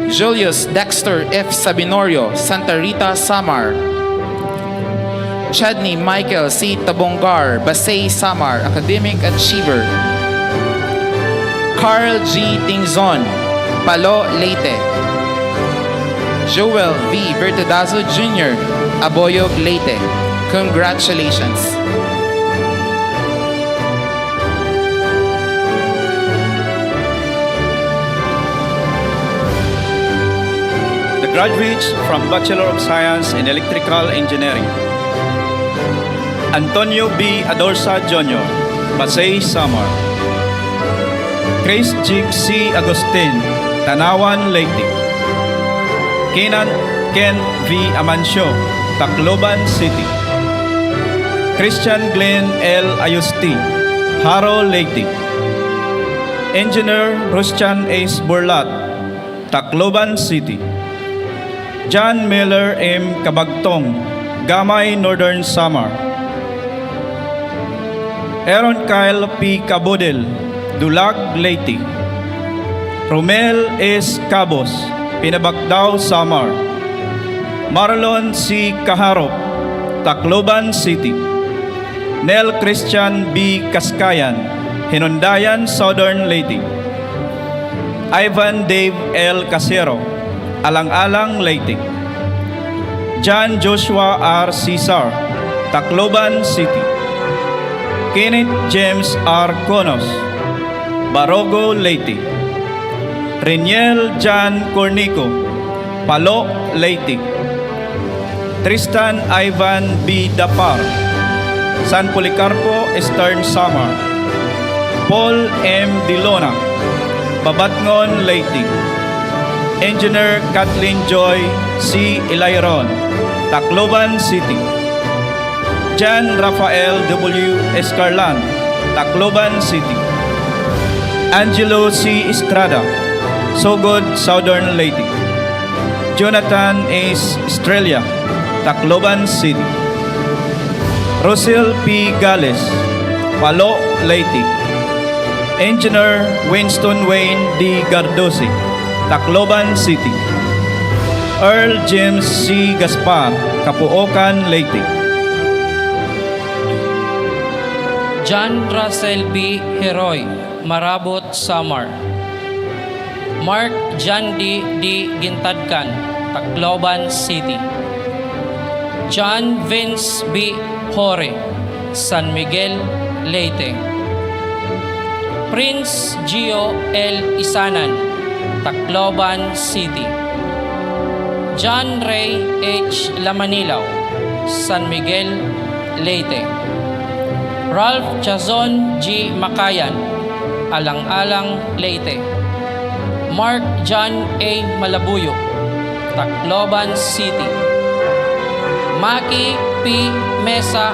Speaker 14: Julius Dexter F. Sabinorio, Santa Rita, Samar. Chadney Michael C. Tabongar, Basay, Samar, Academic Achiever. Carl G. Tingzon, Palo, Leyte. Joel V. Bertadazo Jr., Aboyog, Leyte. Congratulations.
Speaker 15: The graduates from Bachelor of Science in Electrical Engineering. Antonio B. Adorsa Jr., Pasay, Samar. Chris Jig C. Agustin, Tanawan, Leyte. Kenan Ken V. Amancio, Tacloban City. Christian Glenn L. Ayusti, Haro, Leyte. Engineer Rustian S. Burlat, Tacloban City. John Miller M. Kabagtong, Gamay, Northern Samar. Aaron Kyle P. Cabodel, Dulag, Leyte. Romel S. Cabos, Pinabacdao, Samar. Marlon C. Kaharop, Tacloban City. Nel Christian B. Kaskayan, Hinundayan, Southern Leyte. Ivan Dave L. Casero, Alang-alang, Leyte. John Joshua R. Cesar, Tacloban City. Kenneth James R. Conos, Barogo, Leyte. Reniel Jan Cornico, Palo, Leyte. Tristan Ivan B. Dapar, San Policarpo, Eastern Samar. Paul M. Dilona, Babatngon, Leyte. Engineer Kathleen Joy C. Ilairon, Tacloban City. Jan Rafael W. Escarlan, Tacloban City. Angelo C. Estrada, Sogod, Southern Leyte. Jonathan S. Estrella, Tacloban City. Rosel P. Gales, Palo, Leyte. Engineer Winston Wayne D. Gardosi, Tacloban City. Earl James C. Gaspar, Capuocan, Leyte.
Speaker 16: John Russell B. Heroy, Marabot, Samar. Mark John D. Gintadkan, Tacloban City. John Vince B. Hore, San Miguel, Leyte. Prince Gio L. Isanan, Tacloban City. John Ray H. Lamanilaw, San Miguel, Leyte. Ralph Chazon G. Makayan, Alang-alang, Leyte. Mark John A. Malabuyo, Tacloban City. Maki P. Mesa,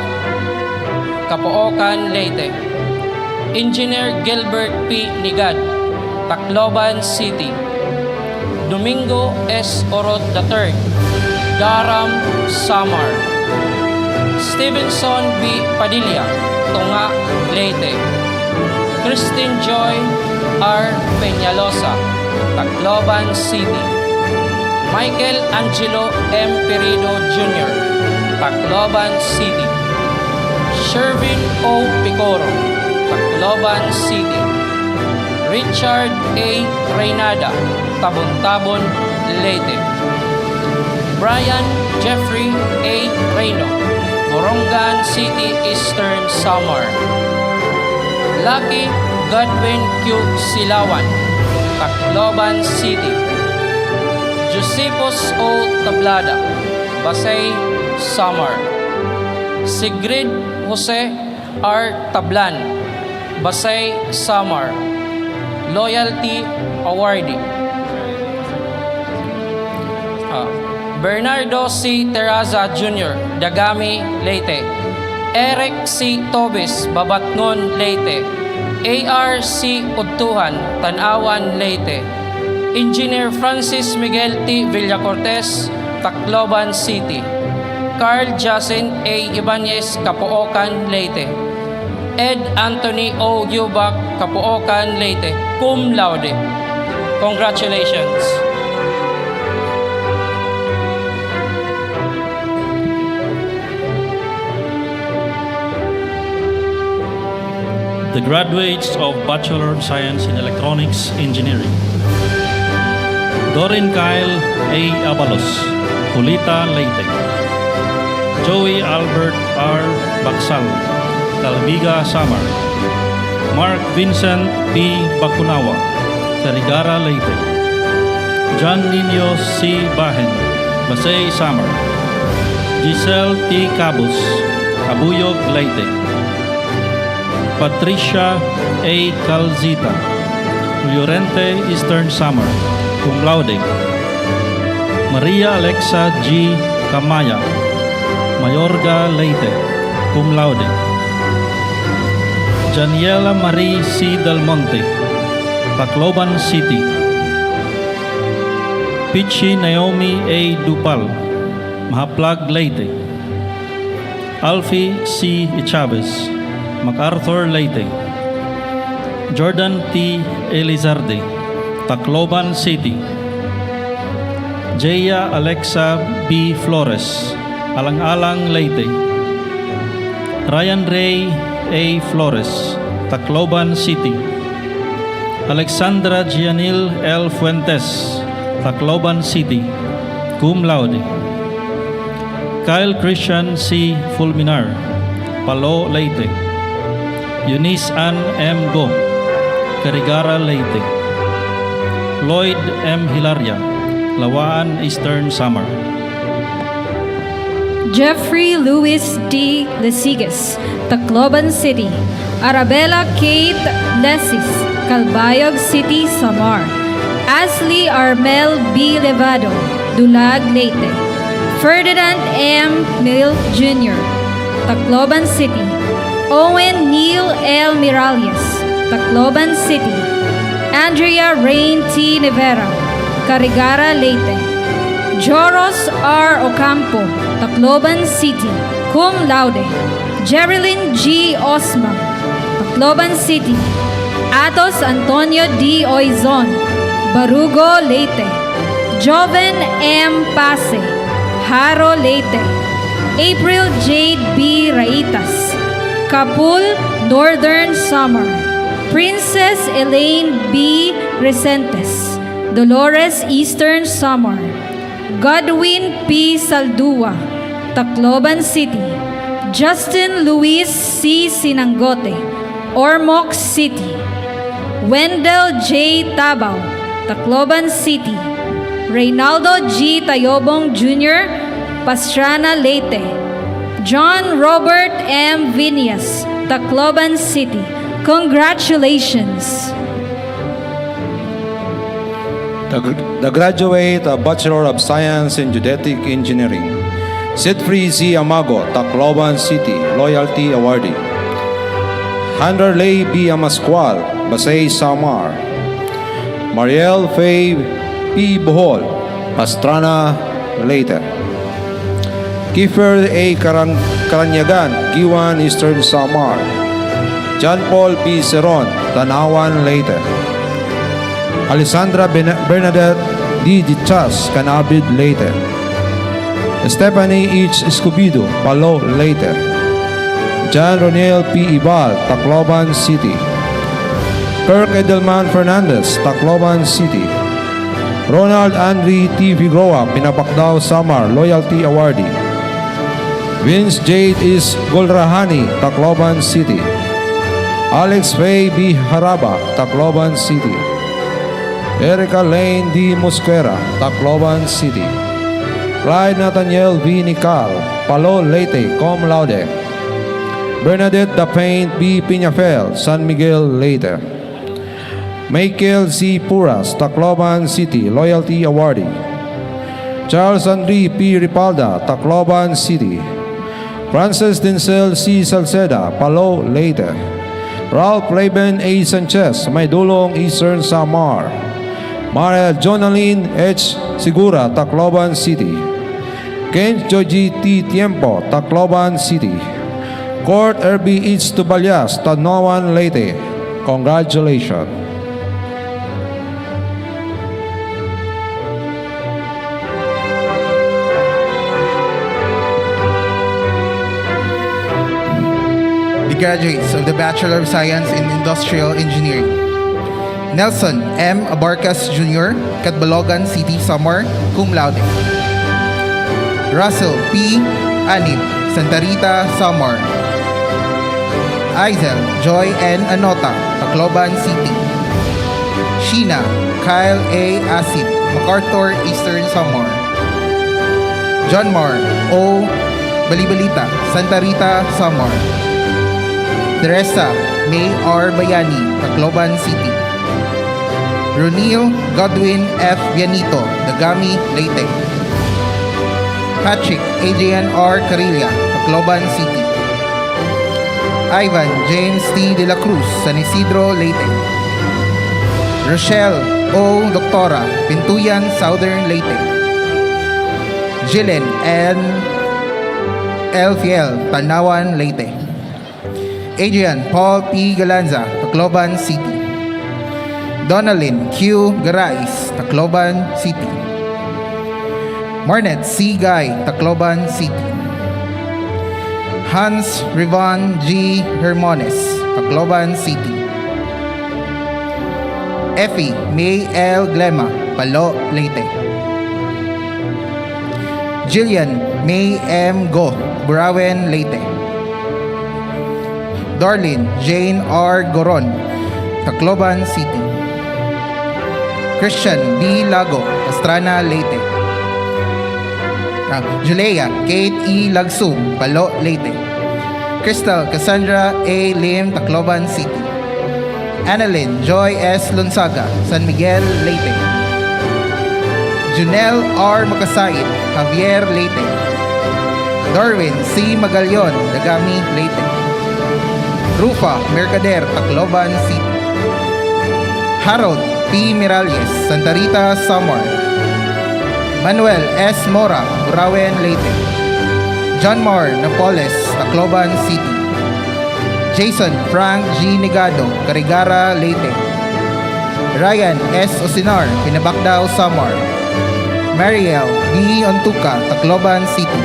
Speaker 16: Capoocan, Leyte. Engineer Gilbert P. Nigad, Tacloban City. Domingo S. Orot III, Daram, Samar. Stevenson B. Padilla, Tunga, Leyte. Christine Joy R. Peñalosa, Tacloban City. Michael Angelo M. Perido Jr., Tacloban City. Shervin O. Picoro, Tacloban City. Richard A. Reynada, Tabon-Tabon, Leyte. Brian Jeffrey A. Reyno, Borongan City, Eastern Samar. Lucky Godwin Q. Silawan, Tacloban City. Josepos O. Tablada, Basay, Samar. Sigrid Jose R. Tablan, Basay, Samar. Loyalty Awardee. Bernardo C. Terraza Jr., Dagami, Leyte. Eric C. Tobis, Babatngon, Leyte. AR C. Udtuhan, Tanawan, Leyte. Engineer Francis Miguel T. Villacortes, Tacloban City. Carl Jacinth A. Ibanez, Capoocan, Leyte. Ed Anthony O. Yubak, Capoocan, Leyte, cum laude. Congratulations.
Speaker 8: The graduates of Bachelor of Science in Electronics Engineering. Dorin Kyle A. Abalos, Julita, Leyte. Joey Albert R. Baksal, Calbiga, Samar. Mark Vincent P. Bacunawa, Carigara, Leyte. John Nino C. Bahen, Basay, Samar. Giselle T. Cabos, Cabuyog, Leyte. Patricia A. Calzita, Llorente, Eastern Samar, cum laude. Maria Alexa G. Camaya, Mayorga, Leyte, cum laude. Janiela Marie C. Del Monte, Tacloban City. Pichi Naomi A. Dupal, Mahaplag, Leyte. Alfie C. Chavez, MacArthur, Leyte. Jordan T. Elizarde, Tacloban City. Jaya Alexa B. Flores, Alang-alang, Leyte. Ryan Ray A. Flores, Tacloban City. Alexandra Gianil L. Fuentes, Tacloban City, cum laude. Kyle Christian C. Fulminar, Palo, Leyte. Eunice Ann M. Go, Carigara, Leyte. Lloyd M. Hilaria, Lawaan, Eastern Samar.
Speaker 11: Jeffrey Louis D. Lesigas, Tacloban City. Arabella Kate Lesis, Calbayog City, Samar. Ashley Armel B. Levado, Dulag, Leyte. Ferdinand M. Mill Jr., Tacloban City. Owen Neil L. Miralles, Tacloban City. Andrea Rain T. Nevera, Carigara, Leyte. Joros R. Ocampo, Tacloban City, cum laude. Jerilyn G. Osma, Tacloban City. Atos Antonio D. Oizon, Barugo, Leyte. Joven M. Pase, Haro, Leyte. April Jade B. Raitas, Kapul, Northern Samar. Princess Elaine B. Resentes, Dolores, Eastern Samar. Godwin P. Saldua, Tacloban City. Justin Luis C. Sinangote, Ormoc City. Wendell J. Tabaw, Tacloban City. Reynaldo G. Tayobong Jr., Pastrana, Leyte. John Robert M. Vinias, Tacloban City. Congratulations!
Speaker 17: The graduate of Bachelor of Science in Geodetic Engineering, Sidfrey Z. Amago, Tacloban City, Loyalty Awardee. Handerley B. Amascual, Basay, Samar. Mariel Faye P. Bohol, Pastrana, Leyte. Kiefer A. Karanyagan, Giwan, Eastern Samar. John Paul P. Seron, Tanawan, Leyte. Alessandra Bernadette D. Dichas, Canabid, Leyte. Stephanie H. Escobedo, Palo, Leyte. John Ronel P. Ibal, Tacloban City. Kirk Edelman Fernandez, Tacloban City. Ronald Andre T. Figueroa, Pinapakdao, Samar, Loyalty Awardee. Vince Jade is Golrahani, Tacloban City. Alex Faye B. Haraba, Tacloban City. Erica Lane D. Mosquera, Tacloban City. Clyde Nathaniel V. Nical, Palo, Leyte, cum laude. Bernadette Dapain B. Piñafel, San Miguel, Leyte. Michael C. Puras, Tacloban City, Loyalty Awardee. Charles Henry P. Ripalda, Tacloban City. Francis Dinsel C. Salceda, Palo, Leyte. Ralph Laban A. Sanchez, Maydulong, Eastern Samar. Maria Jonaline H. Sigura, Tacloban City. Ken Joji T. Tiempo, Tacloban City. Court R.B. H. Tubalyas, Tanoan, Leyte. Congratulations.
Speaker 18: The graduates of the Bachelor of Science in Industrial Engineering. Nelson M. Abarcas Jr., Catbalogan City, Samar, cum laude. Russell P. Anib, Santa Rita, Samar. Aizel Joy N. Anota, Tacloban City. Sheena Kyle A. Asid, MacArthur, Eastern Samar. John Mar O. Balibalita, Santa Rita, Samar. Teresa May R. Bayani, Tacloban City. Ronil Godwin F. Vianito, Dagami, Leyte. Patrick Adrian R. Carilla, Tacloban City. Ivan James T. De La Cruz, San Isidro, Leyte. Rochelle O. Doctora, Pintuyan, Southern Leyte. Jillian N. L. Fiel, Tanawan, Leyte. Adrian Paul P. Galanza, Tacloban City. Donalyn Q. Garais, Tacloban City. Marnet C. Guy, Tacloban City. Hans Rivon G. Hermones, Tacloban City. Effie May L. Glema, Palo, Leyte. Jillian May M. Go, Burawen, Leyte. Darlene Jane R. Goron, Tacloban City. Christian B. Lago, Pastrana, Leyte. Julea Kate E. Lagsum, Palo, Leyte. Crystal Cassandra A. Lim, Tacloban City. Annalyn Joy S. Lunsaga, San Miguel, Leyte. Junel R. Makasaid, Javier, Leyte. Darwin C. Magallon, Dagami, Leyte. Rufa Mercader, Tacloban City. Harold P. Miralles, Santa Rita, Samar. Manuel S. Mora, Burawen, Leyte. John Mar Napoles, Tacloban City. Jason Frank G. Negado, Carigara, Leyte. Ryan S. Osinar, Pinabacdao, Samar. Mariel B. Ontuca, Tacloban City.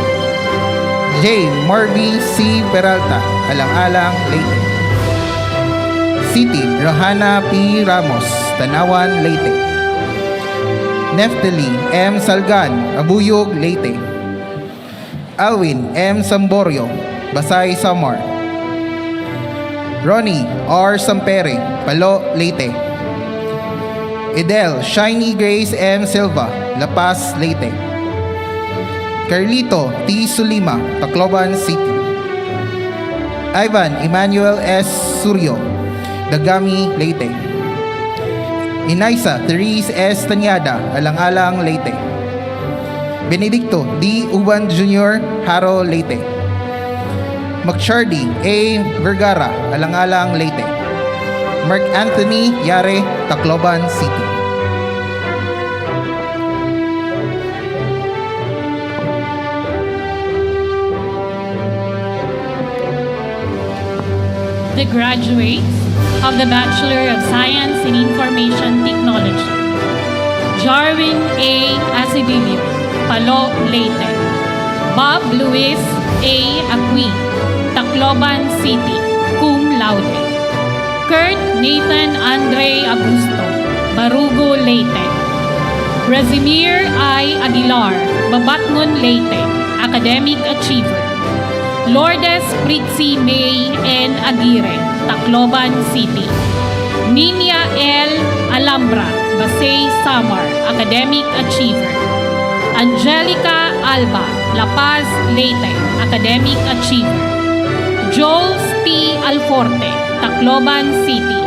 Speaker 18: J. Marby C. Peralta, Alang-Alang, Leyte. City Rohana P. Ramos, Tanawan, Leyte. Neftali M. Salgan, Abuyog, Leyte. Alwin M. Samborio, Basay, Samar. Ronnie R. Sampere, Palo, Leyte. Edel Shiny Grace M. Silva, La Paz, Leyte. Carlito T. Sulima, Tacloban City. Ivan Emmanuel S. Suryo, Dagami, Leyte. Inaisa Therese S. Tanyada, Alang-Alang, Leyte. Benedicto D. Uban Jr., Haro, Leyte. McChardy A. Vergara, Alang-Alang, Leyte. Mark Anthony Yare, Tacloban City.
Speaker 19: The graduates of the Bachelor of Science in Information Technology. Jarwin A. Asibilio, Palo, Leyte. Bob Luis A. Agui, Tacloban City, cum laude. Kurt Nathan Andre Agusto, Barugo, Leyte. Razimir I. Aguilar, Babatngon, Leyte, academic achiever. Lourdes Pritzi May N. Aguirre, Tacloban City. Ninia L. Alhambra, Basay, Samar, academic achiever. Angelica Alba, La Paz, Leyte, Academic Achiever. Jules T. Alforte, Tacloban City.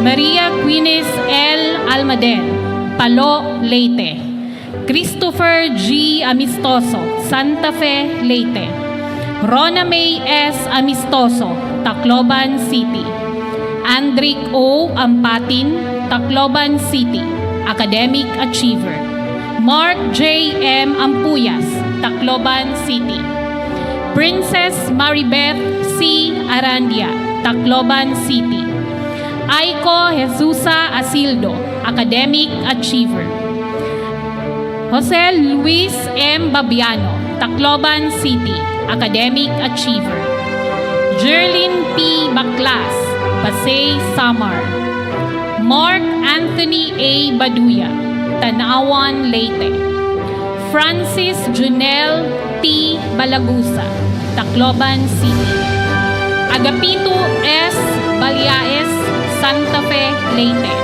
Speaker 19: Maria Quines L. Almadel, Palo, Leyte. Christopher G. Amistoso, Santa Fe, Leyte. Rona May S. Amistoso, Tacloban City. Andric O. Ampatin, Tacloban City, Academic Achiever. Mark J. M. Ampuyas, Tacloban City. Princess Maribeth C. Arandia, Tacloban City. Aiko Jesusa Asildo, Academic Achiever. Jose Luis M. Babiano, Tacloban City, Academic Achiever. Jerlyn P. Baclas, Pasay, Samar. Mark Anthony A. Baduya, Tanawan, Leyte. Francis Junel T. Balagusa, Tacloban City. Agapito S. Balyaes, Santa Fe, Leyte.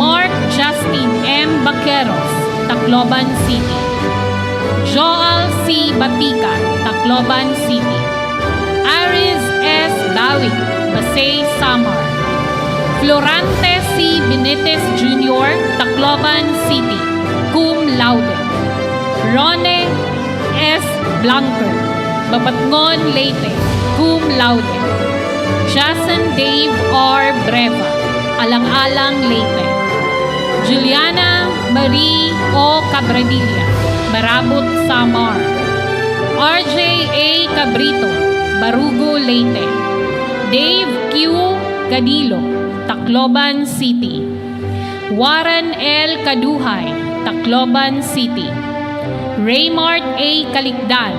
Speaker 19: Mark Justin M. Baqueros, Tacloban City. Joel C. Batika, Tacloban City. Aris S. Bawig, Pasay, Samar. Florante C. Benitez Jr., Tacloban City, cum laude. Rone S. Blanker, Babatngon, Leyte, cum laude. Jason Dave R. Breva, Alang-Alang, Leyte. Juliana Marie O. Cabradilla, Marabot, Samar. RJ A. Cabrito, Barugo, Leyte. Dave Q. Cadilo, Tacloban City. Warren L. Kaduhay, Tacloban City. Raymart A. Kalikdan,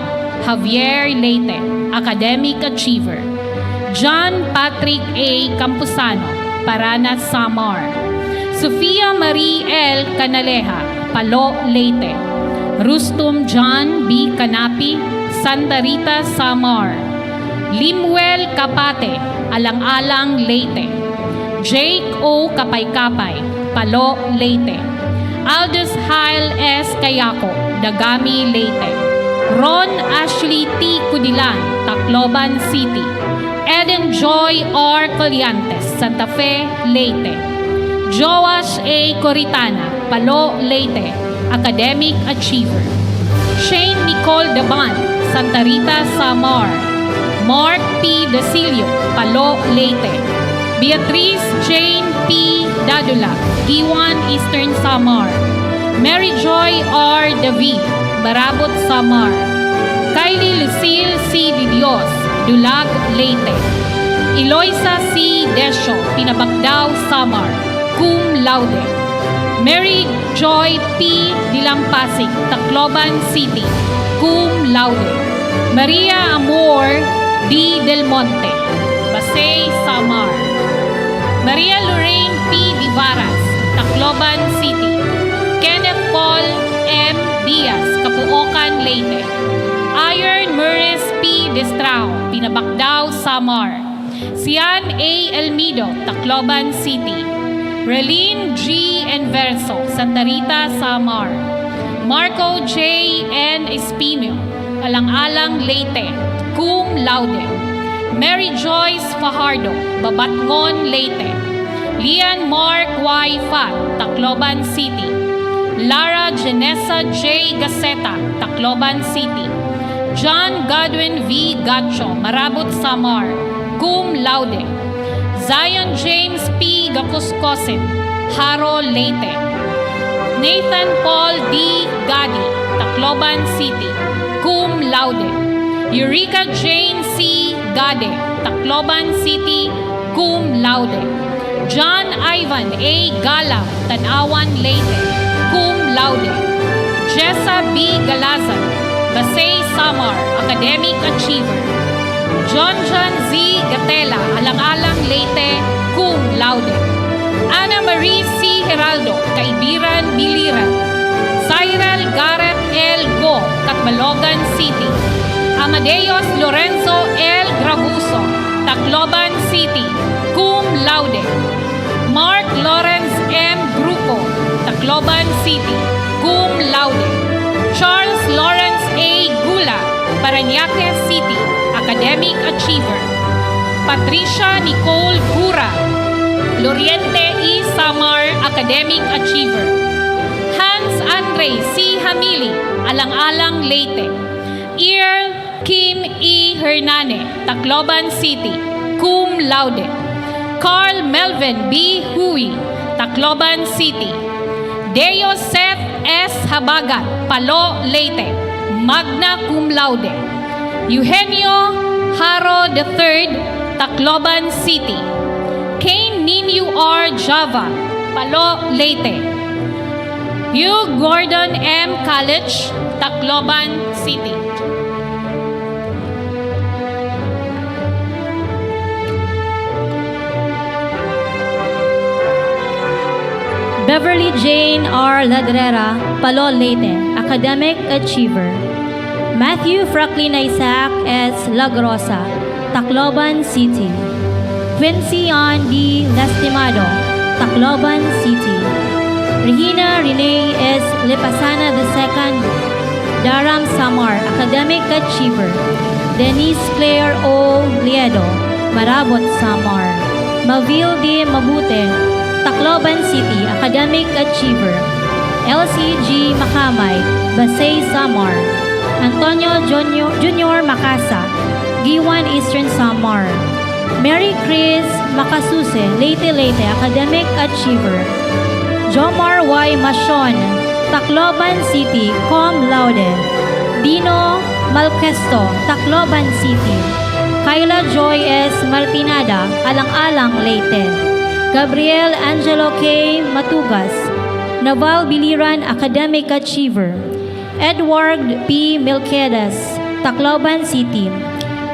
Speaker 19: Javier, Leyte, Academic Achiever. John Patrick A. Campusano, Paranas, Samar. Sofia Marie L. Canaleja, Palo, Leyte. Rustum John B. Canapi, Santa Rita, Samar. Limuel Kapate, Alang-Alang, Leyte. Jake O. Kapay-Kapay, Palo, Leyte. Aldous Hyle S. Kayako, Dagami, Leyte. Ron Ashley T. Kudilan, Tacloban City. Eden Joy R. Colliantes, Santa Fe, Leyte. Joash A. Coritana, Palo, Leyte, Academic Achiever. Shane Nicole Daban, Santa Rita, Samar. Mark P. Dasilio, Palo, Leyte. Beatrice Jane P. Dadula, Iwan, Eastern Samar. Mary Joy R. David, Barabot, Samar. Kylie Lucille C. Didios, Dulag, Leyte. Eloisa C. Desio, Pinabagdao, Samar, cum laude. Mary Joy P. Dilampasig, Tacloban City, cum laude. Maria Amor D. Del Monte, Pasay, Samar. Maria Lorraine P. Divaras, Tacloban City. Kenneth Paul M. Diaz, Capuocan, Leyte. Iron Murris P. Destrao, Pinabagdao, Samar. Sian A. Elmido, Tacloban City. Relene G. Enverso, Santa Rita, Samar. Marco J. N. Espino, Alang-Alang, Leyte, cum laude. Mary Joyce Fajardo, Babatngon, Leyte. Lian Mark Y. Fat, Tacloban City. Lara Janessa J. Gaceta, Tacloban City. John Godwin V. Gacho, Marabot, Samar, cum laude. Zion James P. Gakuscosin, Haro, Leyte. Nathan Paul D. Gadi, Tacloban City, cum laude. Eureka Jane C. Gade, Tacloban City, cum laude. John Ivan A. Gala, Tanawan, Leyte, cum laude. Jessa B. Galazan, Basay, Samar, Academic Achiever. John Z. Gatela, Alang-Alang, Leyte, cum laude. Ana Marie C. Heraldo, Kaibiran, Biliran. Cyril Garrett L. Go, Catbalogan City. Amadeus Lorenzo L. Gravuso, Tacloban City, cum laude. Mark Lawrence M. Grupo, Tacloban City, cum laude. Parañaque City, Academic Achiever. Patricia Nicole Gura, Loriente E. Samar, Academic Achiever. Hans Andre C. Hamili, Alang-Alang, Leyte. Earl Kim E. Hernane, Tacloban City, cum laude. Carl Melvin B. Hui, Tacloban City. Deo Seth S. Habagat, Palo, Leyte, magna cum laude. Eugenio Haro III, Tacloban City. Kane Ninyu R. Java, Palo, Leyte. Hugh Gordon M. College, Tacloban City.
Speaker 20: Beverly Jane R. Ladrera, Palo, Leyte, Academic Achiever. Matthew Franklin Isaac S. Lagrosa, Tacloban City. Quincy Ann D. Lastimado, Tacloban City. Regina Renee S. Lipasana II, Daram Samar, Academic Achiever. Denise Claire O. Liedo, Marabot Samar. Mavil D. Mabute, Tacloban City, Academic Achiever. LCG Makamay, Basay Samar. Antonio Junior Macasa, Giwan Eastern Samar. Mary Chris Makasuse, Leyte, Academic Achiever. Jomar Y. Mashon, Tacloban City, cum laude. Dino Malquesto, Tacloban City. Kyla Joy S. Martinada, Alang-Alang, Leyte. Gabriel Angelo K. Matugas, Naval Biliran, Academic Achiever. Edward P. Milquedas, Tacloban City.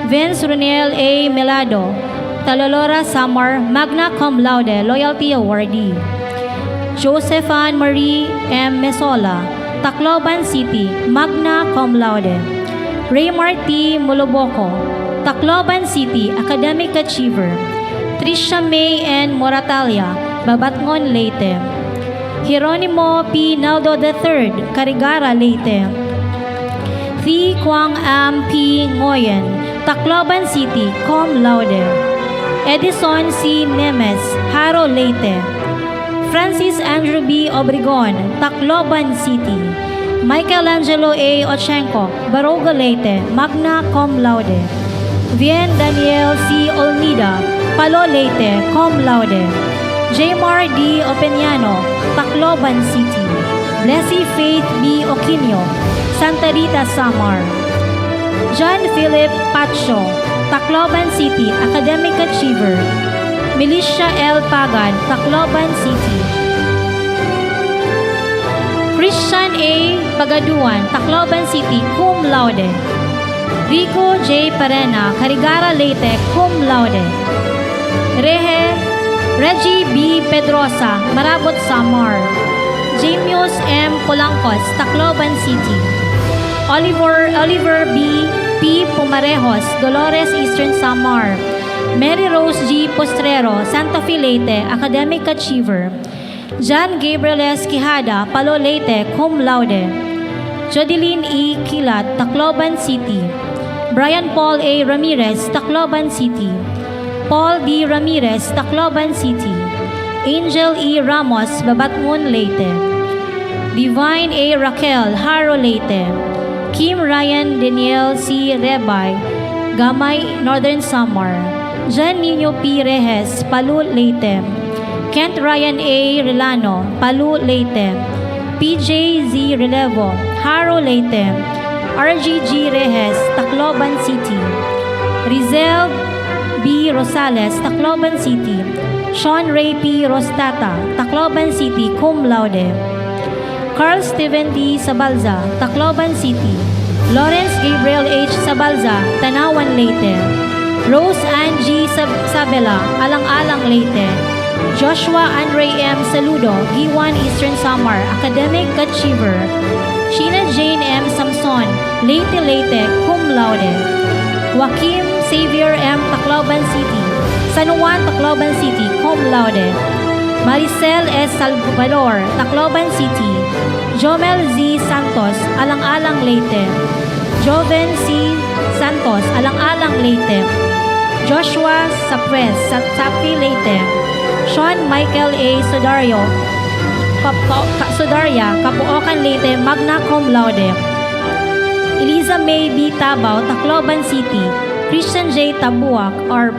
Speaker 20: Vince Ronel A. Melado, Talolora Samar, magna cum laude, loyalty awardee. Josephine Marie M. Mesola, Tacloban City, magna cum laude. Raymar T. Muloboko, Tacloban City, Academic Achiever. Tricia May N. Moratalia, Babatngon, Leyte. Hieronimo P. Naldo III, Carigara, Leyte. Thi Quang Am P. Ngoyen, Tacloban City, cum laude. Edison C. Nemes, Haro, Leyte. Francis Andrew B. Obregon, Tacloban City. Michelangelo A. Ochenko, Baroga, Leyte, magna cum laude. Vien Daniel C. Olmida, Palo, Leyte, cum laude. Jmar D. Opeñano, Tacloban City. Blessy Faith B. Oquino, Santa Rita, Samar. John Philip Pacho, Tacloban City, Academic Achiever. Milicia L. Pagan, Tacloban City. Christian A. Pagaduan, Tacloban City, cum laude. Rico J. Parena, Carigara, Leyte, cum laude. Reggie B. Pedrosa, Marabot, Samar. Jamius M. Polancos, Tacloban City. Oliver B. P. Pumarejos, Dolores, Eastern Samar. Mary Rose G. Postrero, Santa Fe, Leyte, Academic Achiever. John Gabriel S. Quijada, Palo, Leyte, cum laude. Jodeline E. Kilat, Tacloban City. Brian Paul A. Ramirez, Tacloban City. Paul D. Ramirez, Tacloban City. Angel E. Ramos, Babatngon, Leyte. Divine A. Raquel, Haro, Leyte. Kim Ryan Daniel C. Rebay, Gamay, Northern Samar. Jan Nino P. Rejes, Palu, Leyte. Kent Ryan A. Relano, Palu, Leyte. PJ Z. Relevo, Haro, Leyte. RGG Rejes, Tacloban City. Rizel B. Rosales, Tacloban City. Sean Ray P. Rostata, Tacloban City, cum laude. Carl Steven D. Sabalza, Tacloban City. Lawrence Gabriel H. Sabalza, Tanawan, Leyte. Rose Ann G. Sabela, Alang-Alang, Leyte. Joshua Andre M. Saludo, Giwan, Eastern Samar, Academic Achiever. Sheena Jane M. Samson, Leyte, cum laude. Joaquim Xavier M. Tacloban City. San Juan, Tacloban City, cum laude. Maricel S. Salvador, Tacloban City. Jomel Z. Santos, Alang-Alang, Leyte. Joven C. Santos, Alang-Alang, Leyte. Joshua Sapres, Sapi, Leyte. Sean Michael A. Sodaria, Kapuokan, Leyte, magna cum laude. Eliza May B. Tabaw, Tacloban City. Christian J. Tabuak, or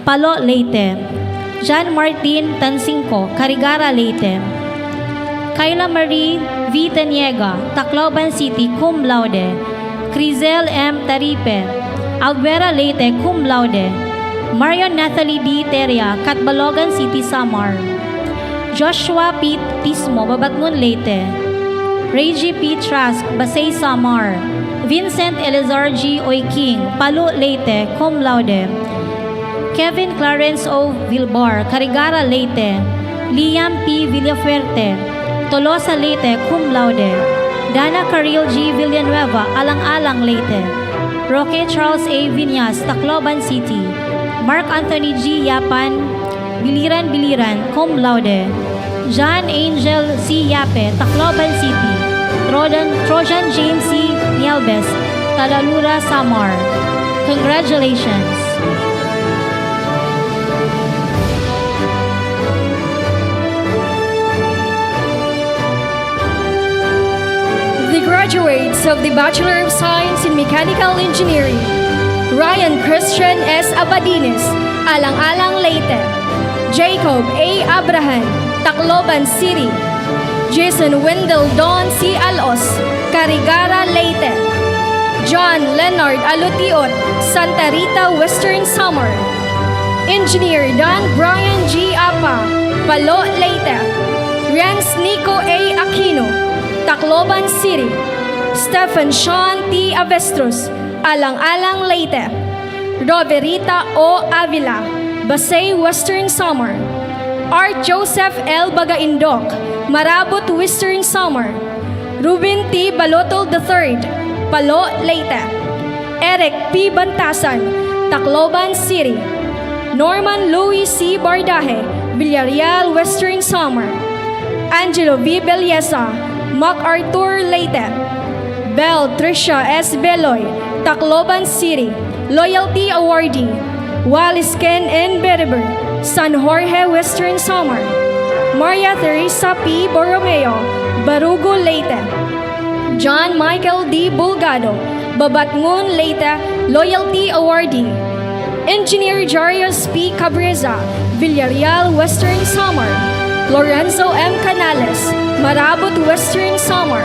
Speaker 20: Palo, Leyte. John Martin Tansingco, Carigara, Leyte. Kayla Marie V. Taniega, Tacloban City, cum laude. Crizel M. Taripe, Albuera, Leyte, cum laude. Marion Nathalie D. Teria, Catbalogan City, Samar. Joshua P. Tismo, Babatngon, Leyte. Reggie P. Trask, Basay, Samar. Vincent Elizar G. Oiking, Palu, Leyte, cum laude. Kevin Clarence O. Vilbar, Carigara, Leyte. Liam P. Villafuerte, Tolosa, Leyte, cum laude. Dana Caril G. Villanueva, Alang-Alang, Leyte. Roque Charles A. Vinyas, Tacloban City. Mark Anthony G. Yapan, Biliran, cum laude. John Angel C. Yape, Tacloban City. Trojan James C. Nielbes, Talalura, Samar. Congratulations!
Speaker 21: The graduates of the Bachelor of Science in Mechanical Engineering: Ryan Christian S. Abadines, Alang-Alang, Leyte. Jacob A. Abraham, Tacloban City. Jason Wendell Don C. Alos, Carigara, Leyte. John Leonard Alutiot, Santa Rita, Western Samar. Engineer Dan Brian G. Apa, Palo, Leyte. Renz Nico A. Aquino, Tacloban City. Stephen Sean T. Avestros, Alang-Alang, Leyte. Roberita O. Avila, Basay, Western Samar. Art Joseph L. Bagaindok, Marabot, Western Samar. Ruben T. Balotol III, Palo, Leyte. Eric P. Bantasan, Tacloban City. Norman Louis C. Bardaje, Villarreal, Western Samar. Angelo V. Belleza, MacArthur, Leyte. Belle Tricia S. Beloy, Tacloban City. Loyalty Awardee, Wallace Ken N. Bereber, San Jorge, Western Samar. Maria Teresa P. Borromeo, Barugo, Leyte. John Michael D. Bulgado, Babatngon, Leyte, Loyalty Awardee. Engineer Jarius P. Cabreza, Villarreal, Western Samar. Lorenzo M. Canales, Marabot, Western Samar.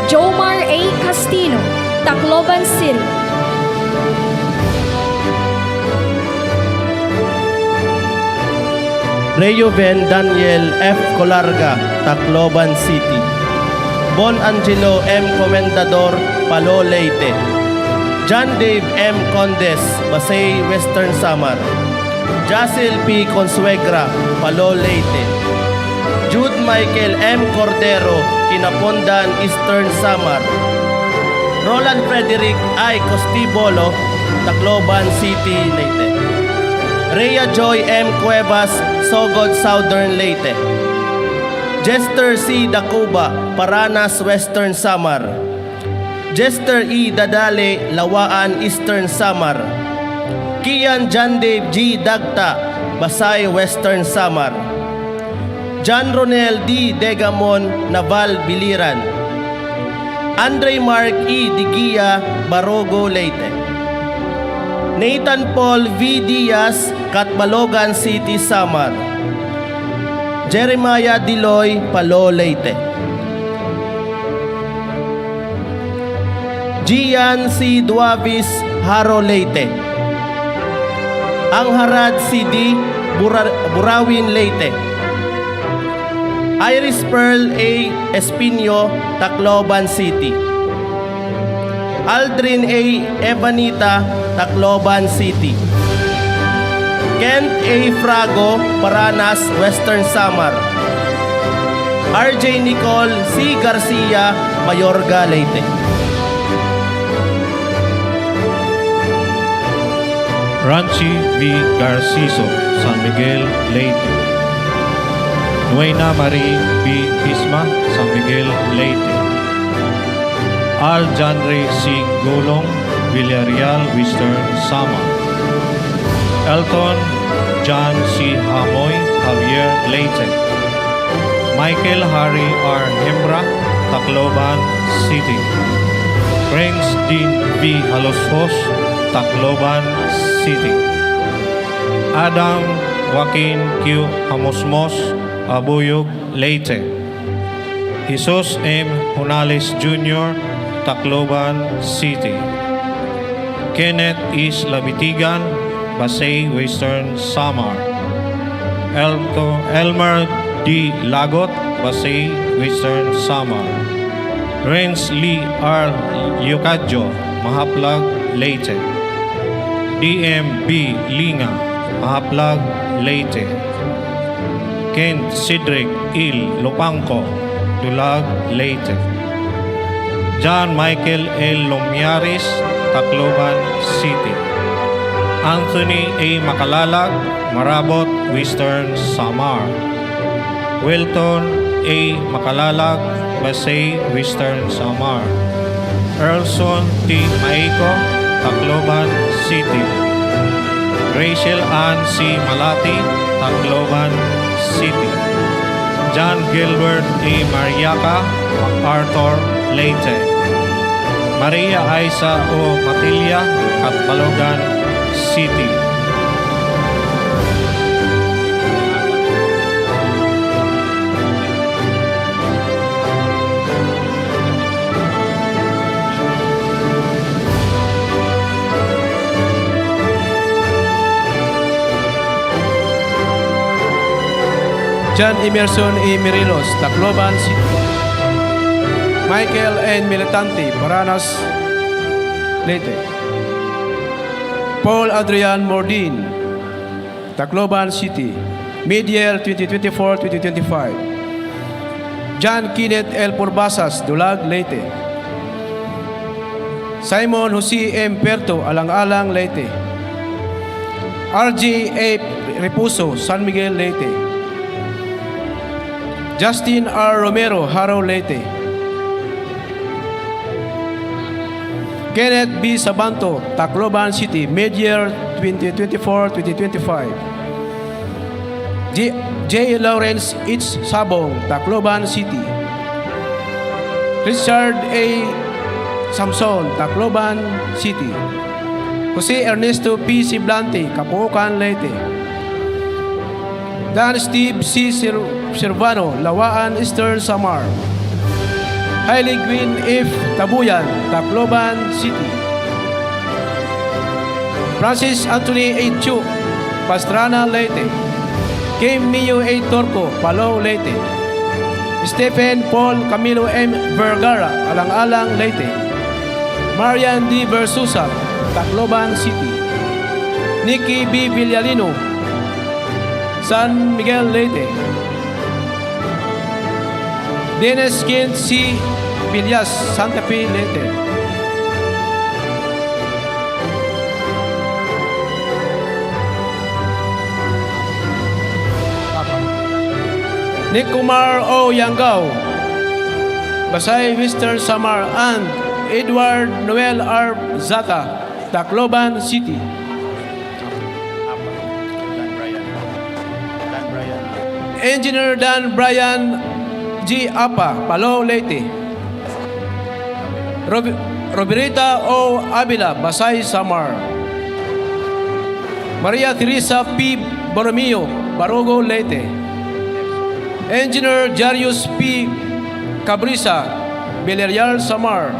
Speaker 21: Jomar A. Castino, Tacloban City.
Speaker 22: Reuben Daniel F. Colarga, Tacloban City. Bon Angelo M. Comendador, Palo, Leyte. John Dave M. Condes, Basay, Western Samar. Jacel P. Consuegra, Palo, Leyte. Jude Michael M. Cordero, Kinapondan, Eastern Samar. Roland Frederick I. Costibolo, Tacloban City, Leyte. Rhea Joy M. Cuevas, Sogod, Southern Leyte. Jester C. Dacuba, Paranas, Western Samar. Jester E. Dadale, Lawaan, Eastern Samar. Kian John Dave G. Dagta, Basay, Western Samar. John Ronel D. Degamon, Naval, Biliran. Andre Mark E. Digia, Barogo, Leyte. Nathan Paul V. Diaz, Catbalogan City, Samar. Jeremiah Diloy, Palo, Leyte. Gian C. Duavis, Haro, Leyte. Angharad C. D. Burawin, Leyte. Iris Pearl A. Espino, Tacloban City. Aldrin A. Evanita, Tacloban City. Kent A. Frago, Paranas, Western Samar. RJ Nicole C. Garcia, Mayorga, Leyte.
Speaker 23: Ranchi V. Garciso, San Miguel, Leyte. Nuena Marie B. Pisma, San Miguel, Leyte. Alexandre C. Gulong, Villarreal, Western Samar. Elton John C. Hamoy, Javier, Leyte. Michael Harry R. Hembra, Tacloban City. Prince Dean V. Halosos, Tacloban City. Adam Joaquin Q. Hamosmos, Abuyog, Leyte. Jesus M. Hunales Jr., Tacloban City. Kenneth Is Labitigan, Pasay, Western Samar. Elmer D. Lagot, Pasay, Western Samar. Renz Lee R. Yucadjo, Mahaplag, Leyte. DM B. Linga, Mahaplag, Leyte. Kent Cedric Il Lopangco, Dulag, Leyte. John Michael L. Lomiaris, Tacloban City. Anthony A. Macalalag, Marabot, Western Samar. Wilton A. Macalalag, Pasay, Western Samar. Erlson T. Maico, Tacloban City. Rachel Ann C. Malati, Tacloban City. John Gilbert A. Mariaca, MacArthur, Leyte. Maria Isa O. Matilia, Catbalogan City.
Speaker 2: John Emerson A. Mirilos, Tacloban City. Michael N. Militante, Paranas, Leyte. Paul Adrian Mordin, Tacloban City. Mid-year 2024-2025. John Kenneth L. Purbasas, Dulag, Leyte. Simon Jose M. Perto, Alang-Alang, Leyte. RJ A. Repuso, San Miguel, Leyte. Justin R. Romero, Haro, Leyte. Kenneth B. Sabanto, Tacloban City, mid-year 2024-2025. J. Lawrence H. Sabong, Tacloban City. Richard A. Samson, Tacloban City. Jose Ernesto P. Siblante, Capuucan, Leyte. Dan Steve C. Servano, Lawaan, Eastern Samar. Hailey Gwyn F. Tabuyan, Tacloban City. Francis Anthony A. Chu, Pastrana, Leyte. Kim Mio A. Torco, Palao, Leyte. Stephen Paul Camilo M. Vergara, Alang-Alang, Leyte. Marian D. Versusa, Tacloban City. Nikki B. Villalino, San Miguel, Leyte. Dennis Kent C. Villas, Santa Fe, Leyte. Nick Kumar O. Yangao, Pasay, Western Samar, and Edward Noel R. Zata, Tacloban City. Engineer Dan Brian G. Apa, Palao, Leyte. Roberita O. Avila, Pasay, Samar. Maria Teresa P. Borromeo, Barogo, Leyte. Engineer Jarius P. Cabrisa, Villarreal, Samar.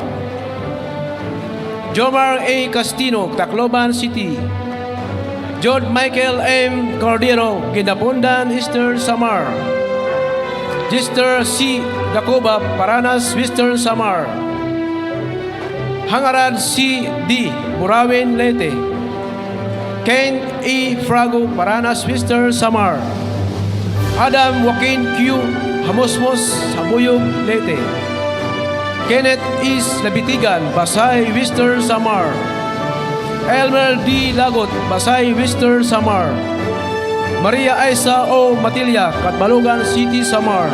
Speaker 2: Jomar A. Castino, Tacloban City. John Michael M. Cordero, Ginapundan, Eastern Samar. Gister C. Dacoba, Paranas, Western Samar. Hangarad C. D. Burawin, Leyte. Ken E. Frago, Paranas, Western Samar. Adam Joaquin Q. Hamosmos, Sabuyog, Leyte. Kenneth Is Labitigan, Pasay, Western Samar. Elmer D. Lagot, Pasay, Western Samar. Maria Isa O. Matilia, Catbalogan City, Samar.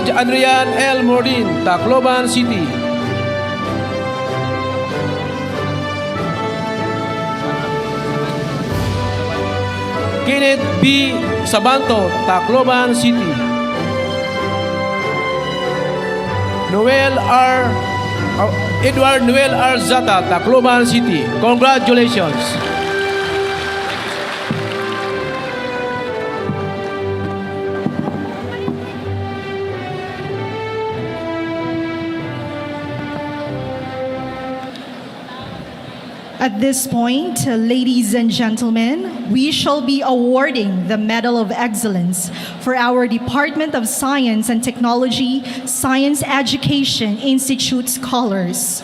Speaker 2: Nicole Adrian L. Mordin, Tacloban City. Kenneth B. Sabanto, Tacloban City. Edward Noel R. Zata, Tacloban City. Congratulations.
Speaker 9: At this point, ladies and gentlemen, we shall be awarding the Medal of Excellence for our Department of Science and Technology Science Education Institute scholars.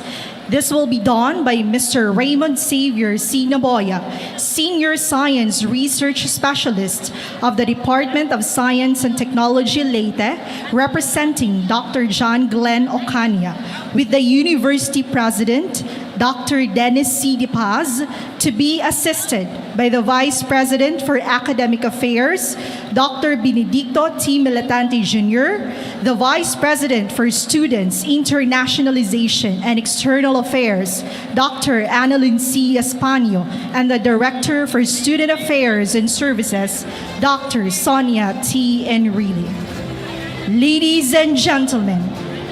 Speaker 9: This will be done by Mr. Raymond Xavier C. Naboya, Senior Science Research Specialist of the Department of Science and Technology Leyte, representing Dr. John Glenn Ocaña, with the University President, Dr. Dennis C. De Paz, to be assisted by the Vice President for Academic Affairs, Dr. Benedicto T. Militante Jr., the Vice President for Students, Internationalization and External Affairs, Dr. Annalyn C. Españo, and the Director for Student Affairs and Services, Dr. Sonia T. Enrile. Ladies and gentlemen,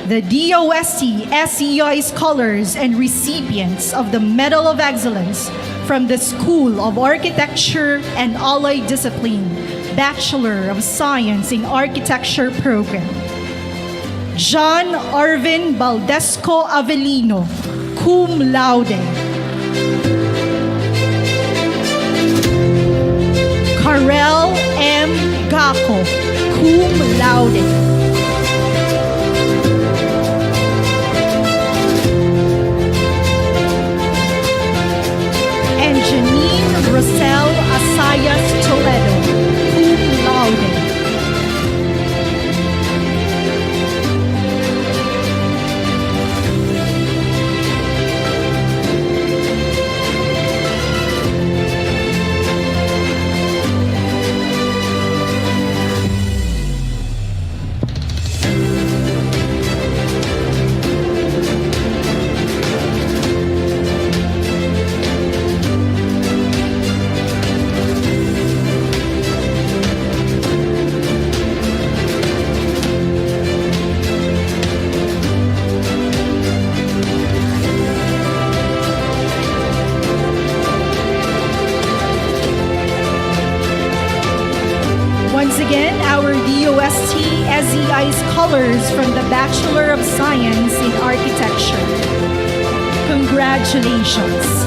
Speaker 9: the DOST SEI scholars and recipients of the Medal of Excellence from the School of Architecture and Allied Discipline, Bachelor of Science in Architecture program. John Arvin Baldesco Avellino, cum laude. Karel M. Gaco, cum laude. And Janine Rosel Asayas Toledo, cum laude. Once again, our DOST SEI scholars from the Bachelor of Science in Architecture. Congratulations.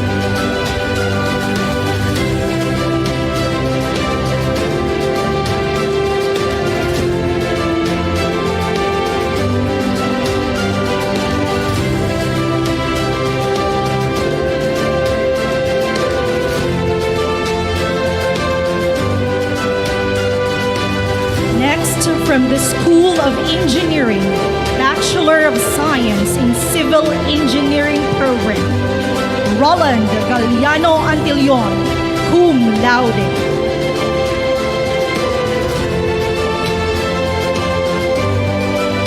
Speaker 9: From the School of Engineering, Bachelor of Science in Civil Engineering program, Roland Galliano Antillon, cum laude.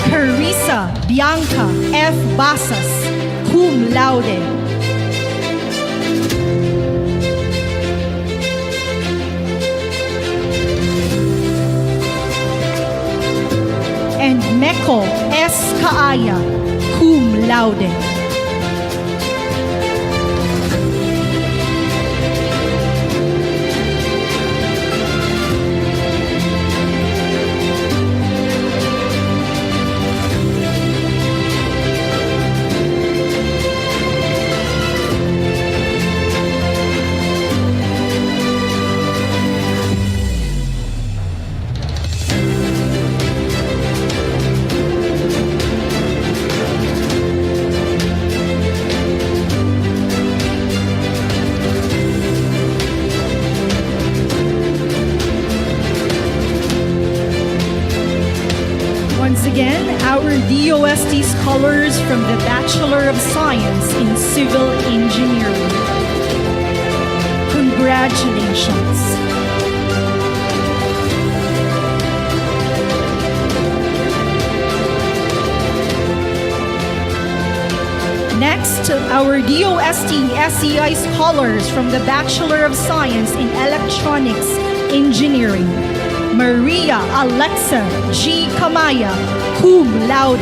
Speaker 9: Carissa Bianca F. Basas, cum laude. And Meko S. Kaaya, cum laude. Once again, our DOST scholars from the Bachelor of Science in Civil Engineering. Congratulations.
Speaker 3: our DOST SEI scholars from the Bachelor of Science in Electronics Engineering. Maria Alexa G. Kamaya, cum laude.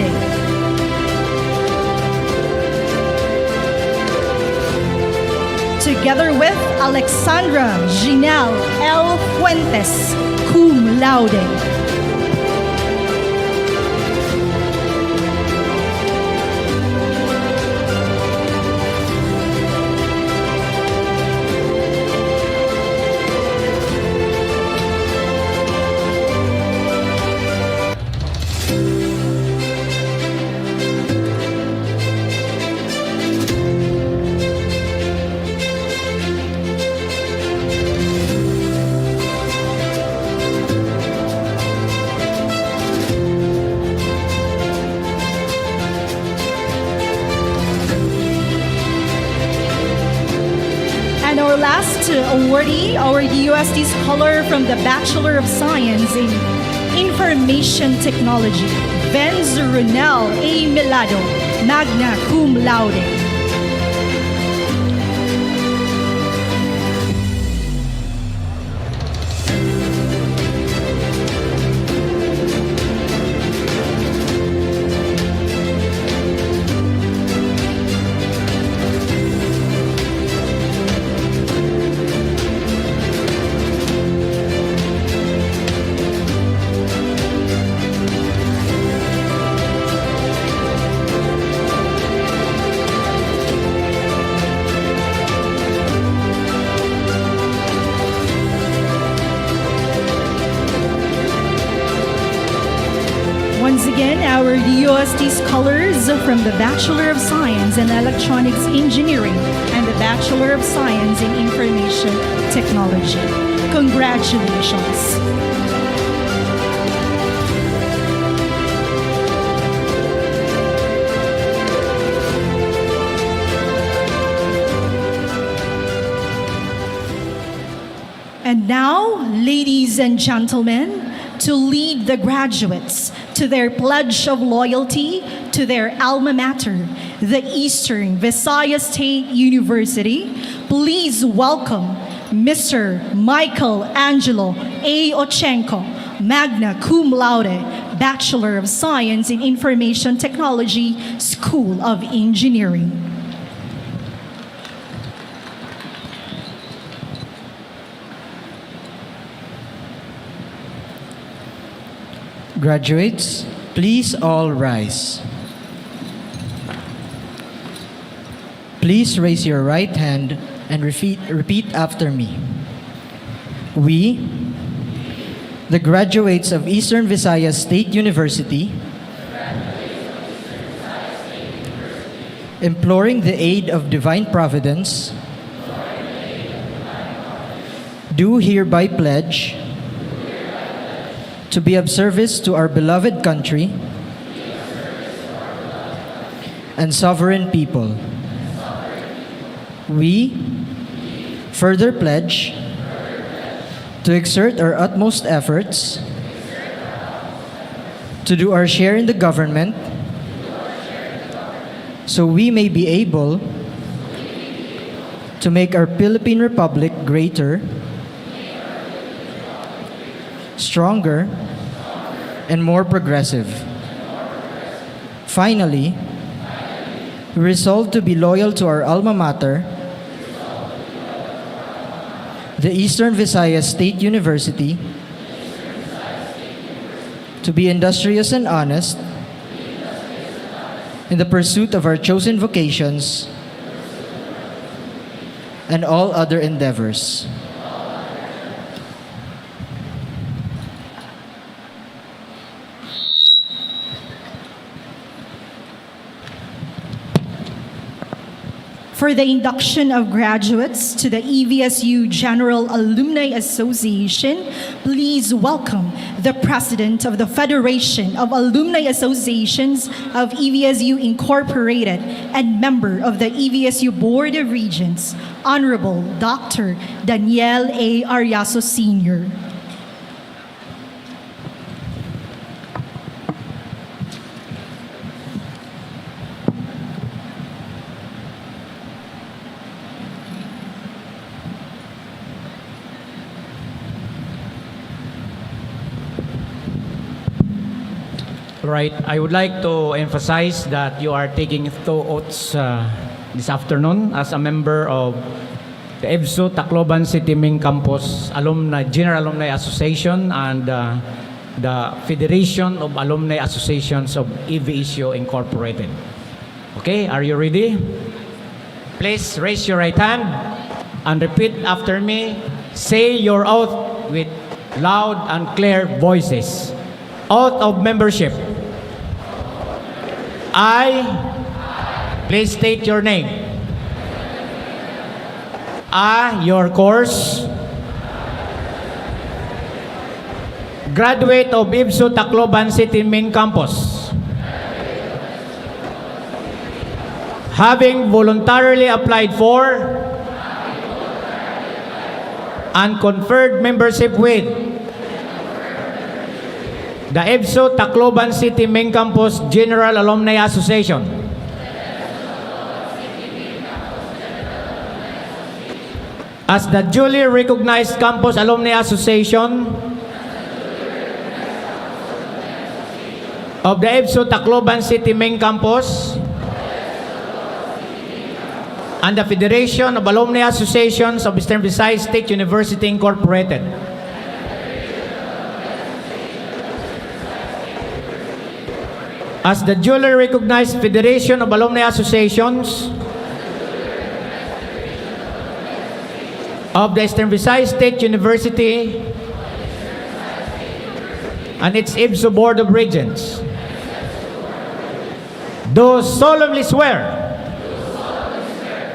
Speaker 3: Together with Alexandra Ginelle L. Fuentes, cum laude. And our last awardee, our DUSD scholar from the Bachelor of Science in Information Technology, Benz Runel A. Milado, magna cum laude. Once again, our DOST scholars from the Bachelor of Science in Electronics Engineering and the Bachelor of Science in Information Technology. Congratulations. And now, ladies and gentlemen, to lead the graduates to their pledge of loyalty to their alma mater, the Eastern Visayas State University, please welcome Mr. Michael Angelo A. Ochenko, magna cum laude, Bachelor of Science in Information Technology, School of Engineering.
Speaker 1: Graduates, please all rise. Please raise your right hand and repeat after me. We, the graduates of Eastern Visayas State University, imploring the aid of divine providence, do hereby pledge to be of service to our beloved country and sovereign people. We further pledge to exert our utmost efforts to do our share in the government so we may be able to make our Philippine Republic greater, stronger, and more progressive. Finally, we resolve to be loyal to our alma mater, the Eastern Visayas State University, to be industrious and honest in the pursuit of our chosen vocations and all other endeavors.
Speaker 3: For the induction of graduates to the EVSU General Alumni Association, please welcome the President of the Federation of Alumni Associations of EVSU Incorporated and member of the EVSU Board of Regents, Honorable Dr. Daniel A. Ariaso Sr.
Speaker 4: Right. I would like to emphasize that you are taking two oaths this afternoon as a member of the EBSU Tacloban City Main Campus General Alumni Association and the Federation of Alumni Associations of EVSU Incorporated. Okay, are you ready? Please raise your right hand and repeat after me. Say your oath with loud and clear voices. Oath of membership. Please state your name. Your course. Graduate of EBSU Tacloban City Main Campus. Having voluntarily applied for and conferred membership with the EBSU Tacloban City Main Campus General Alumni Association. As the duly recognized Campus Alumni Association of the EBSU Tacloban City Main Campus and the Federation of Alumni Associations of Eastern Visayas State University Incorporated. As the duly recognized Federation of Alumni Associations of the Eastern Visayas State University and its EBSU Board of Regents, do solemnly swear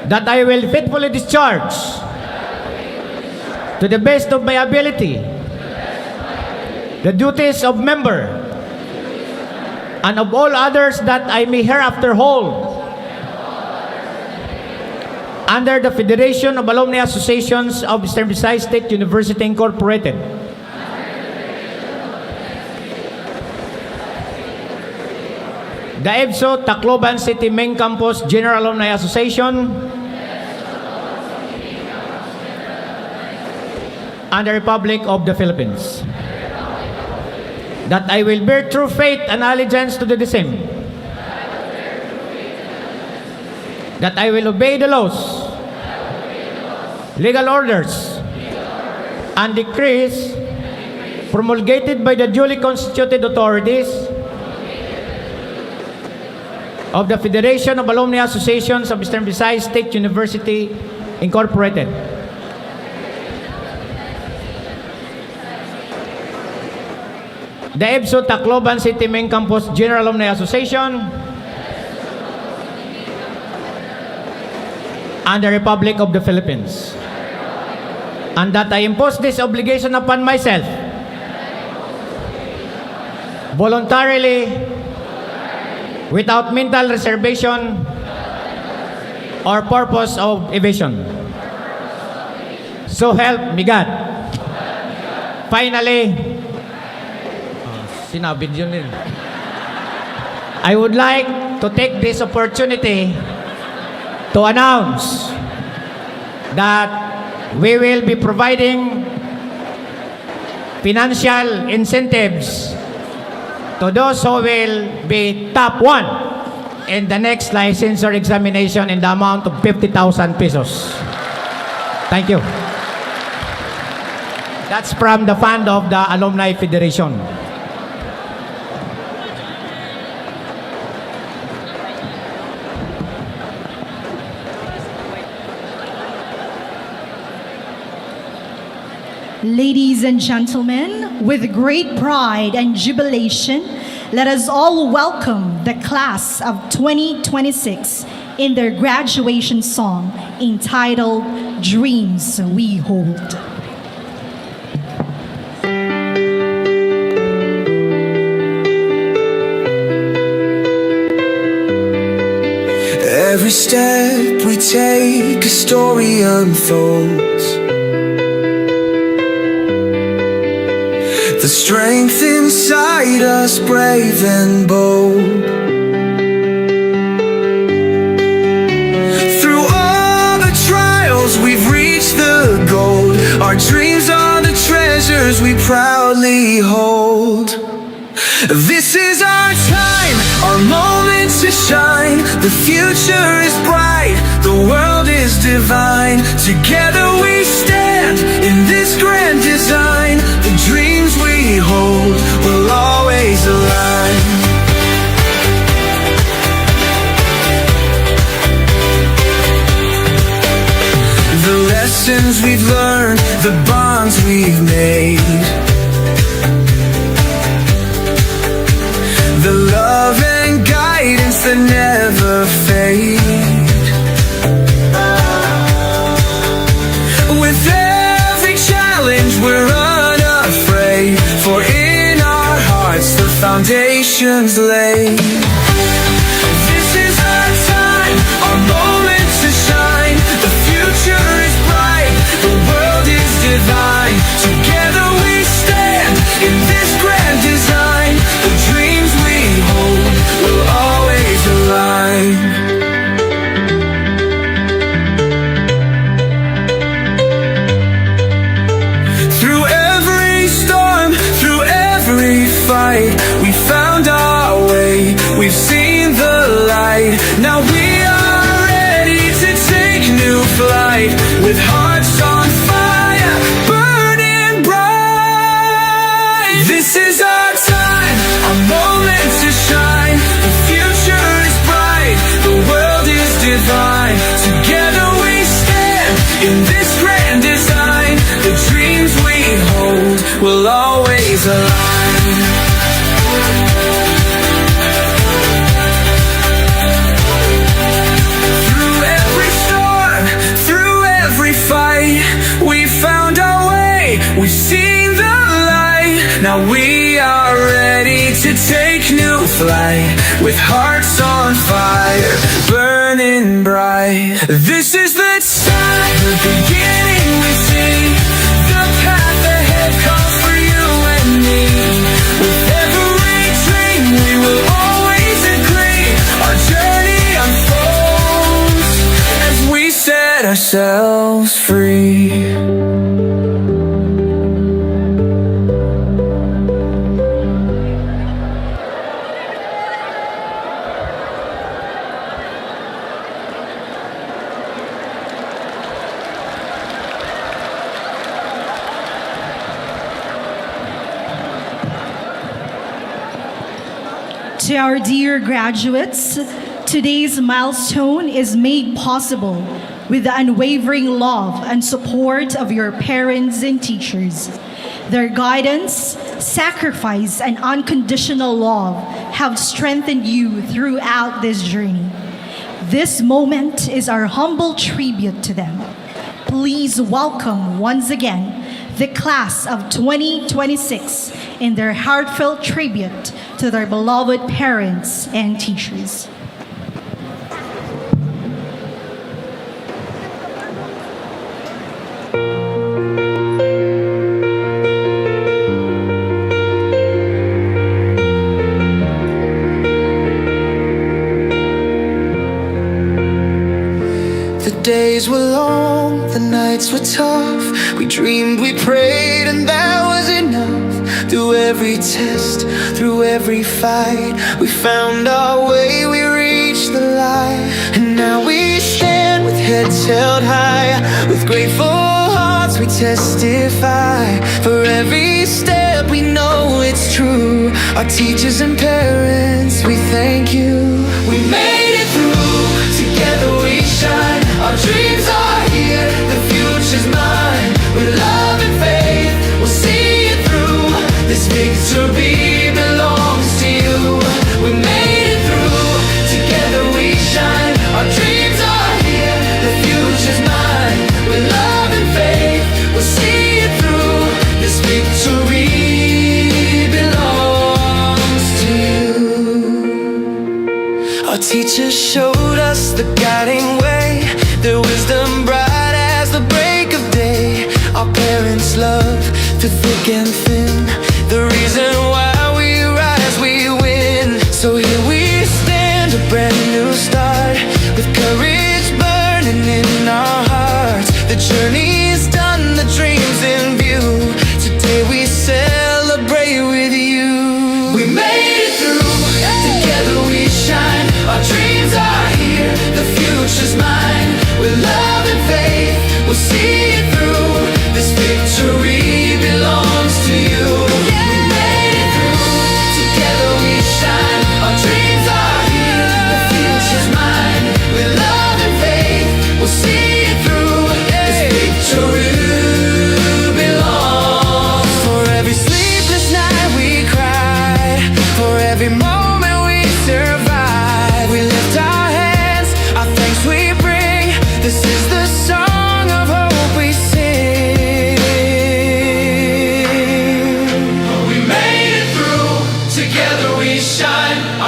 Speaker 4: that I will faithfully discharge to the best of my ability the duties of member and of all others that I may hereafter hold under the Federation of Alumni Associations of Eastern Visayas State University Incorporated. The EBSU Tacloban City Main Campus General Alumni Association and the Republic of the Philippines. That I will bear true faith and allegiance to the same. That I will obey the laws, legal orders, and decrees promulgated by the duly constituted authorities of the Federation of Alumni Associations of Eastern Visayas State University Incorporated. The EBSU Tacloban City Main Campus General Alumni Association and the Republic of the Philippines. And that I impose this obligation upon myself voluntarily, without mental reservation or purpose of evasion. So help me God. Finally, sinabi yun nila. I would like to take this opportunity to announce that we will be providing financial incentives to those who will be top 1 in the next licensure examination in the amount of 50,000 pesos. Thank you. That's from the fund of the Alumni Federation.
Speaker 9: Ladies and gentlemen, with great pride and jubilation, let us all welcome the class of 2026 in their graduation song entitled Dreams We Hold.
Speaker 5: Every step we take, a story unfolds. The strength inside us, brave and bold. Through all the trials, we've reached the goal. Our dreams are the treasures we proudly hold. This is our time, our moment to shine. The future is bright, the world is divine. Together we stand in this grand design. The dreams we hold will always align. The lessons we've learned, the bonds we've made, the love and guidance that never fade. With every challenge we're unafraid, for in our hearts the foundation's laid. This is our time, our moment to shine. The future is bright, the world is divine. Together we stand in this grand design. The dreams we hold will always align. Through every storm, through every fight, we found our way, we've seen the light. Now we are ready to take new flight, with hearts on fire, burning bright. This is our time, our moment to shine. The future is bright, the world is divine. Together we stand in this grand design. The dreams we hold will always align. Through every storm, through every fight, we found our way, we've seen the light. Now we are ready to take new flight, with hearts on fire, burning bright. This is the time, the beginning we see. The path ahead calls for you and me. With every dream we will always agree. Our journey unfolds as we set ourselves free.
Speaker 9: To our dear graduates, today's milestone is made possible with the unwavering love and support of your parents and teachers. Their guidance, sacrifice, and unconditional love have strengthened you throughout this journey. This moment is our humble tribute to them. Please welcome once again the class of 2026 in their heartfelt tribute to their beloved parents and teachers.
Speaker 5: The days were long, the nights were tough. We dreamed, we prayed, and that was enough. Through every test, through every fight, we found our way, we reached the light. And now we stand with heads held high. With grateful hearts we testify. For every step we know it's true. Our teachers and parents, we thank you. We made it through, together we shine. Our dreams are here, the future's mine. With love and faith, we'll see it through. This victory belongs to you. We made it through, together we shine. Our dreams are here, the future's mine. With love and faith, we'll see it through. This victory belongs to you. Our teachers showed us the guiding way, their wisdom bright as the break of day. Our parents' love through thick and thin, the reason why we rise, we win. So here we stand, a brand new start, with courage burning in our hearts. The journey's done, the dream's in view. Today we celebrate with you. We made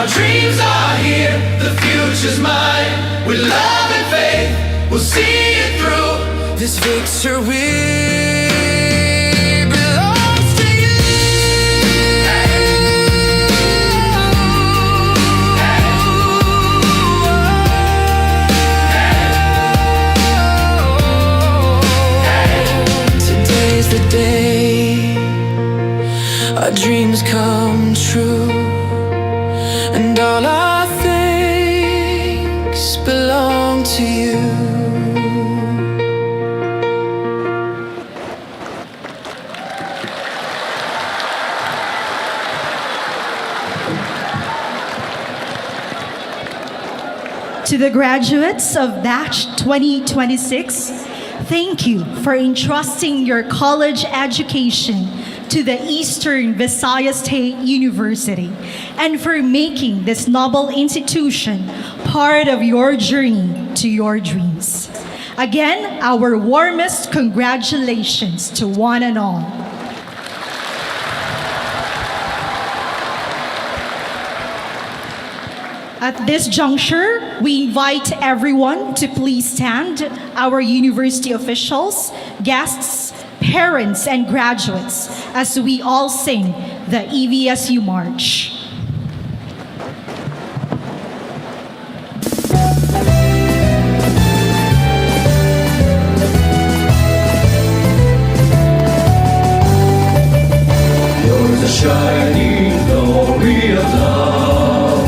Speaker 5: Our dreams are here, the future's mine. With love and faith, we'll see it through. This victory belongs to you. Today's the day our dreams come true, and all our thanks belong to you.
Speaker 9: To the graduates of Batch 2026, thank you for entrusting your college education to the Eastern Visayas State University and for making this noble institution part of your journey to your dreams. Again, our warmest congratulations to one and all. At this juncture, we invite everyone to please stand, our university officials, guests, parents, and graduates, as we all sing the EVSU March.
Speaker 5: You're the shining glory of love.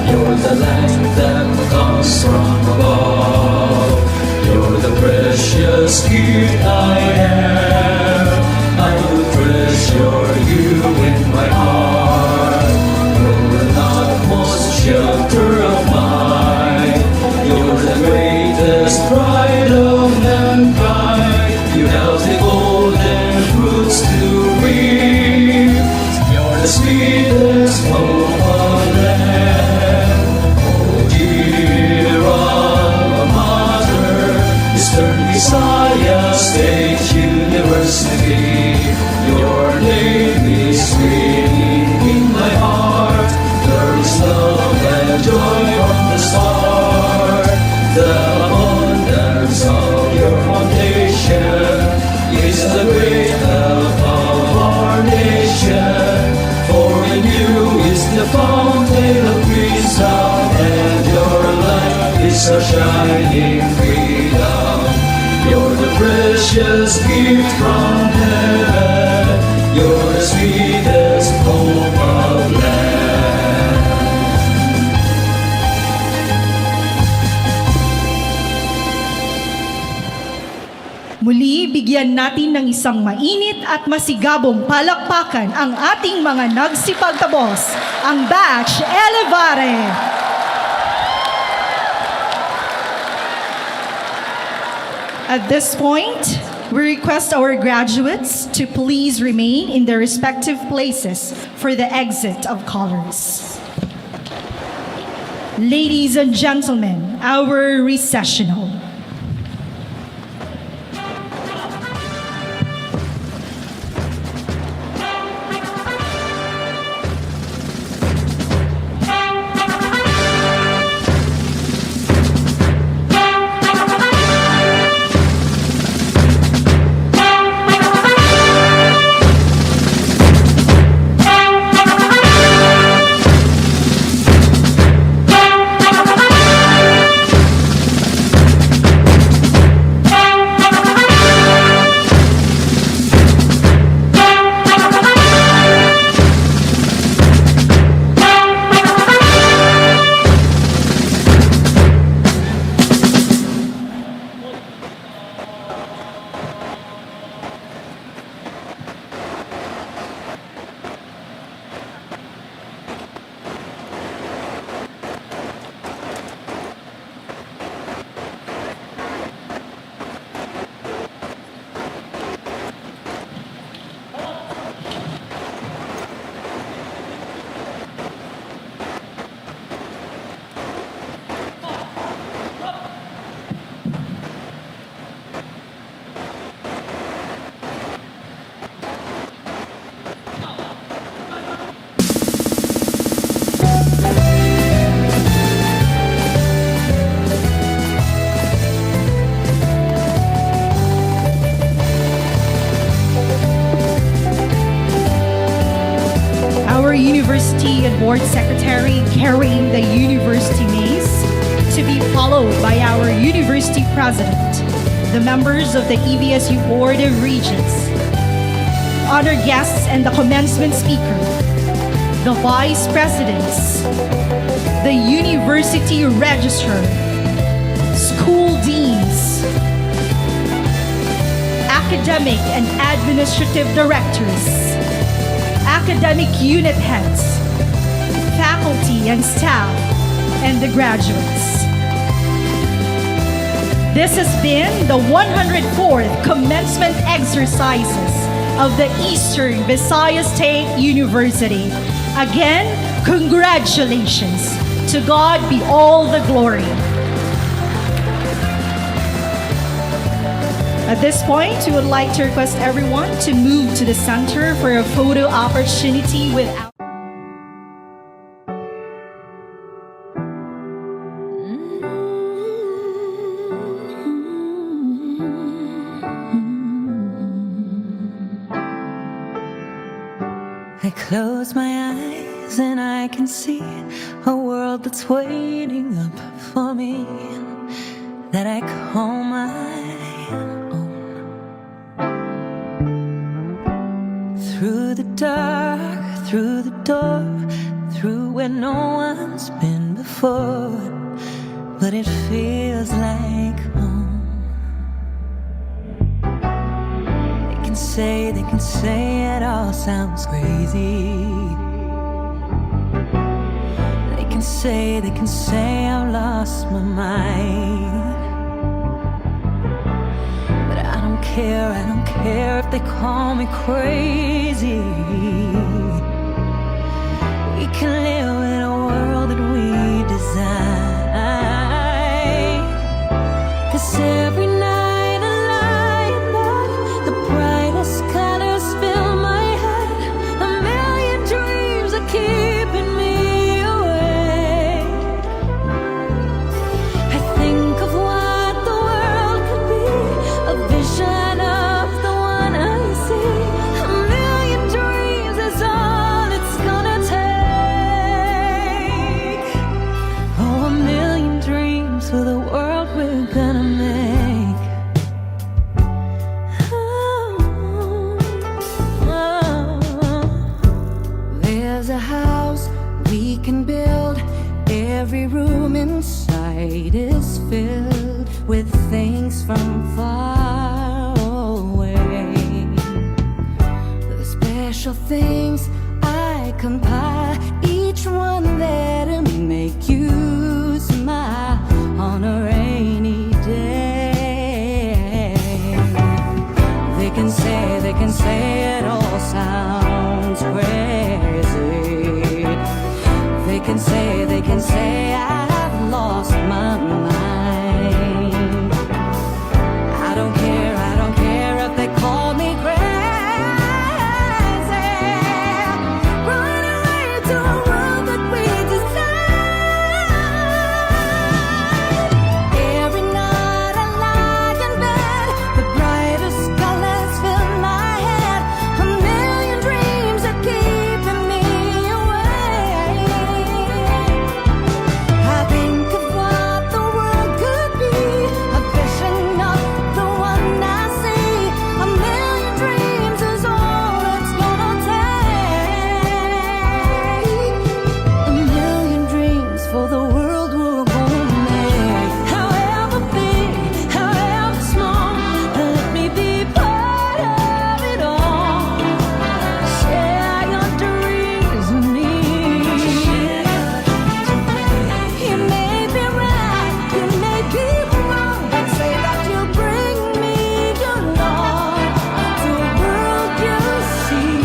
Speaker 5: You're the light that comes from above. You're the precious gift I am. I will treasure you in my heart. You're the utmost shelter of mine. You're the greatest pride of mankind. You have the golden fruits to reap. You're the sweetest hope of land. Oh, dear alma mater, Eastern Visayas State University. Your name is written in my heart. There is love and joy from the start. The abundance of your foundation is the great help of our nation. For in you is the fountain of wisdom, and your light is a shining freedom. You're the precious gift from heaven. You're the sweetest hope of land.
Speaker 9: Muli, bigyan natin ng isang mainit at masigabong palakpakan ang ating mga nagsipagtapos, ang Batch Elevare. At this point, we request our graduates to please remain in their respective places for the exit of colors. Ladies and gentlemen, our recessional. our University and Board Secretary carrying the University mace, to be followed by our University President, the members of the EVSU Board of Regents, honored guests and the commencement speaker, the Vice Presidents, the University Registrar, school deans, academic and administrative directors, academic unit heads, faculty and staff, and the graduates. This has been the 104th Commencement Exercises of the Eastern Visayas State University. Again, congratulations. To God be all the glory. At this point, we would like to request everyone to move to the center for a photo opportunity with our
Speaker 6: I close my eyes and I can see a world that's waiting up for me, that I call my own. Through the dark, through the door, through where no one's been before, but it feels like home. They can say it all sounds crazy. They can say I've lost my mind. But I don't care if they call me crazy. We can live in a world that we design. 'Cause every night is filled with things from far away. The special things I compile, each one there to make you smile on a rainy day. They can say it all sounds crazy. They can say I've lost my mind. I don't care if they call me crazy. Run away to a world that we design. Every night I lie in bed, the brightest colors fill my head. A million dreams are keeping me awake. I think of what the world could be, a vision of the one I see. A million dreams is all it's gonna take. A million dreams for the world we're gonna make. However big, however small, let me be part of it all. Share your dreams with me. You may be right, you may be wrong, but say that you'll bring me your love to a world you see,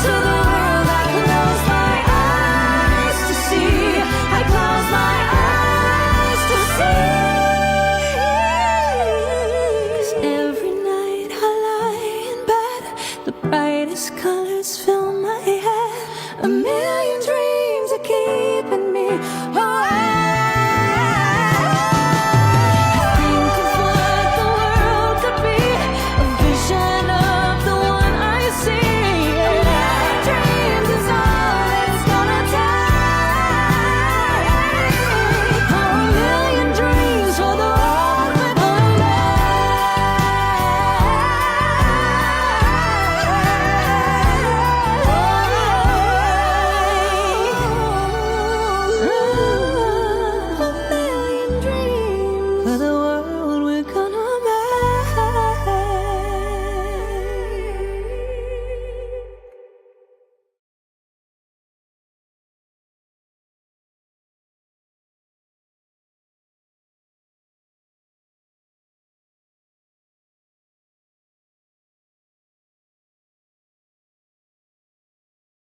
Speaker 6: to the world I close my eyes to see. I close my eyes to see. 'Cause every night I lie in bed, the brightest colors fill my head. A million